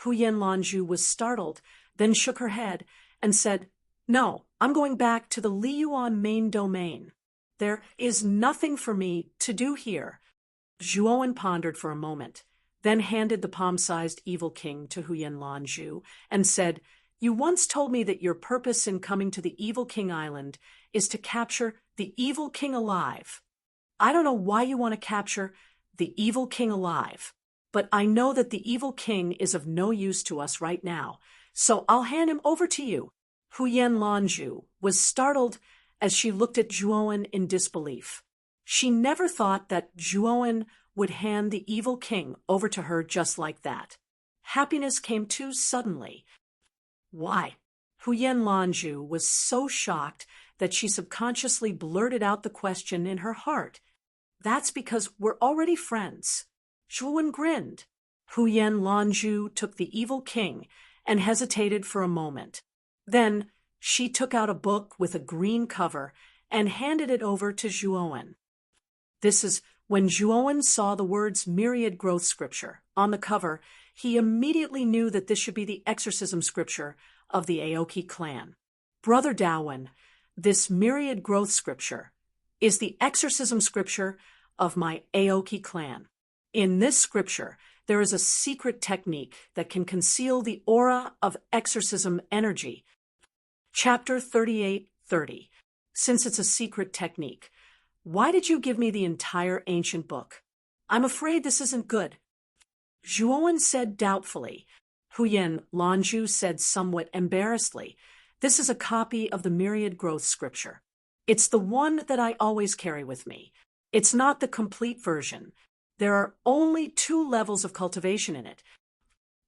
Huyen Lanju was startled, then shook her head and said, "No, I'm going back to the Liyuan main domain. There is nothing for me to do here." Zhuowen pondered for a moment, then handed the palm-sized Evil King to Huyen Lanju and said, "You once told me that your purpose in coming to the Evil King Island is to capture the Evil King alive. I don't know why you want to capture the Evil King alive, but I know that the Evil King is of no use to us right now, so I'll hand him over to you." Huyen Lanju was startled as she looked at Zhuowen in disbelief. She never thought that Zhuowen would hand the Evil King over to her just like that. Happiness came too suddenly. Why? Huyen Lanju was so shocked that she subconsciously blurted out the question in her heart. "That's because we're already friends." Zhuowen grinned. Huyen Lanju took the Evil King and hesitated for a moment. Then she took out a book with a green cover and handed it over to Zhuowen. This is when Zhuowen saw the words Myriad Growth Scripture on the cover. He immediately knew that this should be the exorcism scripture of the Aoki clan. "Brother Dawen, this Myriad Growth Scripture is the exorcism scripture of my Aoki clan. In this scripture, there is a secret technique that can conceal the aura of exorcism energy." Chapter 38:30. Since it's a secret technique, why did you give me the entire ancient book? I'm afraid this isn't good. Zhuowen said doubtfully. Huyen Lanju said somewhat embarrassedly, "This is a copy of the Myriad Growth Scripture. It's the one that I always carry with me. It's not the complete version. There are only 2 levels of cultivation in it.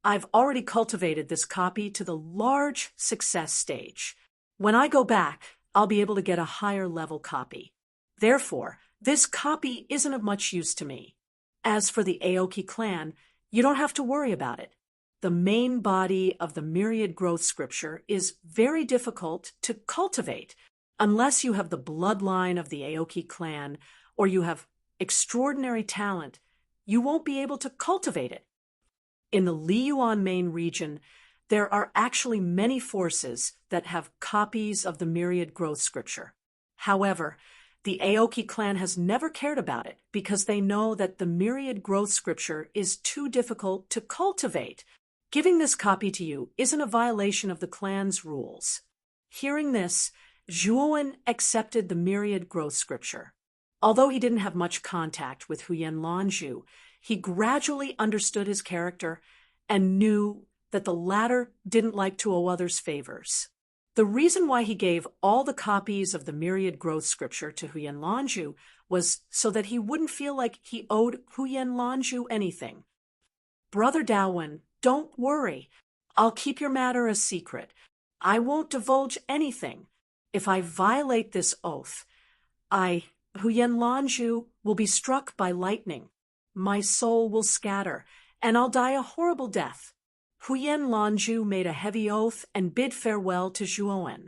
I've already cultivated this copy to the large success stage. When I go back, I'll be able to get a higher level copy. Therefore, this copy isn't of much use to me. As for the Aoki clan, you don't have to worry about it. The main body of the Myriad Growth Scripture is very difficult to cultivate unless you have the bloodline of the Aoki clan or you have extraordinary talent. You won't be able to cultivate it. In the Liyuan main region, there are actually many forces that have copies of the Myriad Growth Scripture. However, the Aoki clan has never cared about it because they know that the Myriad Growth Scripture is too difficult to cultivate. Giving this copy to you isn't a violation of the clan's rules." Hearing this, Zhuowen accepted the Myriad Growth Scripture. Although he didn't have much contact with Huyen Lanju, he gradually understood his character and knew that the latter didn't like to owe others favors. The reason why he gave all the copies of the Myriad Growth Scripture to Huyen Lanju was so that he wouldn't feel like he owed Huyen Lanju anything. Brother Dawen, don't worry. I'll keep your matter a secret. I won't divulge anything. If I violate this oath, Huyen Lanju, will be struck by lightning. My soul will scatter, and I'll die a horrible death. Huyen Lanju made a heavy oath and bid farewell to Zhuowen.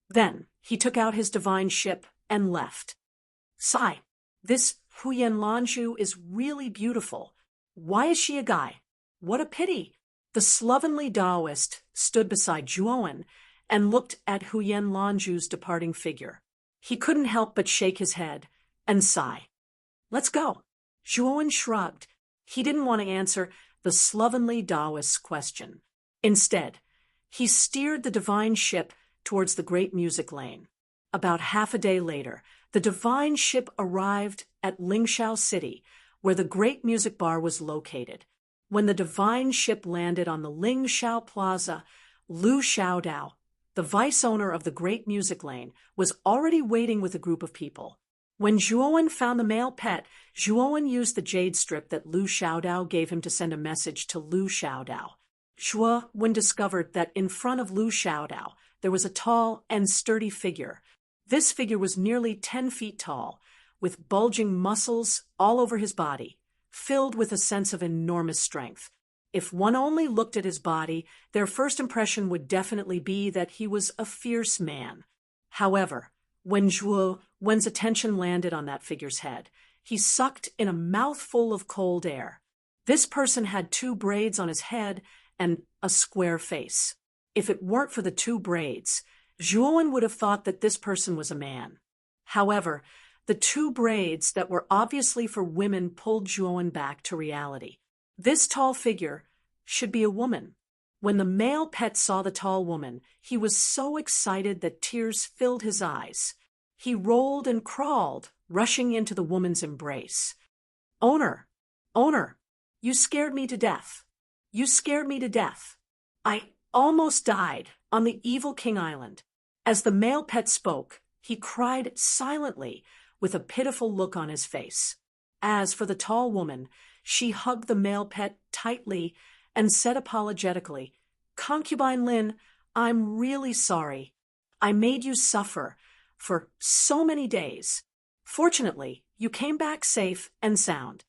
Then he took out his divine ship and left. Sigh, this Huyen Lanju is really beautiful. Why is she a guy? What a pity! The slovenly Taoist stood beside Zhuowen and looked at Huyen Lanju's departing figure. He couldn't help but shake his head and sigh. Let's go. Zhuowen shrugged. He didn't want to answer the slovenly Taoist's question. Instead, he steered the divine ship towards the great music lane. About half a day later, the divine ship arrived at Lingshao City, where the great music bar was located. When the divine ship landed on the Lingshao Plaza, Lu Xiaodao, the vice owner of the great music lane, was already waiting with a group of people. When Zhuowen found the male pet, Zhuowen used the jade strip that Lu Xiaodao gave him to send a message to Lu Xiaodao. Zhuowen discovered that in front of Lu Xiaodao, there was a tall and sturdy figure. This figure was nearly 10 feet tall, with bulging muscles all over his body, filled with a sense of enormous strength. If one only looked at his body, their first impression would definitely be that he was a fierce man. However, when Zhuowen's attention landed on that figure's head, he sucked in a mouthful of cold air. This person had 2 braids on his head and a square face. If it weren't for the 2 braids, Zhuowen would have thought that this person was a man. However, the 2 braids that were obviously for women pulled Zhuowen back to reality. This tall figure should be a woman. When the male pet saw the tall woman, he was so excited that tears filled his eyes. He rolled and crawled, rushing into the woman's embrace. Owner, you scared me to death. You scared me to death. I almost died on the evil King Island. As the male pet spoke, he cried silently, with a pitiful look on his face. As for the tall woman, she hugged the male pet tightly and said apologetically, Concubine Lin, I'm really sorry. I made you suffer for so many days. Fortunately, you came back safe and sound.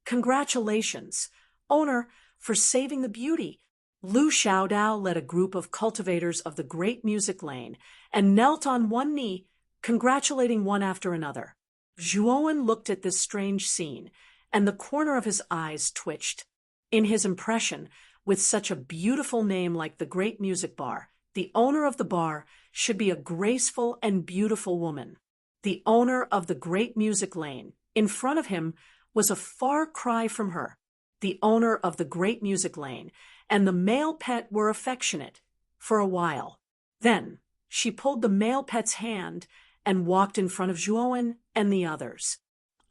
Congratulations, owner, for saving the beauty. Lu Xiaodao led a group of cultivators of the great music lane and knelt on one knee, congratulating one after another. Zhuowen looked at this strange scene, and the corner of his eyes twitched. In his impression, with such a beautiful name like the Great Music Bar, the owner of the bar should be a graceful and beautiful woman. The owner of the Great Music Lane, in front of him, was a far cry from her. The owner of the Great Music Lane and the male pet were affectionate for a while. Then she pulled the male pet's hand and walked in front of Zhuowen and the others.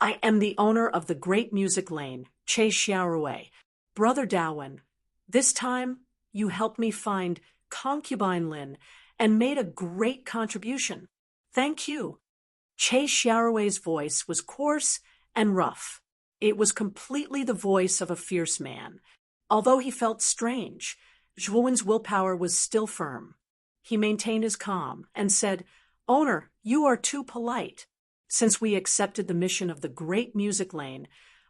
I am the owner of the Great Music Lane, Che Xiaorui. Brother Dawen, this time you helped me find Concubine Lin and made a great contribution. Thank you. Che Xiaorui's voice was coarse and rough. It was completely the voice of a fierce man. Although he felt strange, Zhuowen's willpower was still firm. He maintained his calm and said, Owner, you are too polite. Since we accepted the mission of the Great Music Lane,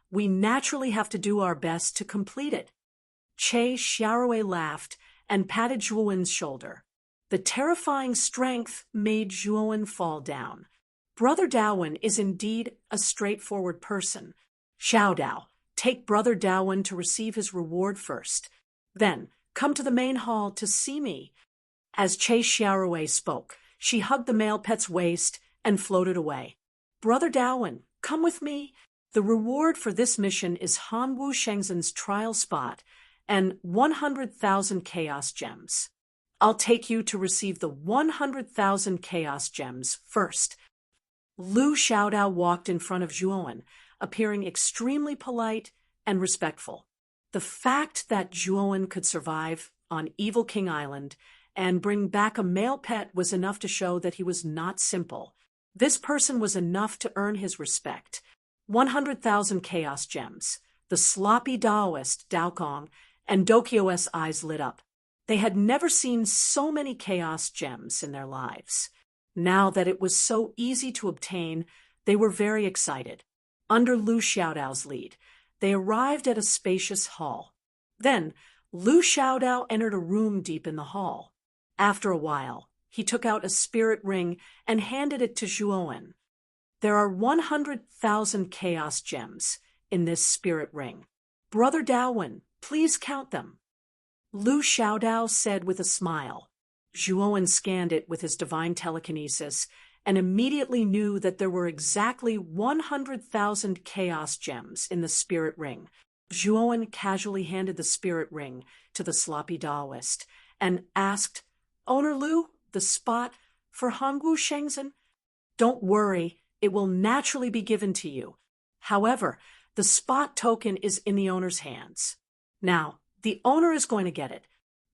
we naturally have to do our best to complete it. Che Xiaorui laughed and patted Zhuowen's shoulder. The terrifying strength made Zhuowen fall down. Brother Dawen is indeed a straightforward person. Xiaodao, take Brother Dawen to receive his reward first. Then come to the main hall to see me. As Che Xiaorui spoke, she hugged the male pet's waist and floated away. Brother Dawen, come with me. The reward for this mission is Han Wu Shengzhen's trial spot and 100,000 chaos gems. I'll take you to receive the 100,000 chaos gems first. Lu Xiaodao walked in front of Zhuowen, appearing extremely polite and respectful. The fact that Zhuowen could survive on Evil King Island and bring back a male pet was enough to show that he was not simple. This person was enough to earn his respect. 100,000 chaos gems. The sloppy Daoist, Daokong, and Dokyo's eyes lit up. They had never seen so many chaos gems in their lives. Now that it was so easy to obtain, they were very excited. Under Lu Xiaodao's lead, they arrived at a spacious hall. Then, Lu Xiaodao entered a room deep in the hall. After a while, he took out a spirit ring and handed it to Zhuowen. There are 100,000 chaos gems in this spirit ring. Brother Daowen, please count them. Lu Xiaodao said with a smile. Zhuowen scanned it with his divine telekinesis and immediately knew that there were exactly 100,000 chaos gems in the spirit ring. Zhuowen casually handed the spirit ring to the sloppy Daoist and asked, "Owner Lu, the spot for Hongwu Shengzhen?" "Don't worry, it will naturally be given to you. However, the spot token is in the owner's hands. Now, the owner is going to get it.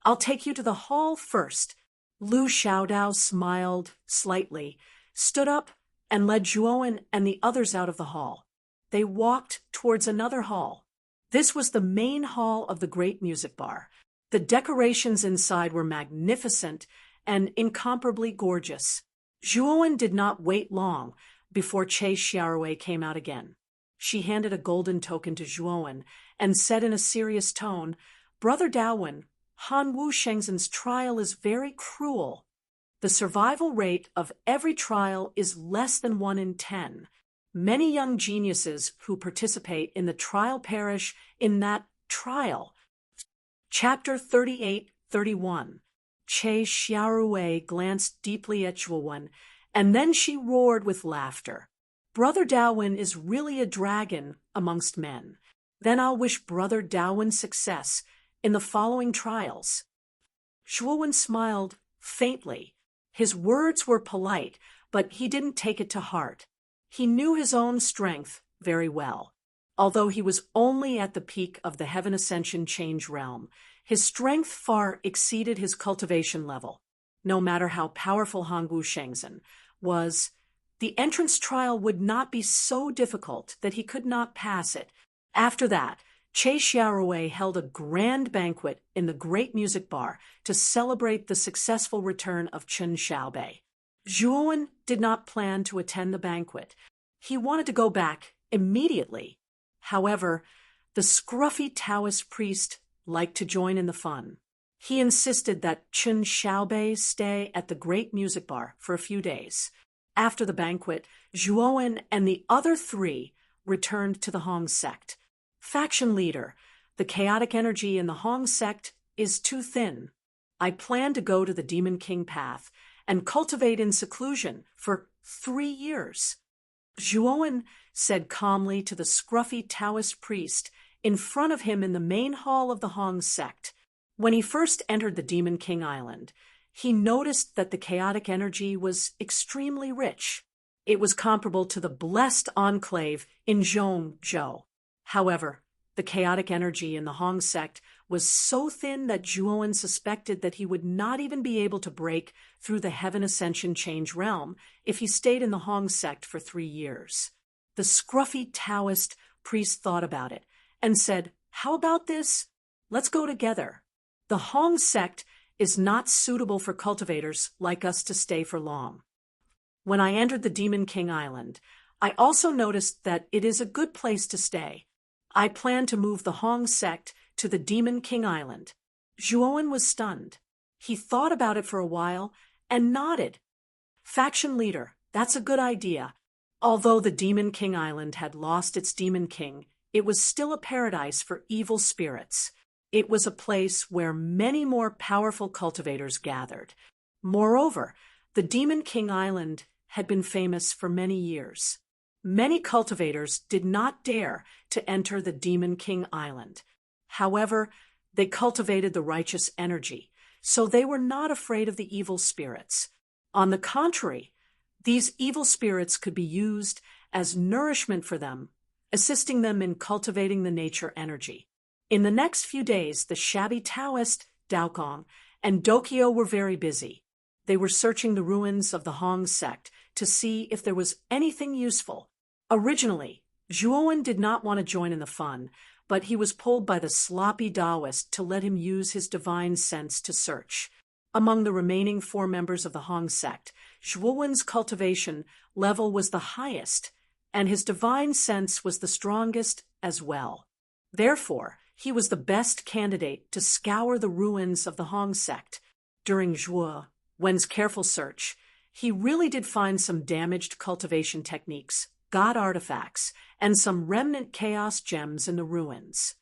I'll take you to the hall first." Lu Xiaodao smiled slightly, stood up, and led Zhuowen and the others out of the hall. They walked towards another hall. This was the main hall of the great music bar. The decorations inside were magnificent and incomparably gorgeous. Zhuowen did not wait long before Che Xiaorui came out again. She handed a golden token to Zhuowen and said in a serious tone, "Brother Daowen, Han Wu Shengzhen's trial is very cruel. The survival rate of every trial is less than 1 in 10. Many young geniuses who participate in the trial perish in that trial." Chapter 38-31. Che Xiaorui glanced deeply at Zhuowen, and then she roared with laughter. "Brother Daowen is really a dragon amongst men. Then I'll wish Brother Daowen success in the following trials." Zhuowen smiled faintly. His words were polite, but he didn't take it to heart. He knew his own strength very well. Although he was only at the peak of the Heaven Ascension Change realm, his strength far exceeded his cultivation level. No matter how powerful Hongwu Shengzhen was, the entrance trial would not be so difficult that he could not pass it. After that, Che Xiaorui held a grand banquet in the great music bar to celebrate the successful return of Chen Xiaobei. Zhuowen did not plan to attend the banquet. He wanted to go back immediately. However, the scruffy Taoist priest liked to join in the fun. He insisted that Chen Xiaobei stay at the great music bar for a few days. After the banquet, Zhuowen and the other 3 returned to the Hong sect. Faction leader, the chaotic energy in the Hong sect is too thin. I plan to go to the Demon King path and cultivate in seclusion for 3 years. Zhuowen said calmly to the scruffy Taoist priest in front of him in the main hall of the Hong sect. When he first entered the Demon King Island, he noticed that the chaotic energy was extremely rich. It was comparable to the blessed enclave in Zhongzhou. However, the chaotic energy in the Hong sect was so thin that Zhuowen suspected that he would not even be able to break through the Heaven Ascension Change realm if he stayed in the Hong sect for 3 years. The scruffy Taoist priest thought about it and said, "How about this? Let's go together. The Hong sect is not suitable for cultivators like us to stay for long." When I entered the Demon King Island, I also noticed that it is a good place to stay. I plan to move the Hong sect to the Demon King Island. Zhuowen was stunned. He thought about it for a while and nodded. Faction leader, that's a good idea. Although the Demon King Island had lost its Demon King, it was still a paradise for evil spirits. It was a place where many more powerful cultivators gathered. Moreover, the Demon King Island had been famous for many years. Many cultivators did not dare to enter the Demon King Island. However, they cultivated the righteous energy, so they were not afraid of the evil spirits. On the contrary, these evil spirits could be used as nourishment for them, assisting them in cultivating the nature energy. In the next few days, the shabby Taoist, Daokong, and Dokyo were very busy. They were searching the ruins of the Hong sect to see if there was anything useful. Originally, Zhuowen did not want to join in the fun, but he was pulled by the sloppy Taoist to let him use his divine sense to search. Among the remaining 4 members of the Hong sect, Zhuowen's cultivation level was the highest, and his divine sense was the strongest as well. Therefore, he was the best candidate to scour the ruins of the Hong sect. During Zhuowen's careful search, he really did find some damaged cultivation techniques, god artifacts, and some remnant chaos gems in the ruins.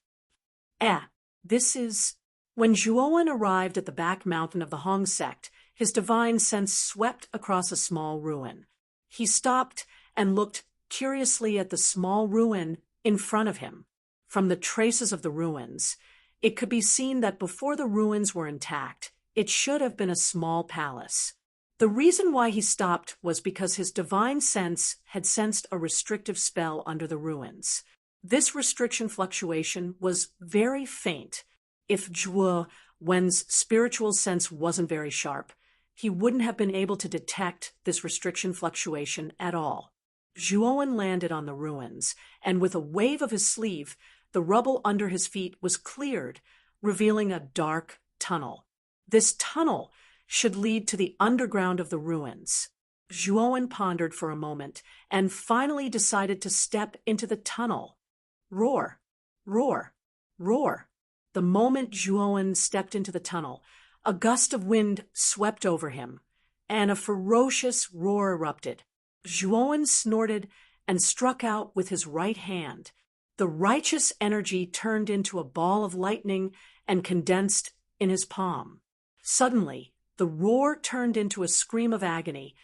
When Zhuowen arrived at the back mountain of the Hong sect, his divine sense swept across a small ruin. He stopped and looked curiously at the small ruin in front of him. From the traces of the ruins, it could be seen that before the ruins were intact, it should have been a small palace. The reason why he stopped was because his divine sense had sensed a restrictive spell under the ruins. This restriction fluctuation was very faint. If Zhuowen's spiritual sense wasn't very sharp, he wouldn't have been able to detect this restriction fluctuation at all. Zhuowen landed on the ruins, and with a wave of his sleeve, the rubble under his feet was cleared, revealing a dark tunnel. This tunnel should lead to the underground of the ruins. Zhuowen pondered for a moment and finally decided to step into the tunnel. Roar, roar, roar. The moment Zhuowen stepped into the tunnel, a gust of wind swept over him, and a ferocious roar erupted. Zhuowen snorted and struck out with his right hand. The righteous energy turned into a ball of lightning and condensed in his palm. Suddenly, the roar turned into a scream of agony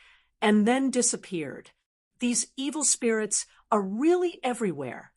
and then disappeared. These evil spirits are really everywhere.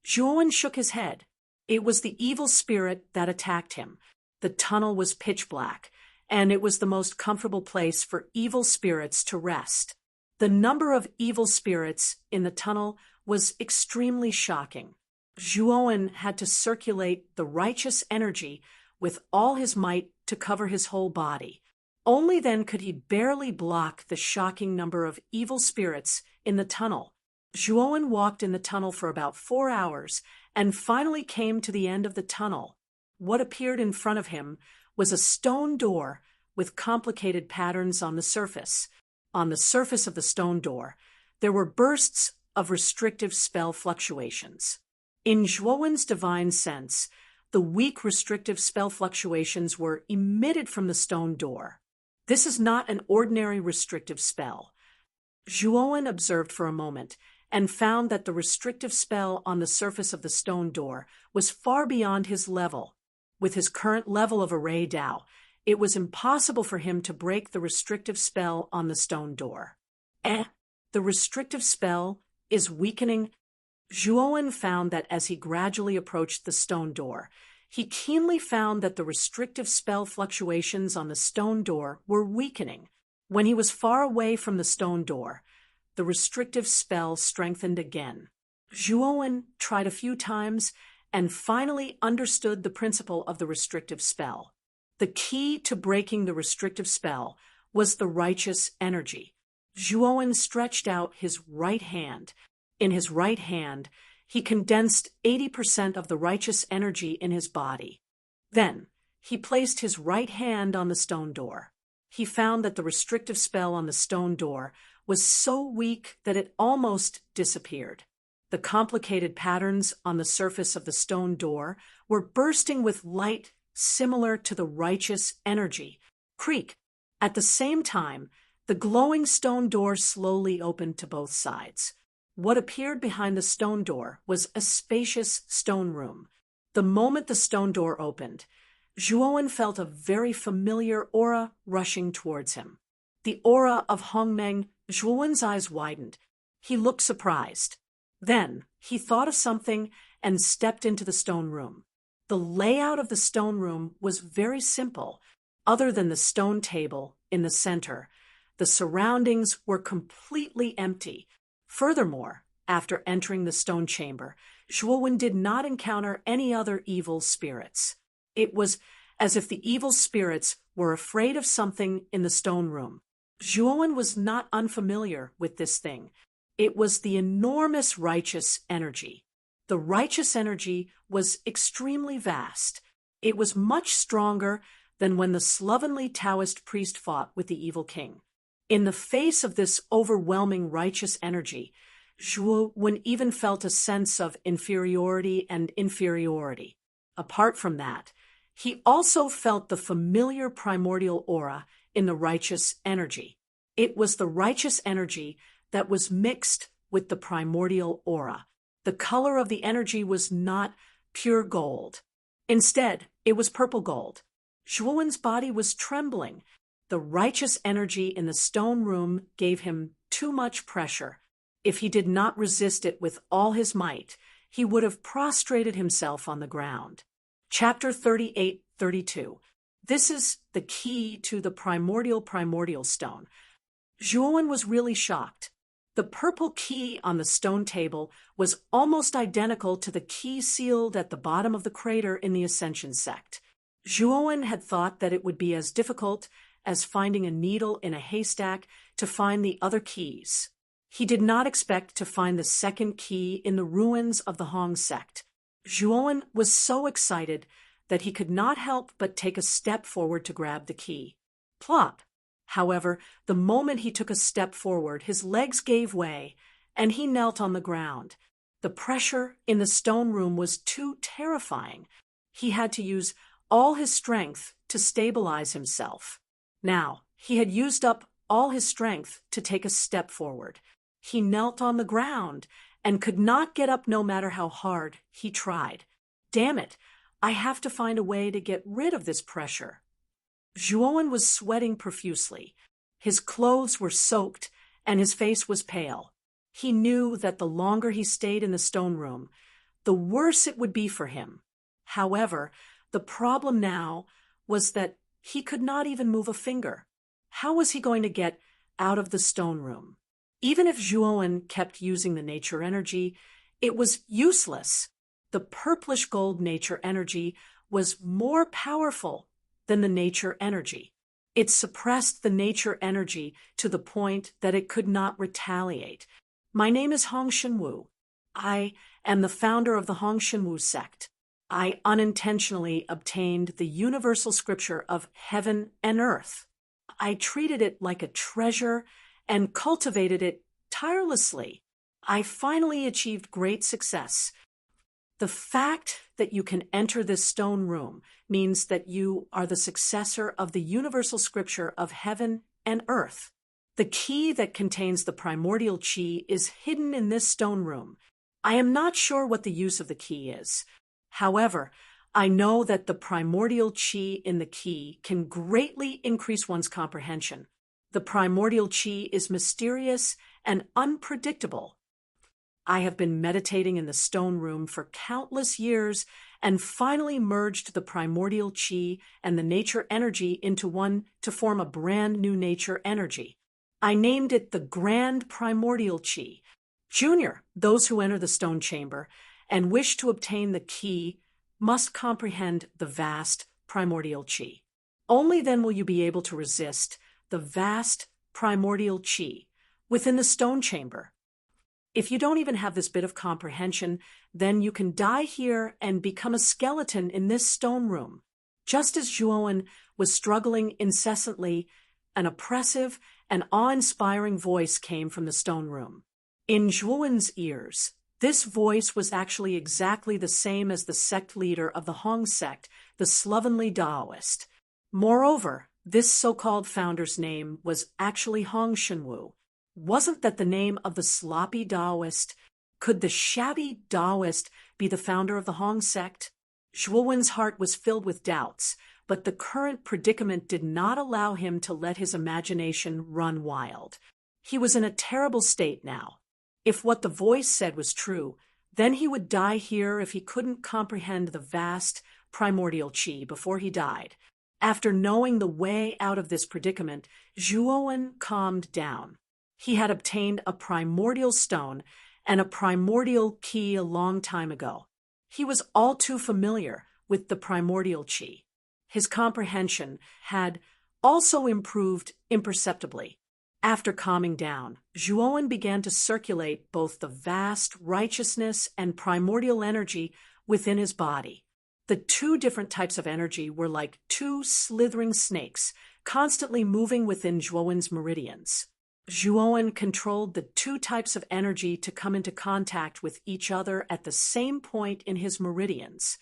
Zhuowen shook his head. It was the evil spirit that attacked him. The tunnel was pitch black, and it was the most comfortable place for evil spirits to rest. The number of evil spirits in the tunnel was extremely shocking. Zhuowen had to circulate the righteous energy with all his might to cover his whole body. Only then could he barely block the shocking number of evil spirits in the tunnel. Zhuowen walked in the tunnel for about 4 hours and finally came to the end of the tunnel. What appeared in front of him was a stone door with complicated patterns on the surface. On the surface of the stone door, there were bursts of restrictive spell fluctuations. In Zhuowen's divine sense, the weak restrictive spell fluctuations were emitted from the stone door. This is not an ordinary restrictive spell. Zhuowen observed for a moment and found that the restrictive spell on the surface of the stone door was far beyond his level. With his current level of Array Dao, it was impossible for him to break the restrictive spell on the stone door. The restrictive spell is weakening. Zhuowen found that as he gradually approached the stone door, he keenly found that the restrictive spell fluctuations on the stone door were weakening. When he was far away from the stone door, the restrictive spell strengthened again. Zhuowen tried a few times and finally understood the principle of the restrictive spell. The key to breaking the restrictive spell was the righteous energy. Zhuowen stretched out his right hand. In his right hand, he condensed 80% of the righteous energy in his body. Then, he placed his right hand on the stone door. He found that the restrictive spell on the stone door was so weak that it almost disappeared. The complicated patterns on the surface of the stone door were bursting with light similar to the righteous energy. Creak. At the same time, the glowing stone door slowly opened to both sides. What appeared behind the stone door was a spacious stone room. The moment the stone door opened, Zhuowen felt a very familiar aura rushing towards him. The aura of Hongmeng. Zhuowen's eyes widened. He looked surprised. Then, he thought of something and stepped into the stone room. The layout of the stone room was very simple. Other than the stone table in the center, the surroundings were completely empty. Furthermore, after entering the stone chamber, Zhuowen did not encounter any other evil spirits. It was as if the evil spirits were afraid of something in the stone room. Zhuowen was not unfamiliar with this thing. It was the enormous righteous energy. The righteous energy was extremely vast. It was much stronger than when the slovenly Taoist priest fought with the evil king. In the face of this overwhelming righteous energy, Zhuowen even felt a sense of inferiority and inferiority. Apart from that, he also felt the familiar primordial aura in the righteous energy. It was the righteous energy that was mixed with the primordial aura. The color of the energy was not pure gold. Instead, it was purple gold. Zhuowen's body was trembling. The righteous energy in the stone room gave him too much pressure. If he did not resist it with all his might, he would have prostrated himself on the ground. Chapter 38-32. This is the key to the primordial stone. Zhuowen was really shocked. The purple key on the stone table was almost identical to the key sealed at the bottom of the crater in the Ascension sect. Zhuowen had thought that it would be as difficult as finding a needle in a haystack to find the other keys. He did not expect to find the second key in the ruins of the Hong sect. Zhuowen was so excited that he could not help but take a step forward to grab the key. Plop! However, the moment he took a step forward, his legs gave way, and he knelt on the ground. The pressure in the stone room was too terrifying. He had to use all his strength to stabilize himself. Now, he had used up all his strength to take a step forward. He knelt on the ground and could not get up no matter how hard he tried. Damn it, I have to find a way to get rid of this pressure. Zhuowen was sweating profusely. His clothes were soaked and his face was pale. He knew that the longer he stayed in the stone room, the worse it would be for him. However, the problem now was that he could not even move a finger. How was he going to get out of the stone room? Even if Zhuowen kept using the nature energy, it was useless. The purplish gold nature energy was more powerful than the nature energy. It suppressed the nature energy to the point that it could not retaliate. My name is Hong Shenwu. I am the founder of the Hong Shenwu sect. I unintentionally obtained the universal scripture of heaven and earth. I treated it like a treasure and cultivated it tirelessly. I finally achieved great success. The fact that you can enter this stone room means that you are the successor of the universal scripture of heaven and earth. The key that contains the primordial chi is hidden in this stone room. I am not sure what the use of the key is. However, I know that the primordial chi in the key can greatly increase one's comprehension. The primordial chi is mysterious and unpredictable. I have been meditating in the stone room for countless years and finally merged the primordial chi and the nature energy into one to form a brand new nature energy. I named it the Grand Primordial Chi. Junior, those who enter the stone chamber and wish to obtain the key must comprehend the vast primordial chi. Only then will you be able to resist the vast primordial chi within the stone chamber. If you don't even have this bit of comprehension, then you can die here and become a skeleton in this stone room. Just as Zhuowen was struggling incessantly, an oppressive and awe-inspiring voice came from the stone room. In Zhuowen's ears, this voice was actually exactly the same as the sect leader of the Hong sect, the slovenly Taoist. Moreover, this so-called founder's name was actually Hong Shenwu. Wasn't that the name of the sloppy Taoist? Could the shabby Taoist be the founder of the Hong sect? Zhuowen's heart was filled with doubts, but the current predicament did not allow him to let his imagination run wild. He was in a terrible state now. If what the voice said was true, then he would die here if he couldn't comprehend the vast primordial chi before he died. After knowing the way out of this predicament, Zhuowen calmed down. He had obtained a primordial stone and a primordial key a long time ago. He was all too familiar with the primordial chi. His comprehension had also improved imperceptibly. After calming down, Zhuowen began to circulate both the vast righteousness and primordial energy within his body. The two different types of energy were like two slithering snakes, constantly moving within Zhuowen's meridians. Zhuowen controlled the two types of energy to come into contact with each other at the same point in his meridians.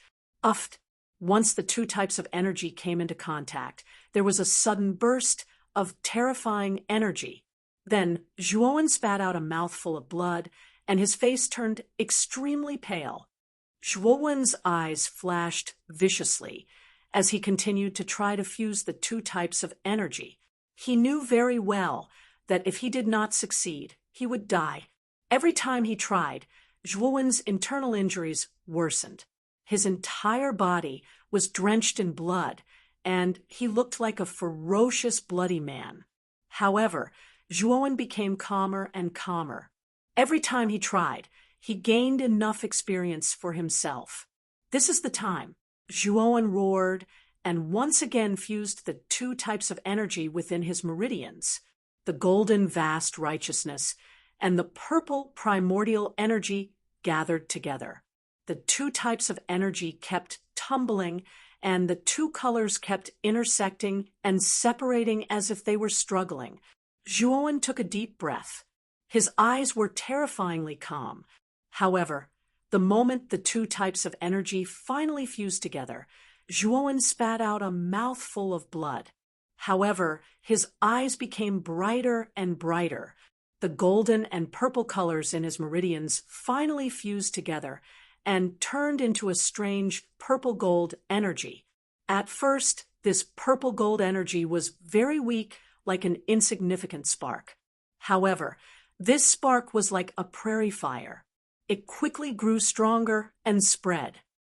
Once the two types of energy came into contact, there was a sudden burst of terrifying energy. Then Zhuowen spat out a mouthful of blood, and his face turned extremely pale. Zhuowen's eyes flashed viciously as he continued to try to fuse the two types of energy. He knew very well that if he did not succeed, he would die. Every time he tried, Zhuowen's internal injuries worsened. His entire body was drenched in blood, and he looked like a ferocious, bloody man. However, Zhuowen became calmer and calmer. Every time he tried, he gained enough experience for himself. This is the time. Zhuowen roared and once again fused the two types of energy within his meridians, the golden vast righteousness and the purple primordial energy gathered together. The two types of energy kept tumbling, and the two colors kept intersecting and separating as if they were struggling. Zhuowen took a deep breath. His eyes were terrifyingly calm. However, the moment the two types of energy finally fused together, Zhuowen spat out a mouthful of blood. However, his eyes became brighter and brighter. The golden and purple colors in his meridians finally fused together and turned into a strange purple-gold energy. At first, this purple-gold energy was very weak, like an insignificant spark. However, this spark was like a prairie fire. It quickly grew stronger and spread.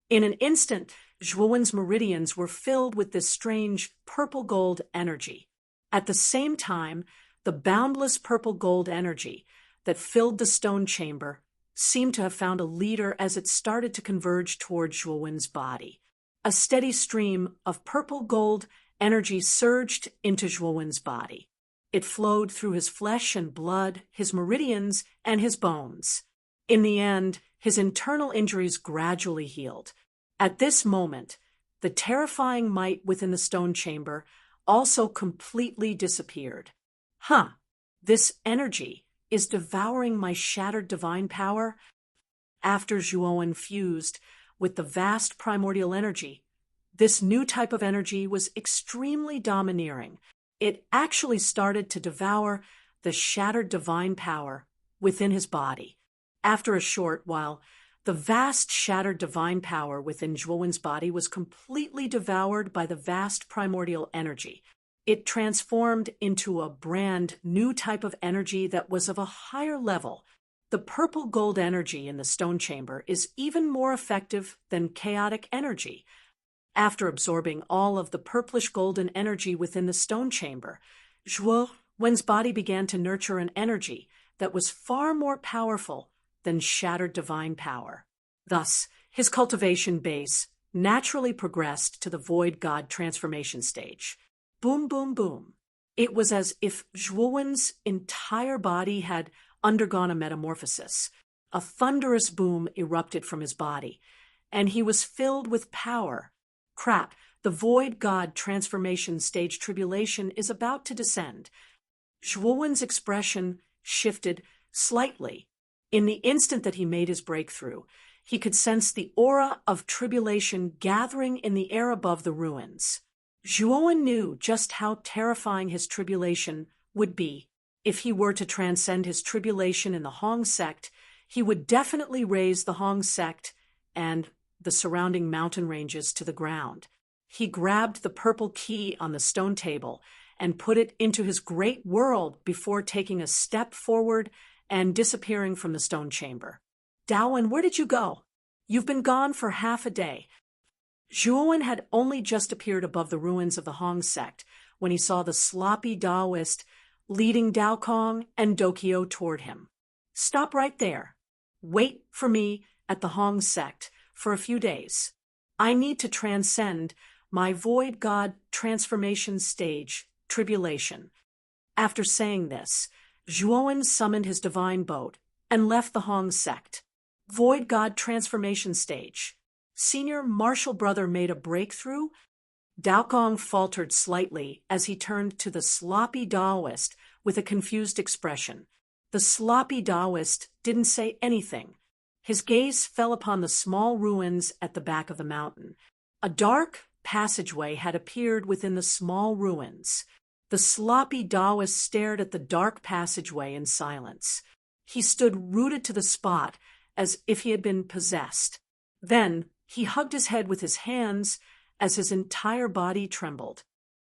In an instant, Zhuowen's meridians were filled with this strange purple-gold energy. At the same time, the boundless purple-gold energy that filled the stone chamber seemed to have found a leader as it started to converge toward Zhuowen's body. A steady stream of purple-gold energy surged into Zhuowen's body. It flowed through his flesh and blood, his meridians, and his bones. In the end, his internal injuries gradually healed. At this moment, the terrifying might within the stone chamber also completely disappeared. This energy is devouring my shattered divine power. After Zhuowen fused with the vast primordial energy, this new type of energy was extremely domineering. It actually started to devour the shattered divine power within his body. After a short while, the vast shattered divine power within Zhuowen's body was completely devoured by the vast primordial energy. It transformed into a brand new type of energy that was of a higher level. The purple gold energy in the stone chamber is even more effective than chaotic energy. After absorbing all of the purplish golden energy within the stone chamber, Zhuowen's body began to nurture an energy that was far more powerful than shattered divine power. Thus, his cultivation base naturally progressed to the void god transformation stage. Boom, boom, boom. It was as if Zhuowen's entire body had undergone a metamorphosis. A thunderous boom erupted from his body, and he was filled with power. Crap, the void god transformation stage tribulation is about to descend. Zhuowen's expression shifted slightly. In the instant that he made his breakthrough, he could sense the aura of tribulation gathering in the air above the ruins. Zhuowen knew just how terrifying his tribulation would be. If he were to transcend his tribulation in the Hong sect, he would definitely raise the Hong sect and the surrounding mountain ranges to the ground. He grabbed the purple key on the stone table and put it into his great world before taking a step forward and disappearing from the stone chamber. Daowen, where did you go? You've been gone for half a day. Zhuowen had only just appeared above the ruins of the Hong sect when he saw the sloppy Taoist leading Dao Kong and Dokyo toward him. Stop right there. Wait for me at the Hong sect for a few days. I need to transcend my void god transformation stage, tribulation. After saying this, Zhuowen summoned his divine boat and left the Hong sect. Void God transformation stage. Senior martial brother made a breakthrough. Daokong faltered slightly as he turned to the sloppy Taoist with a confused expression. The sloppy Taoist didn't say anything. His gaze fell upon the small ruins at the back of the mountain. A dark passageway had appeared within the small ruins. The sloppy Taoist stared at the dark passageway in silence. He stood rooted to the spot as if he had been possessed. Then he hugged his head with his hands as his entire body trembled.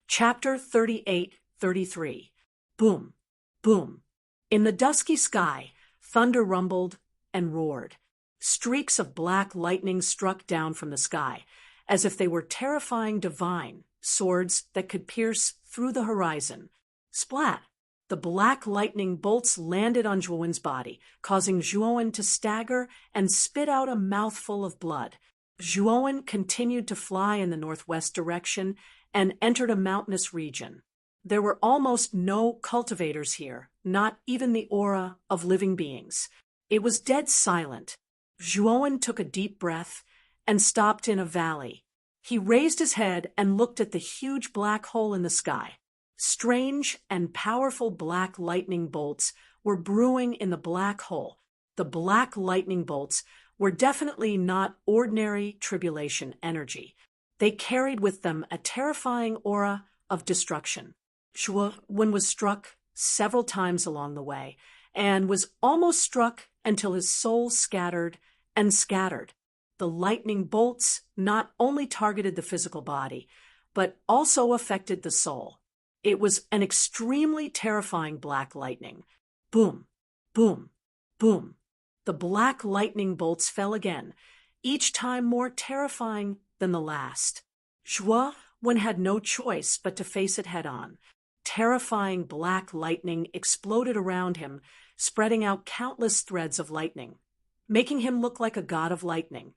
Chapter 38-33. Boom, boom. In the dusky sky, thunder rumbled and roared. Streaks of black lightning struck down from the sky, as if they were terrifying divine swords that could pierce through the horizon. Splat! The black lightning bolts landed on Zhuowen's body, causing Zhuowen to stagger and spit out a mouthful of blood. Zhuowen continued to fly in the northwest direction and entered a mountainous region. There were almost no cultivators here, not even the aura of living beings. It was dead silent. Zhuowen took a deep breath and stopped in a valley. He raised his head and looked at the huge black hole in the sky. Strange and powerful black lightning bolts were brewing in the black hole. The black lightning bolts were definitely not ordinary tribulation energy. They carried with them a terrifying aura of destruction. Zhuowen was struck several times along the way, and was almost struck until his soul scattered and scattered. The lightning bolts not only targeted the physical body, but also affected the soul. It was an extremely terrifying black lightning. Boom, boom, boom. The black lightning bolts fell again, each time more terrifying than the last. Zhuowen had no choice but to face it head-on. Terrifying black lightning exploded around him, spreading out countless threads of lightning, making him look like a god of lightning.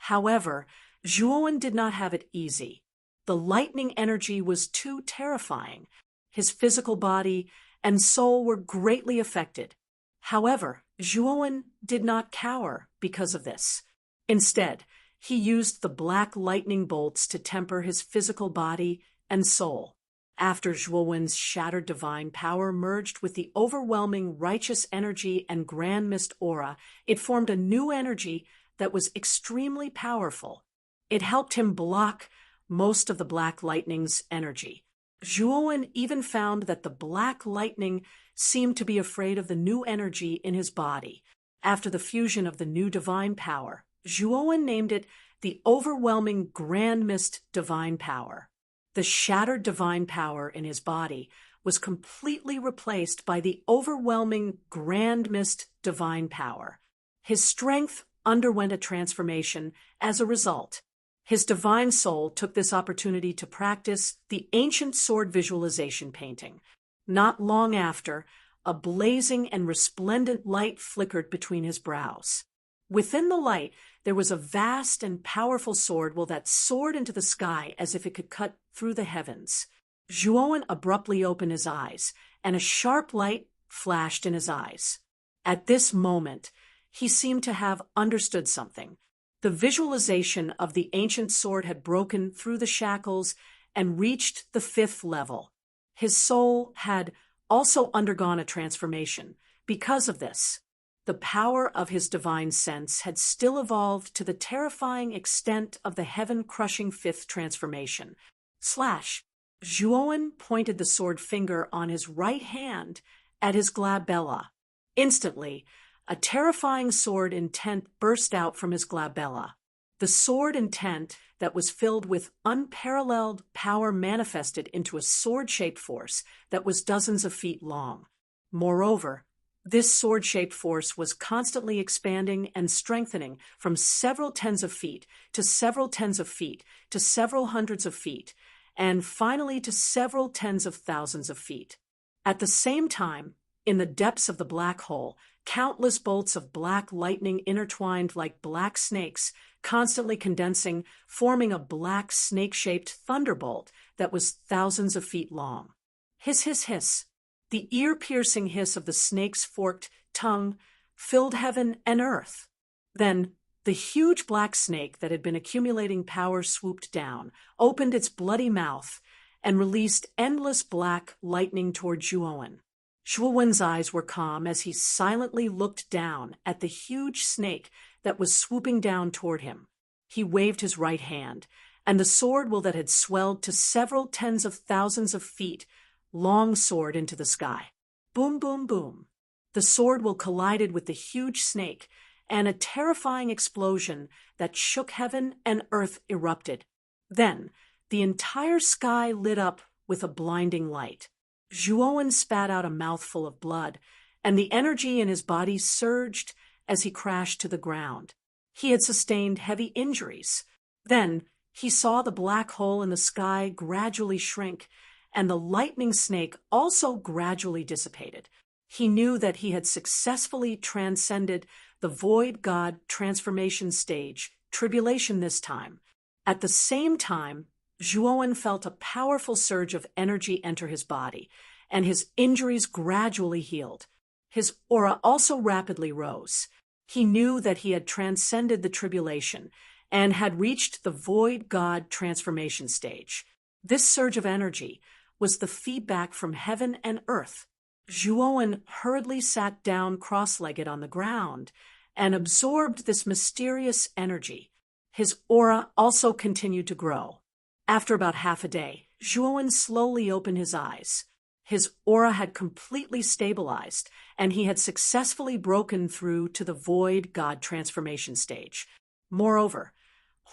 However, Zhuowen did not have it easy. The lightning energy was too terrifying. His physical body and soul were greatly affected. However, Zhuowen did not cower because of this. Instead, he used the black lightning bolts to temper his physical body and soul. After Zhuowen's shattered divine power merged with the overwhelming righteous energy and grand mist aura, it formed a new energy that was extremely powerful. It helped him block most of the black lightning's energy. Zhuowen even found that the black lightning seemed to be afraid of the new energy in his body. After the fusion of the new divine power, Zhuowen named it the overwhelming grand mist divine power. The shattered divine power in his body was completely replaced by the overwhelming grand mist divine power. His strength underwent a transformation as a result. His divine soul took this opportunity to practice the ancient sword visualization painting. Not long after, a blazing and resplendent light flickered between his brows. Within the light, there was a vast and powerful sword that soared into the sky as if it could cut through the heavens. Zhuowen abruptly opened his eyes, and a sharp light flashed in his eyes. At this moment, he seemed to have understood something. The visualization of the ancient sword had broken through the shackles and reached the 5th level. His soul had also undergone a transformation. Because of this, the power of his divine sense had still evolved to the terrifying extent of the heaven-crushing 5th transformation. Zhuowen pointed the sword finger on his right hand at his glabella. Instantly, a terrifying sword intent burst out from his glabella. The sword intent that was filled with unparalleled power manifested into a sword-shaped force that was dozens of feet long. Moreover, this sword-shaped force was constantly expanding and strengthening from several tens of feet to several tens of feet to several hundreds of feet, and finally to several tens of thousands of feet. At the same time, in the depths of the black hole, countless bolts of black lightning intertwined like black snakes, constantly condensing, forming a black snake-shaped thunderbolt that was thousands of feet long. Hiss, hiss, hiss. The ear-piercing hiss of the snake's forked tongue filled heaven and earth. Then, the huge black snake that had been accumulating power swooped down, opened its bloody mouth, and released endless black lightning toward Zhuowen. Zhuowen's eyes were calm as he silently looked down at the huge snake that was swooping down toward him. He waved his right hand, and the sword that had swelled to several tens of thousands of feet long soared into the sky. Boom, boom, boom. The sword collided with the huge snake, and a terrifying explosion that shook heaven and earth erupted. Then, the entire sky lit up with a blinding light. Zhuowen spat out a mouthful of blood, and the energy in his body surged as he crashed to the ground. He had sustained heavy injuries. Then, he saw the black hole in the sky gradually shrink, and the lightning snake also gradually dissipated. He knew that he had successfully transcended the void god transformation stage, tribulation this time. At the same time, Zhuowen felt a powerful surge of energy enter his body, and his injuries gradually healed. His aura also rapidly rose. He knew that he had transcended the tribulation and had reached the void god transformation stage. This surge of energy was the feedback from heaven and earth. Zhuowen hurriedly sat down cross-legged on the ground and absorbed this mysterious energy. His aura also continued to grow. After about half a day, Zhuowen slowly opened his eyes. His aura had completely stabilized, and he had successfully broken through to the void god transformation stage. Moreover,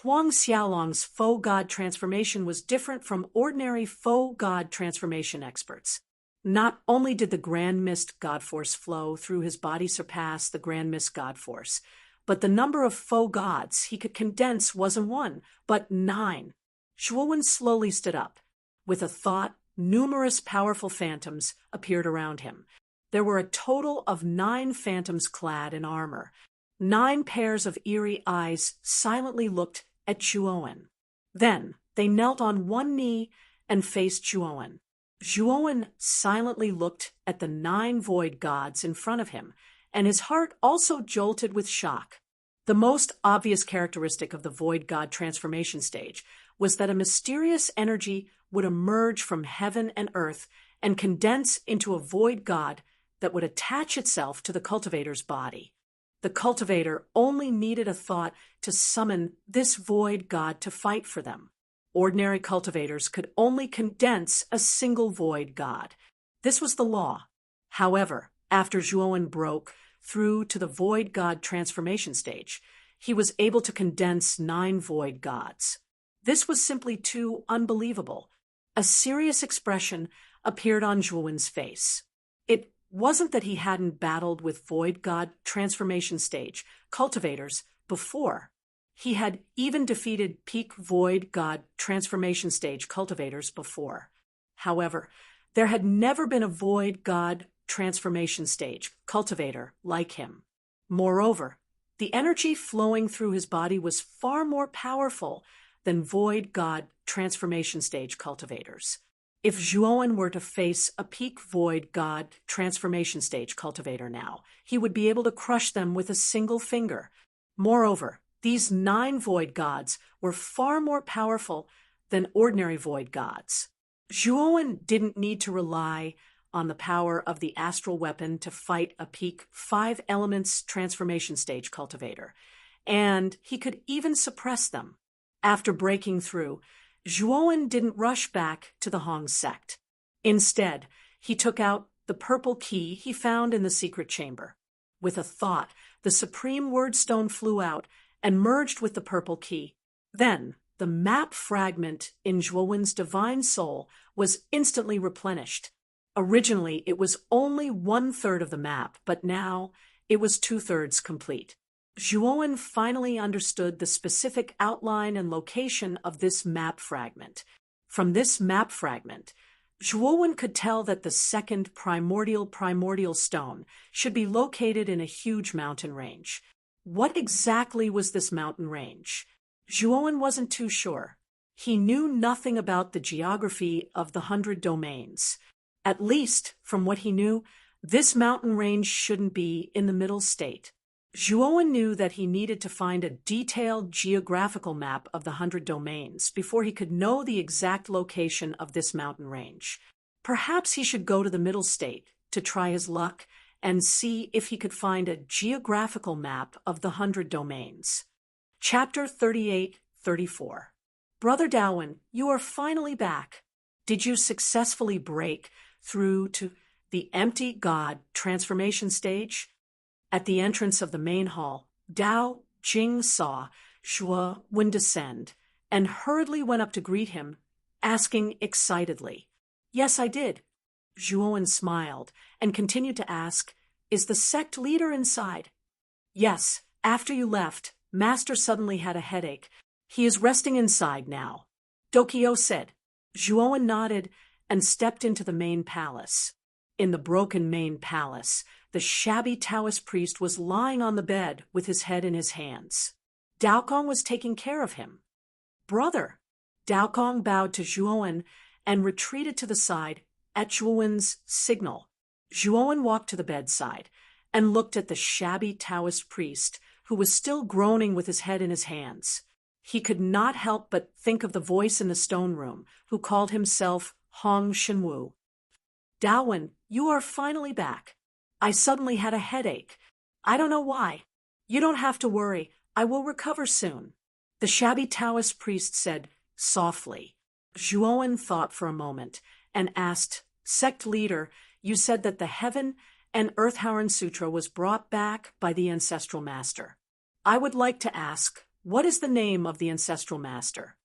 Huang Xiaolong's faux god transformation was different from ordinary faux god transformation experts. Not only did the Grand Mist God Force flow through his body surpass the Grand Mist God Force, but the number of faux gods he could condense wasn't 1, but 9. Zhuowen slowly stood up. With a thought, numerous powerful phantoms appeared around him. There were a total of 9 phantoms clad in armor. 9 pairs of eerie eyes silently looked at Zhuowen. Then they knelt on one knee and faced Zhuowen. Zhuowen silently looked at the 9 void gods in front of him, and his heart also jolted with shock. The most obvious characteristic of the void god transformation stage was that a mysterious energy would emerge from heaven and earth and condense into a void god that would attach itself to the cultivator's body. The cultivator only needed a thought to summon this void god to fight for them. Ordinary cultivators could only condense a single void god. This was the law. However, after Zhuowen broke through to the void god transformation stage, he was able to condense 9 void gods. This was simply too unbelievable. A serious expression appeared on Zhuowen's face. It wasn't that he hadn't battled with void god transformation stage cultivators before. He had even defeated peak void god transformation stage cultivators before. However, there had never been a void god transformation stage cultivator like him. Moreover, the energy flowing through his body was far more powerful than void god transformation stage cultivators. If Zhuowen were to face a peak void god transformation stage cultivator now, he would be able to crush them with a single finger. Moreover, these 9 void gods were far more powerful than ordinary void gods. Zhuowen didn't need to rely on the power of the astral weapon to fight a peak 5 elements transformation stage cultivator, and he could even suppress them. After breaking through, Zhuowen didn't rush back to the Hong sect. Instead, he took out the purple key he found in the secret chamber. With a thought, the supreme word stone flew out and merged with the purple key. Then, the map fragment in Zhuowen's divine soul was instantly replenished. Originally, it was only 1/3 of the map, but now it was 2/3 complete. Zhuowen finally understood the specific outline and location of this map fragment. From this map fragment, Zhuowen could tell that the second primordial stone should be located in a huge mountain range. What exactly was this mountain range? Zhuowen wasn't too sure. He knew nothing about the geography of the 100 domains. At least, from what he knew, this mountain range shouldn't be in the middle state. Zhuowen knew that he needed to find a detailed geographical map of the 100 domains before he could know the exact location of this mountain range. Perhaps he should go to the middle state to try his luck and see if he could find a geographical map of the 100 domains. Chapter 38-34. Brother Dawen, you are finally back. Did you successfully break through to the empty God transformation stage? At the entrance of the main hall, Dao Jing saw Zhuowen descend and hurriedly went up to greet him, asking excitedly, "Yes, I did." Zhuowen smiled and continued to ask, "Is the sect leader inside?" "Yes, after you left, Master suddenly had a headache. He is resting inside now," Dokio said. Zhuowen nodded and stepped into the main palace. In the broken main palace, the shabby Taoist priest was lying on the bed with his head in his hands. Daokong was taking care of him. "Brother!" Daokong bowed to Zhuowen and retreated to the side at Zhuowen's signal. Zhuowen walked to the bedside and looked at the shabby Taoist priest, who was still groaning with his head in his hands. He could not help but think of the voice in the stone room, who called himself Hong Shenwu. "Dawen, you are finally back. I suddenly had a headache. I don't know why. You don't have to worry. I will recover soon," the shabby Taoist priest said softly. Zhuowen thought for a moment and asked, "Sect leader, you said that the Heaven and Earth Haren Sutra was brought back by the ancestral master. I would like to ask, what is the name of the ancestral master?"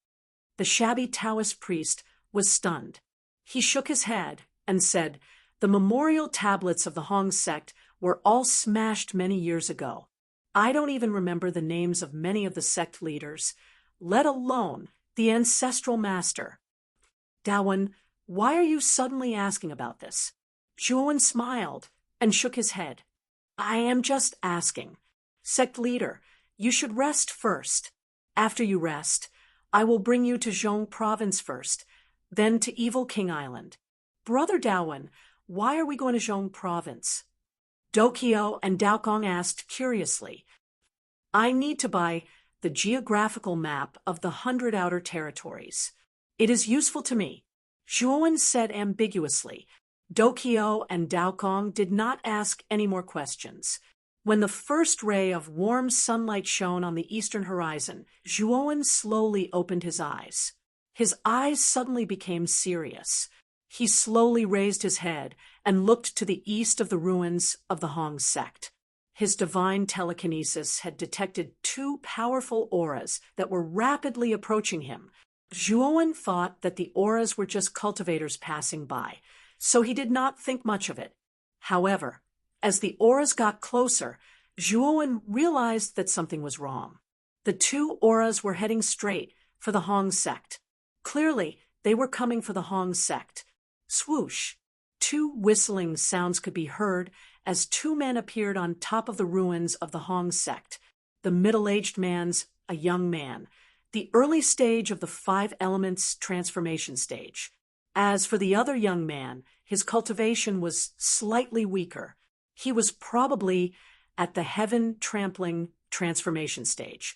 The shabby Taoist priest was stunned. He shook his head and said, "The memorial tablets of the Hong sect were all smashed many years ago. I don't even remember the names of many of the sect leaders, let alone the ancestral master." "Dawen, why are you suddenly asking about this?" Zhuowen smiled and shook his head. "I am just asking. Sect leader, you should rest first. After you rest, I will bring you to Zhong province first, then to Evil King Island." "Brother Dawen, why are we going to Zhong province?" Dokio and Daokong asked curiously. "I need to buy the geographical map of the 100 outer territories. It is useful to me," Zhuowen said ambiguously. Dokio and Daokong did not ask any more questions. When the first ray of warm sunlight shone on the eastern horizon, Zhuowen slowly opened his eyes. His eyes suddenly became serious. He slowly raised his head and looked to the east of the ruins of the Hong sect. His divine telekinesis had detected 2 powerful auras that were rapidly approaching him. Zhuowen thought that the auras were just cultivators passing by, so he did not think much of it. However, as the auras got closer, Zhuowen realized that something was wrong. The 2 auras were heading straight for the Hong sect. Clearly, they were coming for the Hong sect. Swoosh! 2 whistling sounds could be heard as 2 men appeared on top of the ruins of the Hong sect. The middle-aged man's a young man, the early stage of the 5 elements transformation stage. As for the other young man, his cultivation was slightly weaker. He was probably at the heaven trampling transformation stage.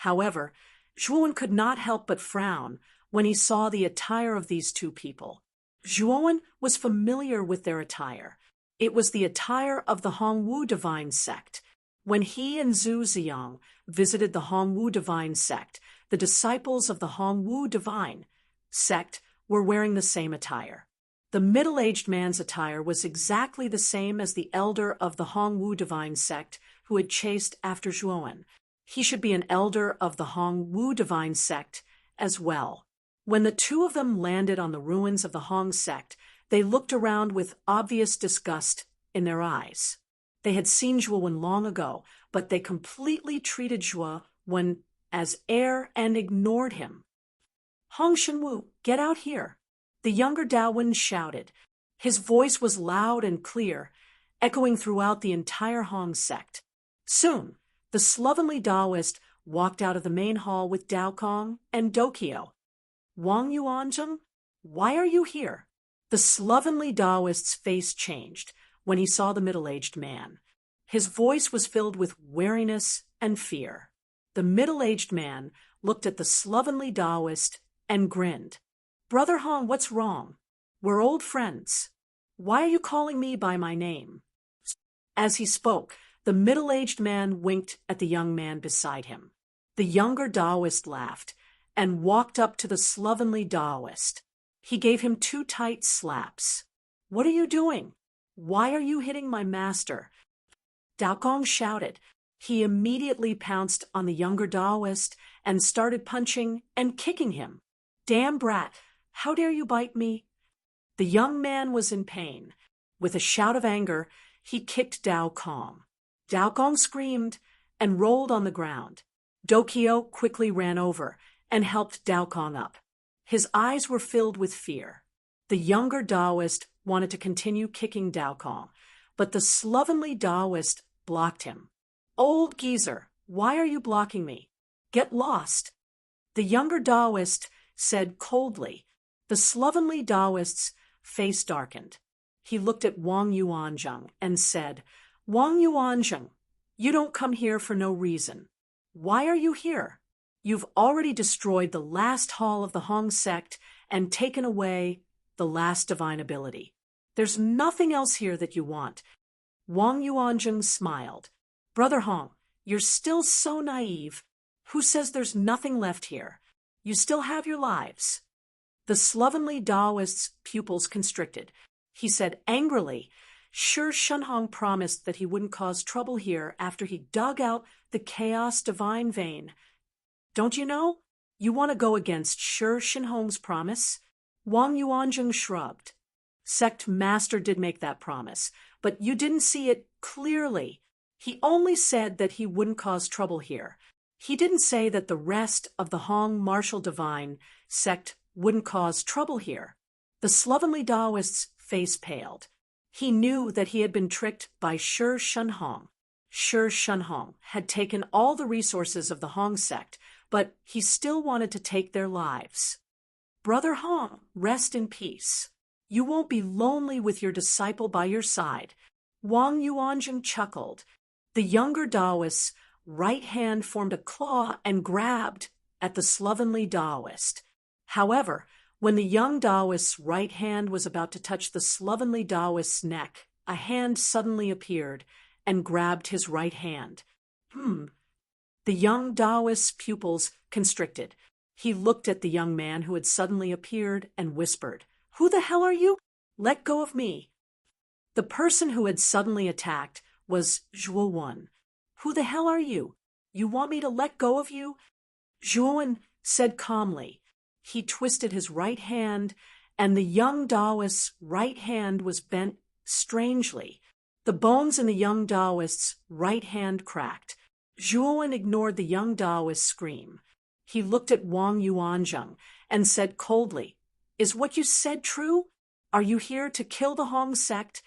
However, Zhuowen could not help but frown when he saw the attire of these 2 people. Zhuowen was familiar with their attire. It was the attire of the Hongwu Divine sect. When he and Zhu Ziyang visited the Hongwu Divine sect, the disciples of the Hongwu Divine sect were wearing the same attire. The middle-aged man's attire was exactly the same as the elder of the Hongwu Divine sect who had chased after Zhuowen. He should be an elder of the Hongwu Divine sect as well. When the 2 of them landed on the ruins of the Hong sect, they looked around with obvious disgust in their eyes. They had seen Zhuowen long ago, but they completely treated Zhuowen as heir and ignored him. "Hong Shenwu, get out here!" the younger Dawen shouted. His voice was loud and clear, echoing throughout the entire Hong sect. Soon, the slovenly Taoist walked out of the main hall with Daokong and Dokio. "Wang Yuanzheng, why are you here?" The slovenly Taoist's face changed when he saw the middle-aged man. His voice was filled with wariness and fear. The middle-aged man looked at the slovenly Taoist and grinned. "Brother Hong, what's wrong? We're old friends. Why are you calling me by my name?" As he spoke, the middle-aged man winked at the young man beside him. The younger Taoist laughed and walked up to the slovenly Taoist. He gave him 2 tight slaps. "What are you doing? Why are you hitting my master?" Daokong shouted. He immediately pounced on the younger Taoist and started punching and kicking him. "Damn brat, how dare you bite me?" The young man was in pain. With a shout of anger, he kicked Daokong. Daokong screamed and rolled on the ground. Dokyo quickly ran over and helped Daokong up. His eyes were filled with fear. The younger Taoist wanted to continue kicking Daokong, but the slovenly Taoist blocked him. "Old geezer, why are you blocking me? Get lost." The younger Taoist said coldly. The slovenly Taoist's face darkened. He looked at Wang Yuanzheng and said, "Wang Yuanzheng, you don't come here for no reason. Why are you here? You've already destroyed the last hall of the Hong sect and taken away the last divine ability. There's nothing else here that you want." Wang Yuanzheng smiled. "Brother Hong, you're still so naive. Who says there's nothing left here? You still have your lives." The slovenly Taoist's pupils constricted. He said angrily, "Sure, Shunhong promised that he wouldn't cause trouble here after he dug out the chaos divine vein. Don't you know? You want to go against Sure Shinhong's promise?" Wang Yuanzheng shrugged. "Sect Master did make that promise, but you didn't see it clearly. He only said that he wouldn't cause trouble here. He didn't say that the rest of the Hong Martial Divine sect wouldn't cause trouble here." The slovenly Taoist's face paled. He knew that he had been tricked by Sure Shunhong. Sure Shunhong had taken all the resources of the Hong sect, but he still wanted to take their lives. "Brother Hong, rest in peace. You won't be lonely with your disciple by your side." Wang Yuanzheng chuckled. The younger Taoist's right hand formed a claw and grabbed at the slovenly Taoist. However, when the young Taoist's right hand was about to touch the slovenly Taoist's neck, a hand suddenly appeared and grabbed his right hand. The young Taoist's pupils constricted. He looked at the young man who had suddenly appeared and whispered, "Who the hell are you? Let go of me." The person who had suddenly attacked was Zhuowen. "Who the hell are you? You want me to let go of you?" Zhuowen said calmly. He twisted his right hand, and the young Taoist's right hand was bent strangely. The bones in the young Taoist's right hand cracked. Zhuowen ignored the young Taoist's scream. He looked at Wang Yuanzheng and said coldly, "Is what you said true? Are you here to kill the Hong sect?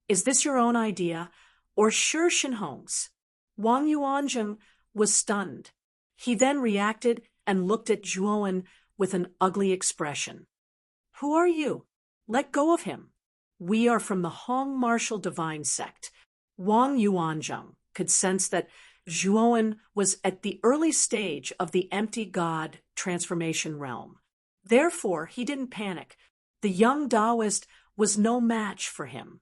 Is this your own idea, or Sure Shinhong's?" Wang Yuanzheng was stunned. He then reacted and looked at Zhuowen with an ugly expression. "Who are you? Let go of him. We are from the Hong Martial Divine sect." Wang Yuanzheng could sense that Zhuowen was at the early stage of the empty god transformation realm. Therefore, he didn't panic. The young Taoist was no match for him.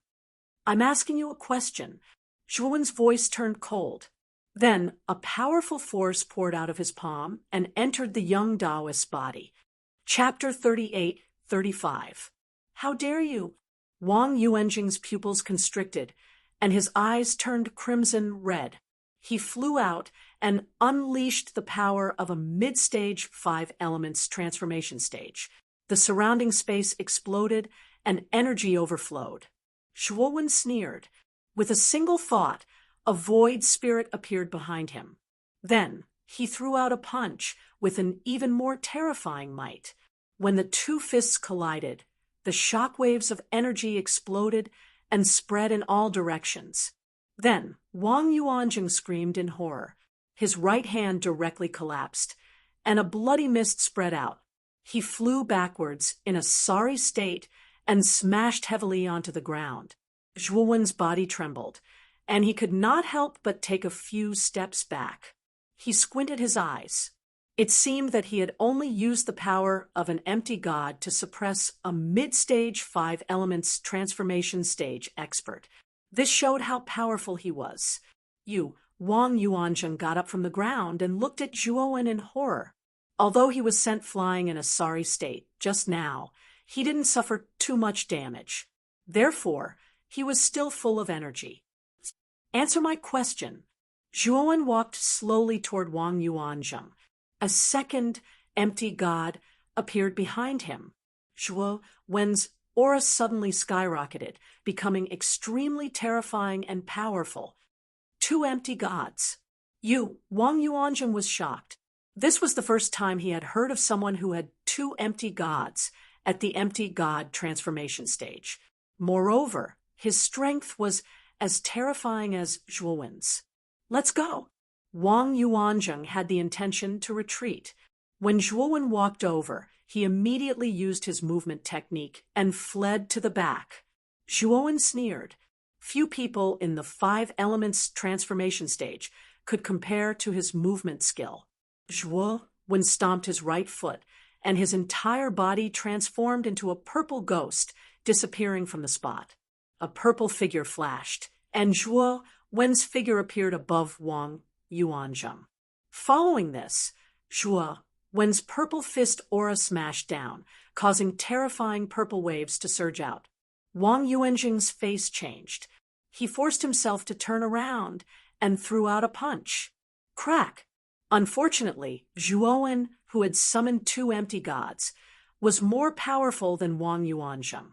"I'm asking you a question." Zhuowen's voice turned cold. Then a powerful force poured out of his palm and entered the young Taoist's body. Chapter 38-35. "How dare you?" Wang Yuanzheng's pupils constricted, and his eyes turned crimson red. He flew out and unleashed the power of a mid-stage 5 elements transformation stage. The surrounding space exploded and energy overflowed. Zhuowen sneered. With a single thought, a void spirit appeared behind him. Then he threw out a punch with an even more terrifying might. When the two fists collided, the shockwaves of energy exploded and spread in all directions. Then Wang Yuanzheng screamed in horror. His right hand directly collapsed, and a bloody mist spread out. He flew backwards in a sorry state and smashed heavily onto the ground. Zhuowen's body trembled, and he could not help but take a few steps back. He squinted his eyes. It seemed that he had only used the power of an empty god to suppress a mid-stage 5 elements transformation stage expert. This showed how powerful he was. Wang Yuanzheng got up from the ground and looked at Zhuowen in horror. Although he was sent flying in a sorry state just now, he didn't suffer too much damage. Therefore, he was still full of energy. Answer my question. Zhuowen walked slowly toward Wang Yuanzheng. A second empty god appeared behind him. Zhuowen's aura suddenly skyrocketed, becoming extremely terrifying and powerful. 2 empty gods. Wang Yuanzheng was shocked. This was the first time he had heard of someone who had 2 empty gods at the empty god transformation stage. Moreover, his strength was as terrifying as Zhuowen's. Let's go. Wang Yuanzheng had the intention to retreat. When Zhuowen walked over, he immediately used his movement technique and fled to the back. Zhuowen sneered. Few people in the 5 elements transformation stage could compare to his movement skill. Zhuowen stomped his right foot, and his entire body transformed into a purple ghost, disappearing from the spot. A purple figure flashed, and Zhuowen's figure appeared above Wang Yuanzheng. Following this, Zhuowen's purple fist aura smashed down, causing terrifying purple waves to surge out. Wang Yuanzheng's face changed. He forced himself to turn around and threw out a punch. Crack! Unfortunately, Zhuowen, who had summoned 2 empty gods, was more powerful than Wang Yuanzheng.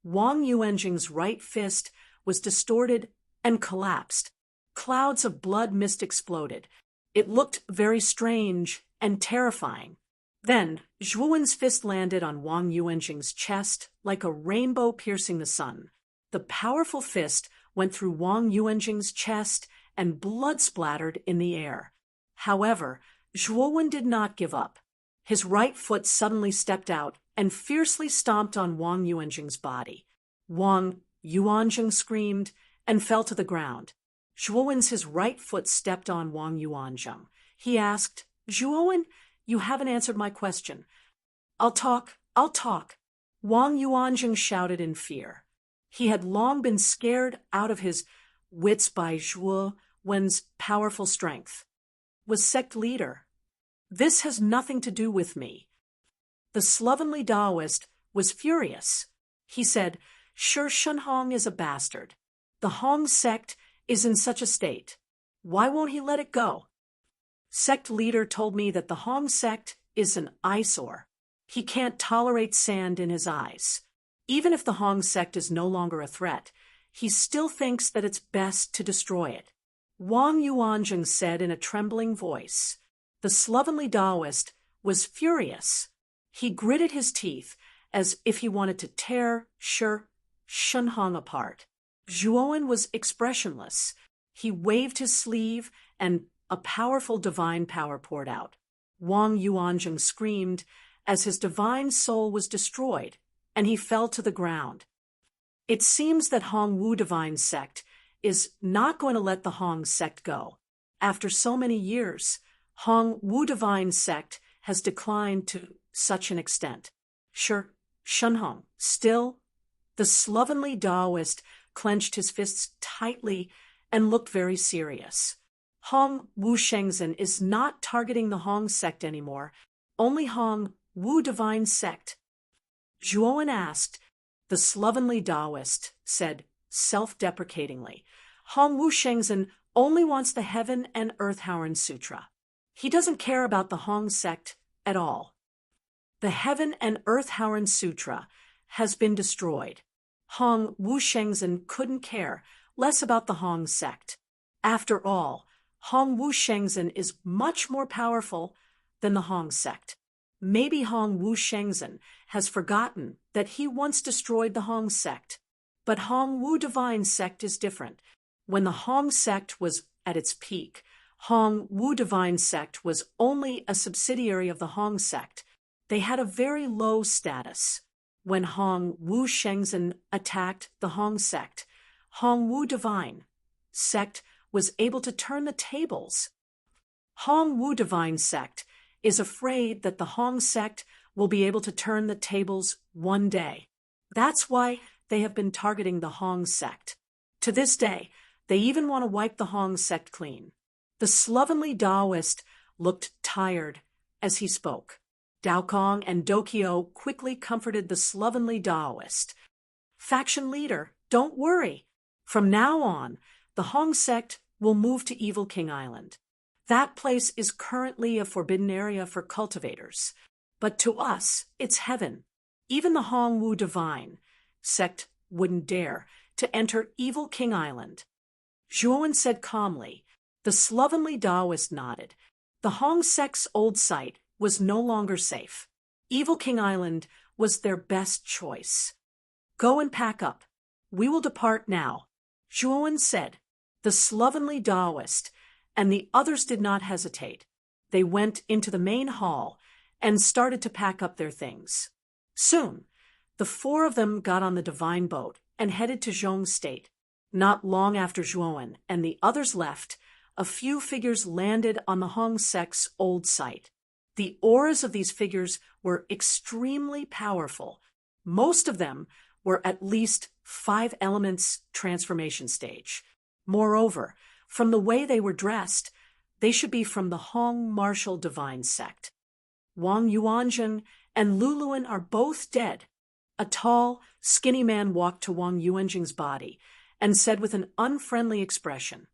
Wang Yuanzheng's right fist was distorted and collapsed. Clouds of blood mist exploded. It looked very strange and terrifying. Then, Zhuowen's fist landed on Wang Yuanzheng's chest like a rainbow piercing the sun. The powerful fist went through Wang Yuanzheng's chest and blood splattered in the air. However, Zhuowen did not give up. His right foot suddenly stepped out and fiercely stomped on Wang Yuanzheng's body. Wang Yuanzheng screamed and fell to the ground. His right foot stepped on Wang Yuanzheng. He asked, "Zhuowen, you haven't answered my question." I'll talk. Wang Yuanzheng shouted in fear. He had long been scared out of his wits by Zhuowen's powerful strength. Was sect leader. This has nothing to do with me. The slovenly Taoist was furious. He said, "Sure, Shenhong is a bastard. The Hong sect is in such a state. Why won't he let it go? Sect leader told me that the Hong sect is an eyesore. He can't tolerate sand in his eyes. Even if the Hong sect is no longer a threat, he still thinks that it's best to destroy it." Wang Yuanzheng said in a trembling voice. The slovenly Taoist was furious. He gritted his teeth as if he wanted to tear Shenhong apart. Zhuowen was expressionless. He waved his sleeve and a powerful divine power poured out. Wang Yuanzheng screamed as his divine soul was destroyed, and he fell to the ground. It seems that Hong Wu divine sect is not going to let the Hong sect go. After so many years, Hong Wu divine sect has declined to such an extent. Shenhong, still? The slovenly Taoist clenched his fists tightly and looked very serious. Hong Wu Shengzhen is not targeting the Hong sect anymore, only Hong Wu divine sect. Zhuowen asked. The slovenly Taoist said self-deprecatingly, "Hong Wu Shengzhen only wants the Heaven and Earth Howren Sutra. He doesn't care about the Hong sect at all. The Heaven and Earth Howren Sutra has been destroyed. Hong Wu Shengzhen couldn't care less about the Hong sect. After all, Hong Wu Shengzhen is much more powerful than the Hong sect. Maybe Hong Wu Shengzhen has forgotten that he once destroyed the Hong sect. But Hong Wu divine sect is different. When the Hong sect was at its peak, Hong Wu divine sect was only a subsidiary of the Hong sect. They had a very low status. when Hong Wu Shengzhen attacked the Hong sect. Hong Wu Divine sect was able to turn the tables. Hong Wu Divine sect is afraid that the Hong sect will be able to turn the tables one day. That's why they have been targeting the Hong sect. To this day, they even want to wipe the Hong sect clean. The slovenly Taoist looked tired as he spoke. Dao Kong and Dokyo quickly comforted the slovenly Taoist. Faction leader, don't worry. From now on, the Hong sect will move to Evil King Island. That place is currently a forbidden area for cultivators. But to us, it's heaven. Even the Hong Wu Divine sect wouldn't dare to enter Evil King Island. Zhuowen said calmly. The slovenly Taoist nodded. The Hong sect's old site was no longer safe. Evil King Island was their best choice. Go and pack up. We will depart now, Zhuowen said. The slovenly Taoist and the others did not hesitate. They went into the main hall and started to pack up their things. Soon, the four of them got on the divine boat and headed to Zhong State. Not long after Zhuowen and the others left, a few figures landed on the Hong sect's old site. The auras of these figures were extremely powerful. Most of them were at least 5 elements transformation stage. Moreover, from the way they were dressed, they should be from the Hong martial divine sect. Wang Yuanzheng and Luluan are both dead. A tall, skinny man walked to Wang Yuanzheng's body and said with an unfriendly expression,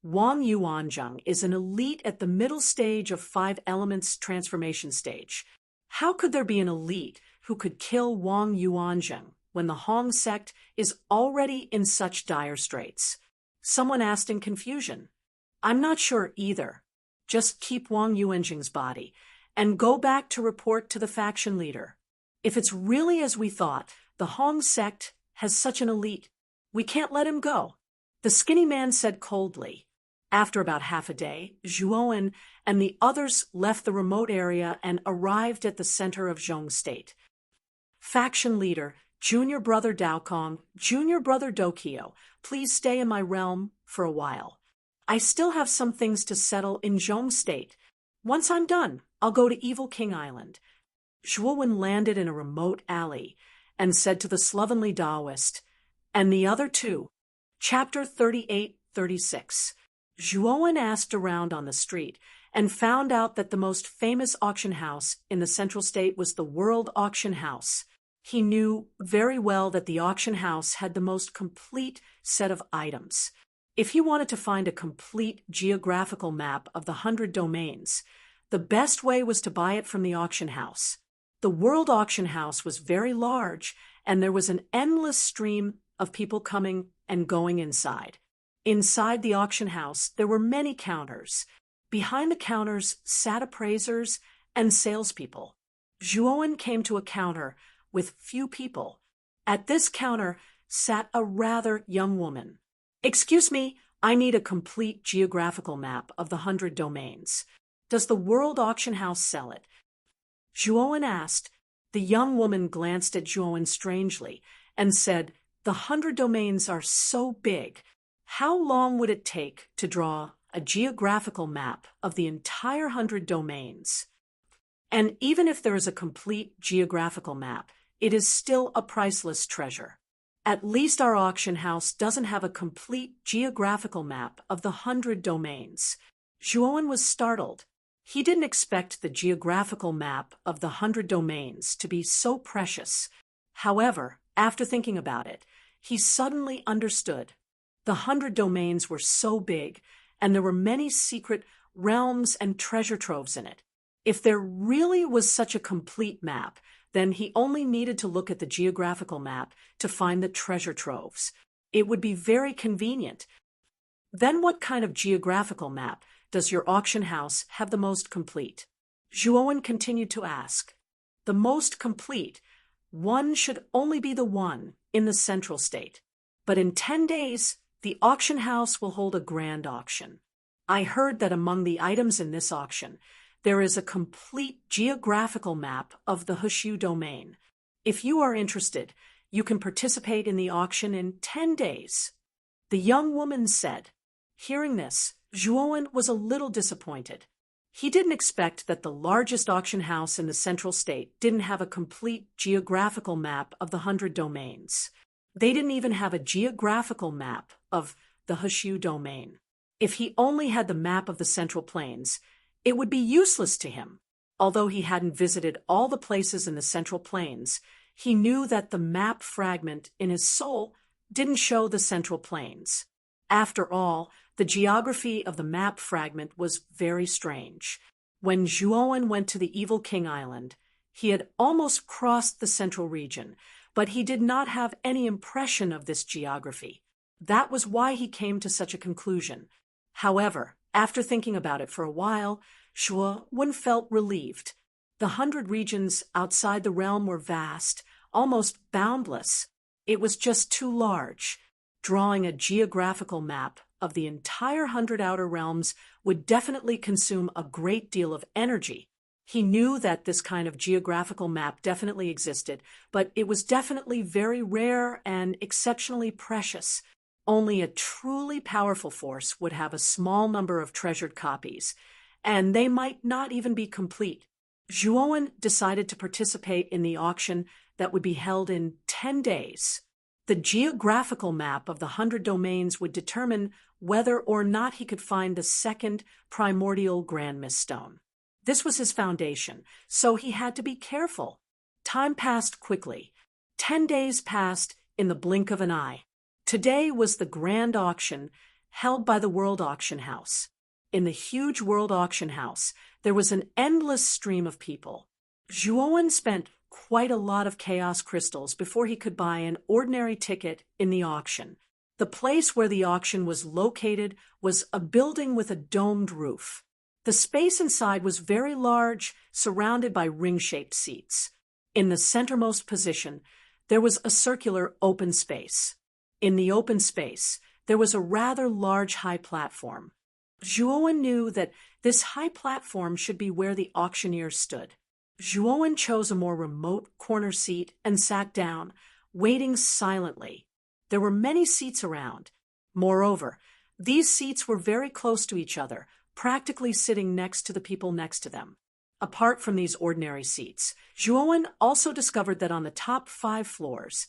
Wang Yuanzheng is an elite at the middle stage of 5 elements transformation stage. How could there be an elite who could kill Wang Yuanzheng when the Hong sect is already in such dire straits? Someone asked in confusion. I'm not sure either. Just keep Wang Yuanzheng's body and go back to report to the faction leader. If it's really as we thought, the Hong sect has such an elite, we can't let him go. The skinny man said coldly. After about half a day, Zhuowen and the others left the remote area and arrived at the center of Zhong State. Faction leader, junior brother Dao Kong, junior brother Dokyo, please stay in my realm for a while. I still have some things to settle in Zhong State. Once I'm done, I'll go to Evil King Island. Zhuowen landed in a remote alley and said to the slovenly Taoist, and the other two. Chapter 38-36. Zhuowen asked around on the street and found out that the most famous auction house in the Central State was the World Auction House. He knew very well that the auction house had the most complete set of items. If he wanted to find a complete geographical map of the 100 domains, the best way was to buy it from the auction house. The World Auction House was very large, and there was an endless stream of people coming and going inside. Inside the auction house, there were many counters. Behind the counters sat appraisers and salespeople. Zhuowen came to a counter with few people. At this counter sat a rather young woman. Excuse me, I need a complete geographical map of the 100 domains. Does the World Auction House sell it? Zhuowen asked. The young woman glanced at Zhuowen strangely and said, The 100 domains are so big. How long would it take to draw a geographical map of the entire 100 domains? And even if there is a complete geographical map, it is still a priceless treasure. At least our auction house doesn't have a complete geographical map of the 100 domains. Zhuowen was startled. He didn't expect the geographical map of the 100 domains to be so precious. However, after thinking about it, he suddenly understood. The 100 domains were so big, and there were many secret realms and treasure troves in it. If there really was such a complete map, then he only needed to look at the geographical map to find the treasure troves. It would be very convenient. Then what kind of geographical map does your auction house have the most complete? Zhuowen continued to ask. The most complete. One should only be the one in the Central State. But in 10 days, the auction house will hold a grand auction. I heard that among the items in this auction, there is a complete geographical map of the Hushu domain. If you are interested, you can participate in the auction in 10 days. The young woman said. Hearing this, Zhuowen was a little disappointed. He didn't expect that the largest auction house in the central state didn't have a complete geographical map of the 100 domains. They didn't even have a geographical map of the Heshu domain. If he only had the map of the Central Plains, it would be useless to him. Although he hadn't visited all the places in the Central Plains, he knew that the map fragment in his soul didn't show the Central Plains. After all, the geography of the map fragment was very strange. When Zhuowen went to the Evil King Island, he had almost crossed the central region, but he did not have any impression of this geography. That was why he came to such a conclusion. However, after thinking about it for a while, Zhuowen felt relieved. The 100 regions outside the realm were vast, almost boundless. It was just too large. Drawing a geographical map of the entire 100 outer realms would definitely consume a great deal of energy. He knew that this kind of geographical map definitely existed, but it was definitely very rare and exceptionally precious. Only a truly powerful force would have a small number of treasured copies, and they might not even be complete. Zhuowen decided to participate in the auction that would be held in 10 days. The geographical map of the 100 domains would determine whether or not he could find the second primordial Grand Mist Stone. This was his foundation, so he had to be careful. Time passed quickly. 10 days passed in the blink of an eye. Today was the grand auction held by the World Auction House. In the huge World Auction House, there was an endless stream of people. Zhuowen spent quite a lot of chaos crystals before he could buy an ordinary ticket in the auction. The place where the auction was located was a building with a domed roof. The space inside was very large, surrounded by ring-shaped seats. In the centermost position, there was a circular open space. In the open space, there was a rather large high platform. Zhuowen knew that this high platform should be where the auctioneer stood. Zhuowen chose a more remote corner seat and sat down, waiting silently. There were many seats around. Moreover, these seats were very close to each other, practically sitting next to the people next to them. Apart from these ordinary seats, Zhuowen also discovered that on the top 5 floors,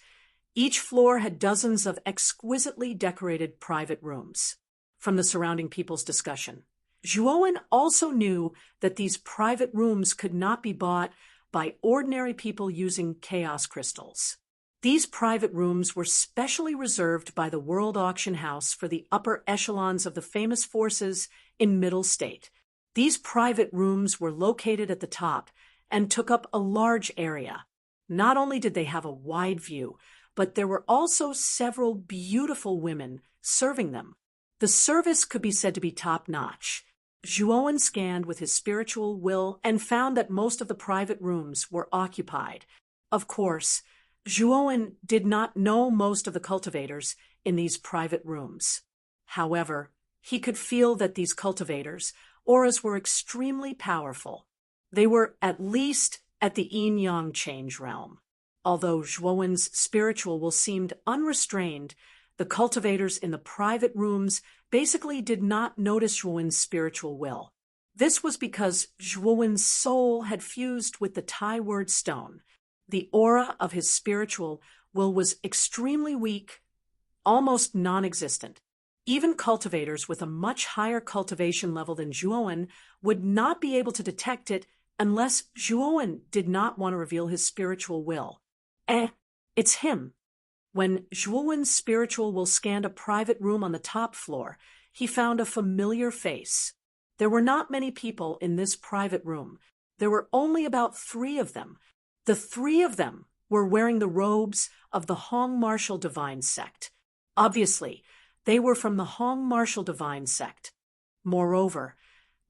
each floor had dozens of exquisitely decorated private rooms. From the surrounding people's discussion, Zhuowen also knew that these private rooms could not be bought by ordinary people using chaos crystals. These private rooms were specially reserved by the World Auction House for the upper echelons of the famous forces in Middle State. These private rooms were located at the top and took up a large area. Not only did they have a wide view, but there were also several beautiful women serving them. The service could be said to be top-notch. Zhuowen scanned with his spiritual will and found that most of the private rooms were occupied. Of course, Zhuowen did not know most of the cultivators in these private rooms. However, he could feel that these cultivators' auras were extremely powerful. They were at least at the yin-yang change realm. Although Zhuowen's spiritual will seemed unrestrained, the cultivators in the private rooms basically did not notice Zhuowen's spiritual will. This was because Zhuowen's soul had fused with the Tai Word Stone. The aura of his spiritual will was extremely weak, almost non-existent. Even cultivators with a much higher cultivation level than Zhuowen would not be able to detect it unless Zhuowen did not want to reveal his spiritual will. It's him. When Zhuowen's spiritual will scanned a private room on the top floor, he found a familiar face. There were not many people in this private room. There were only about 3 of them. The 3 of them were wearing the robes of the Hong Martial Divine Sect. Obviously, they were from the Hong Martial Divine Sect. Moreover,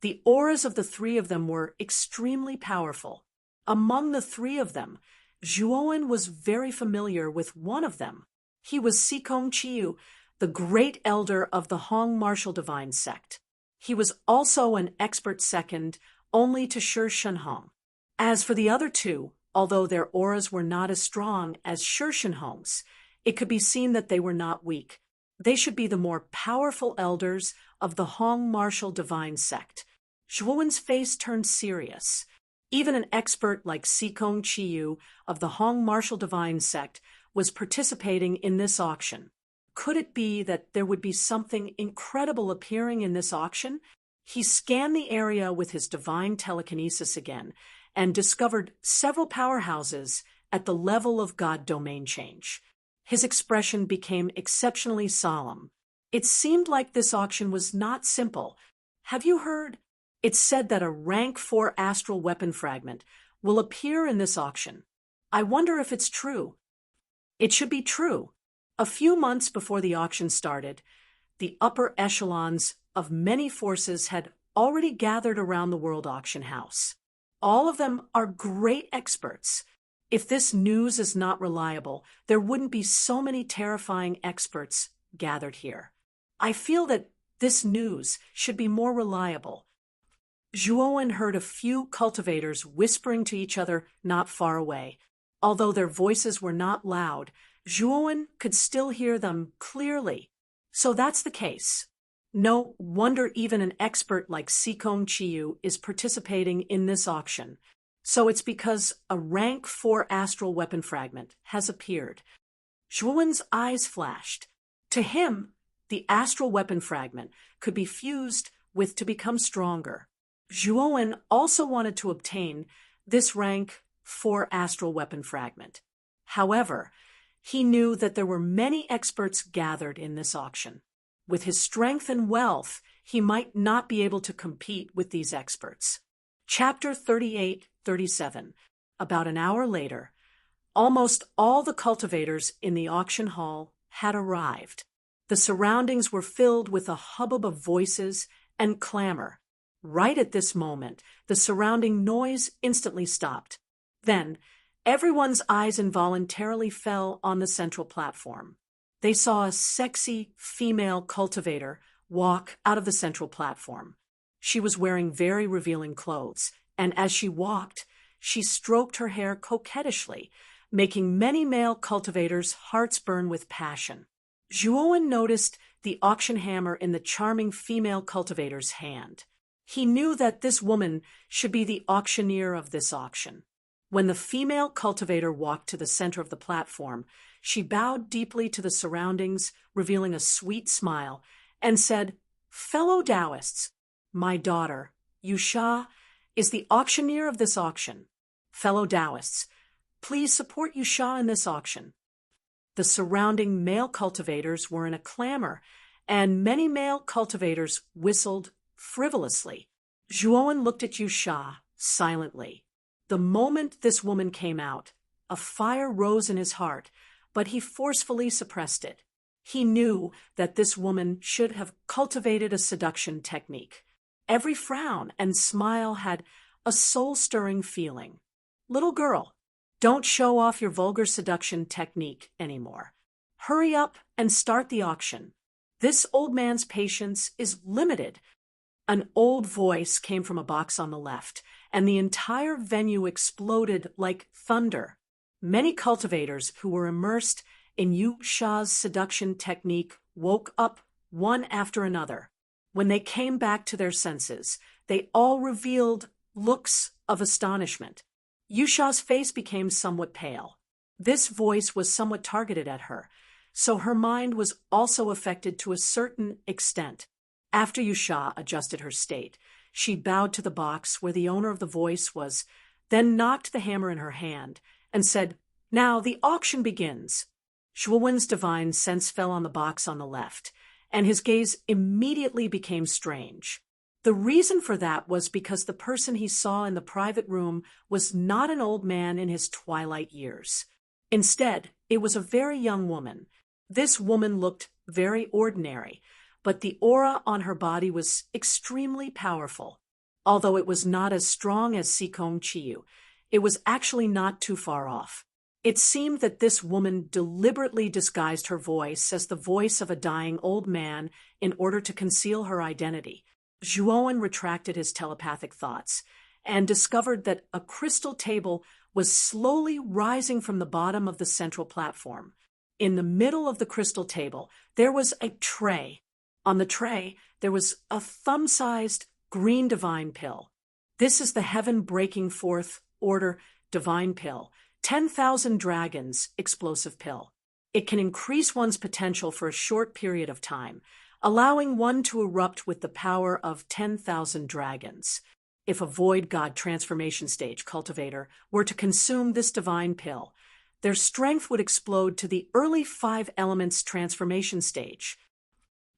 the auras of the 3 of them were extremely powerful. Among the 3 of them, Zhuowen was very familiar with one of them. He was Sikong Chiu, the great elder of the Hong Martial Divine Sect. He was also an expert second only to Shi Shenhong. As for the other 2, Although their auras were not as strong as Schurshenholm's, it could be seen that they were not weak. They should be the more powerful elders of the Hong Martial Divine Sect. Zhuowen's face turned serious. Even an expert like Sikong Chiyu of the Hong Martial Divine Sect was participating in this auction. Could it be that there would be something incredible appearing in this auction? He scanned the area with his divine telekinesis again and discovered several powerhouses at the level of God domain change. His expression became exceptionally solemn. It seemed like this auction was not simple. Have you heard? It's said that a rank 4 astral weapon fragment will appear in this auction. I wonder if it's true. It should be true. A few months before the auction started, the upper echelons of many forces had already gathered around the World Auction House. All of them are great experts. If this news is not reliable, there wouldn't be so many terrifying experts gathered here. I feel that this news should be more reliable. Zhuowen heard a few cultivators whispering to each other not far away. Although their voices were not loud, Zhuowen could still hear them clearly. So that's the case. No wonder even an expert like Sikong Chiyu is participating in this auction. So it's because a rank 4 astral weapon fragment has appeared. Zhuowen's eyes flashed. To him, the astral weapon fragment could be fused with to become stronger. Zhuowen also wanted to obtain this rank 4 astral weapon fragment. However, he knew that there were many experts gathered in this auction. With his strength and wealth, he might not be able to compete with these experts. Chapter 38-37. About an hour later, almost all the cultivators in the auction hall had arrived. The surroundings were filled with a hubbub of voices and clamor. Right at this moment, the surrounding noise instantly stopped. Then, everyone's eyes involuntarily fell on the central platform. They saw a sexy female cultivator walk out of the central platform. She was wearing very revealing clothes, and as she walked, she stroked her hair coquettishly, making many male cultivators' hearts burn with passion. Zhuowen noticed the auction hammer in the charming female cultivator's hand. He knew that this woman should be the auctioneer of this auction. When the female cultivator walked to the center of the platform, she bowed deeply to the surroundings, revealing a sweet smile, and said, "Fellow Taoists, my daughter, Yusha, is the auctioneer of this auction. Fellow Taoists, please support Yusha in this auction." The surrounding male cultivators were in a clamor, and many male cultivators whistled frivolously. Zhuowen looked at Yusha silently. The moment this woman came out, a fire rose in his heart, but he forcefully suppressed it. He knew that this woman should have cultivated a seduction technique. Every frown and smile had a soul-stirring feeling. Little girl, don't show off your vulgar seduction technique anymore. Hurry up and start the auction. This old man's patience is limited. An old voice came from a box on the left, and the entire venue exploded like thunder. Many cultivators who were immersed in Yusha's seduction technique woke up one after another. When they came back to their senses, they all revealed looks of astonishment. Yusha's face became somewhat pale. This voice was somewhat targeted at her, so her mind was also affected to a certain extent. After Yusha adjusted her state, she bowed to the box where the owner of the voice was, then knocked the hammer in her hand and said, "Now the auction begins." Zhuowen's divine sense fell on the box on the left, and his gaze immediately became strange. The reason for that was because the person he saw in the private room was not an old man in his twilight years. Instead, it was a very young woman. This woman looked very ordinary, but the aura on her body was extremely powerful. Although it was not as strong as Sikong Chiyu, it was actually not too far off. It seemed that this woman deliberately disguised her voice as the voice of a dying old man in order to conceal her identity. Zhuowen retracted his telepathic thoughts and discovered that a crystal table was slowly rising from the bottom of the central platform. In the middle of the crystal table, there was a tray. On the tray, there was a thumb-sized green divine pill. This is the heaven-breaking fourth order divine pill, 10,000 dragons explosive pill. It can increase one's potential for a short period of time, allowing one to erupt with the power of 10,000 dragons. If a void god transformation stage cultivator were to consume this divine pill, their strength would explode to the early 5 elements transformation stage.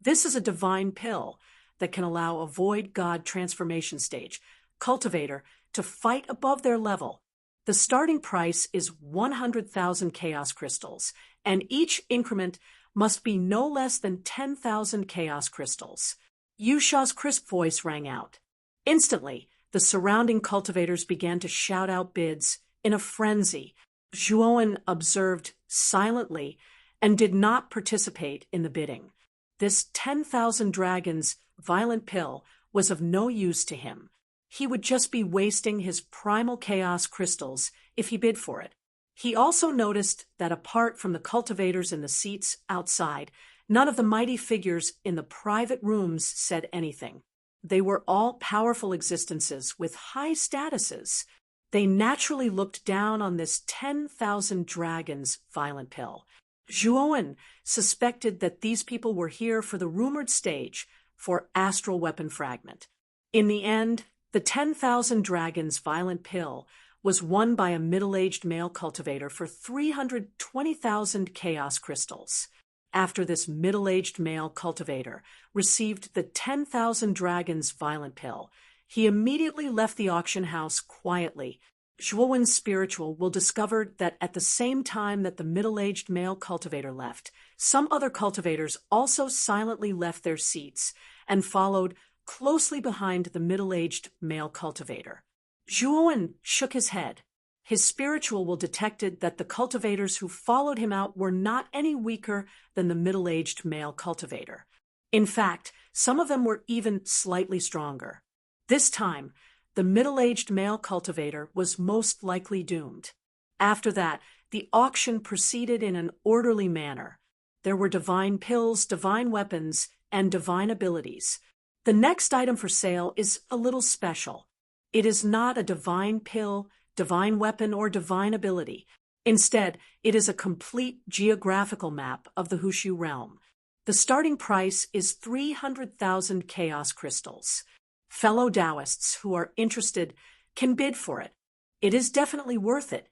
This is a divine pill that can allow a void god transformation stage cultivator to fight above their level. The starting price is 100,000 chaos crystals, and each increment must be no less than 10,000 chaos crystals. Yusha's crisp voice rang out. Instantly, the surrounding cultivators began to shout out bids in a frenzy. Zhuowen observed silently and did not participate in the bidding. This 10,000 dragons violent pill was of no use to him. He would just be wasting his primal chaos crystals if he bid for it. He also noticed that apart from the cultivators in the seats outside, none of the mighty figures in the private rooms said anything. They were all powerful existences with high statuses. They naturally looked down on this 10,000 dragons violent pill. Zhuowen suspected that these people were here for the rumored stage for astral weapon fragment. In the end, the 10,000 dragons violent pill was won by a middle-aged male cultivator for 320,000 chaos crystals. After this middle-aged male cultivator received the 10,000 dragons violent pill, he immediately left the auction house quietly. Zhuowen's spiritual will discover that at the same time that the middle-aged male cultivator left, some other cultivators also silently left their seats and followed closely behind the middle-aged male cultivator. Zhuowen shook his head. His spiritual will detected that the cultivators who followed him out were not any weaker than the middle-aged male cultivator. In fact, some of them were even slightly stronger. This time, the middle-aged male cultivator was most likely doomed. After that, the auction proceeded in an orderly manner. There were divine pills, divine weapons, and divine abilities. The next item for sale is a little special. It is not a divine pill, divine weapon, or divine ability. Instead, it is a complete geographical map of the Hushu realm. The starting price is 300,000 chaos crystals. Fellow Taoists who are interested can bid for it. It is definitely worth it.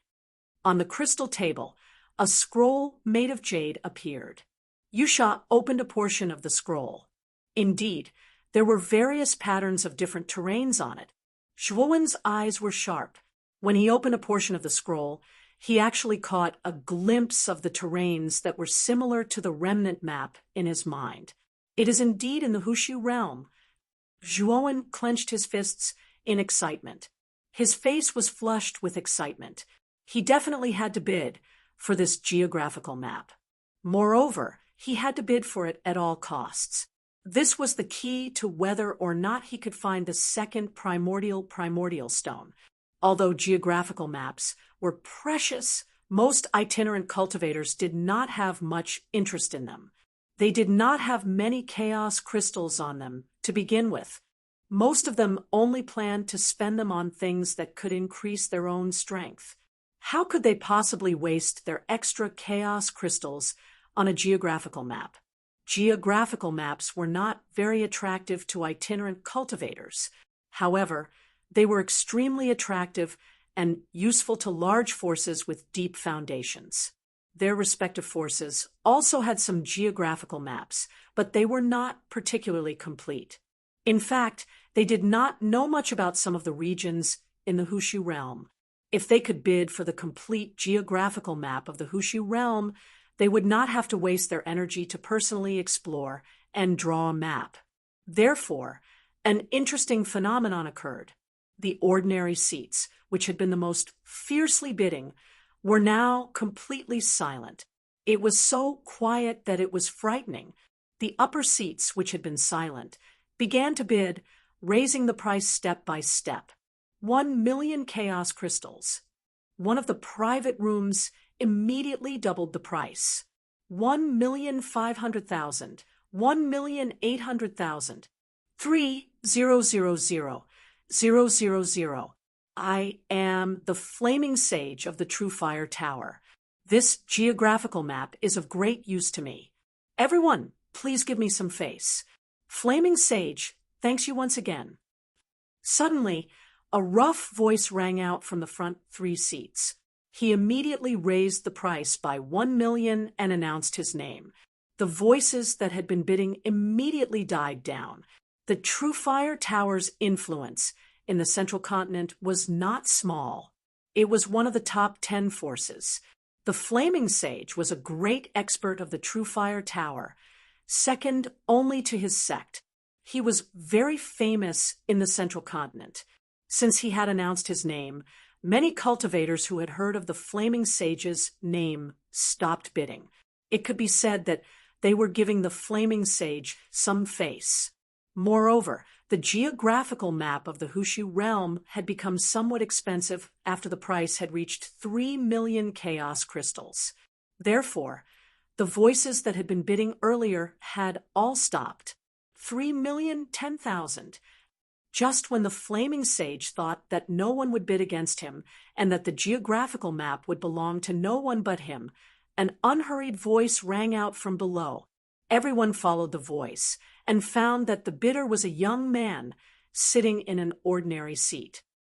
On the crystal table, a scroll made of jade appeared. Yusha opened a portion of the scroll. Indeed, there were various patterns of different terrains on it. Zhuowen's eyes were sharp. When he opened a portion of the scroll, he actually caught a glimpse of the terrains that were similar to the remnant map in his mind. It is indeed in the Hushu realm. Zhuowen clenched his fists in excitement. His face was flushed with excitement. He definitely had to bid for this geographical map. Moreover, he had to bid for it at all costs. This was the key to whether or not he could find the second primordial stone. Although geographical maps were precious, most itinerant cultivators did not have much interest in them. They did not have many chaos crystals on them to begin with. Most of them only planned to spend them on things that could increase their own strength. How could they possibly waste their extra chaos crystals on a geographical map? Geographical maps were not very attractive to itinerant cultivators. However, they were extremely attractive and useful to large forces with deep foundations. Their respective forces also had some geographical maps, but they were not particularly complete. In fact, they did not know much about some of the regions in the Hushu realm. If they could bid for the complete geographical map of the Hushu realm, they would not have to waste their energy to personally explore and draw a map. Therefore, an interesting phenomenon occurred. The ordinary seats, which had been the most fiercely bidding, were now completely silent. It was so quiet that it was frightening. The upper seats, which had been silent, began to bid, raising the price step by step. 1,000,000 chaos crystals. one of the private rooms immediately doubled the price. 1,500,000, 1,800,000, 3,000,000. I am the flaming sage of the True Fire Tower. This geographical map is of great use to me. Everyone, please give me some face. Flaming Sage, thanks you once again. Suddenly, a rough voice rang out from the front 3 seats. He immediately raised the price by 1 million and announced his name. The voices that had been bidding immediately died down. The True Fire Tower's influence in the Central Continent was not small. It was one of the top 10 forces. The Flaming Sage was a great expert of the True Fire Tower, second only to his sect. He was very famous in the Central Continent. Since he had announced his name, many cultivators who had heard of the Flaming Sage's name stopped bidding. It could be said that they were giving the Flaming Sage some face. Moreover, the geographical map of the Hushu realm had become somewhat expensive after the price had reached 3 million chaos crystals. Therefore, the voices that had been bidding earlier had all stopped. 3,010,000. Just when the Flaming Sage thought that no one would bid against him and that the geographical map would belong to no one but him, an unhurried voice rang out from below. Everyone followed the voice and found that the bidder was a young man sitting in an ordinary seat.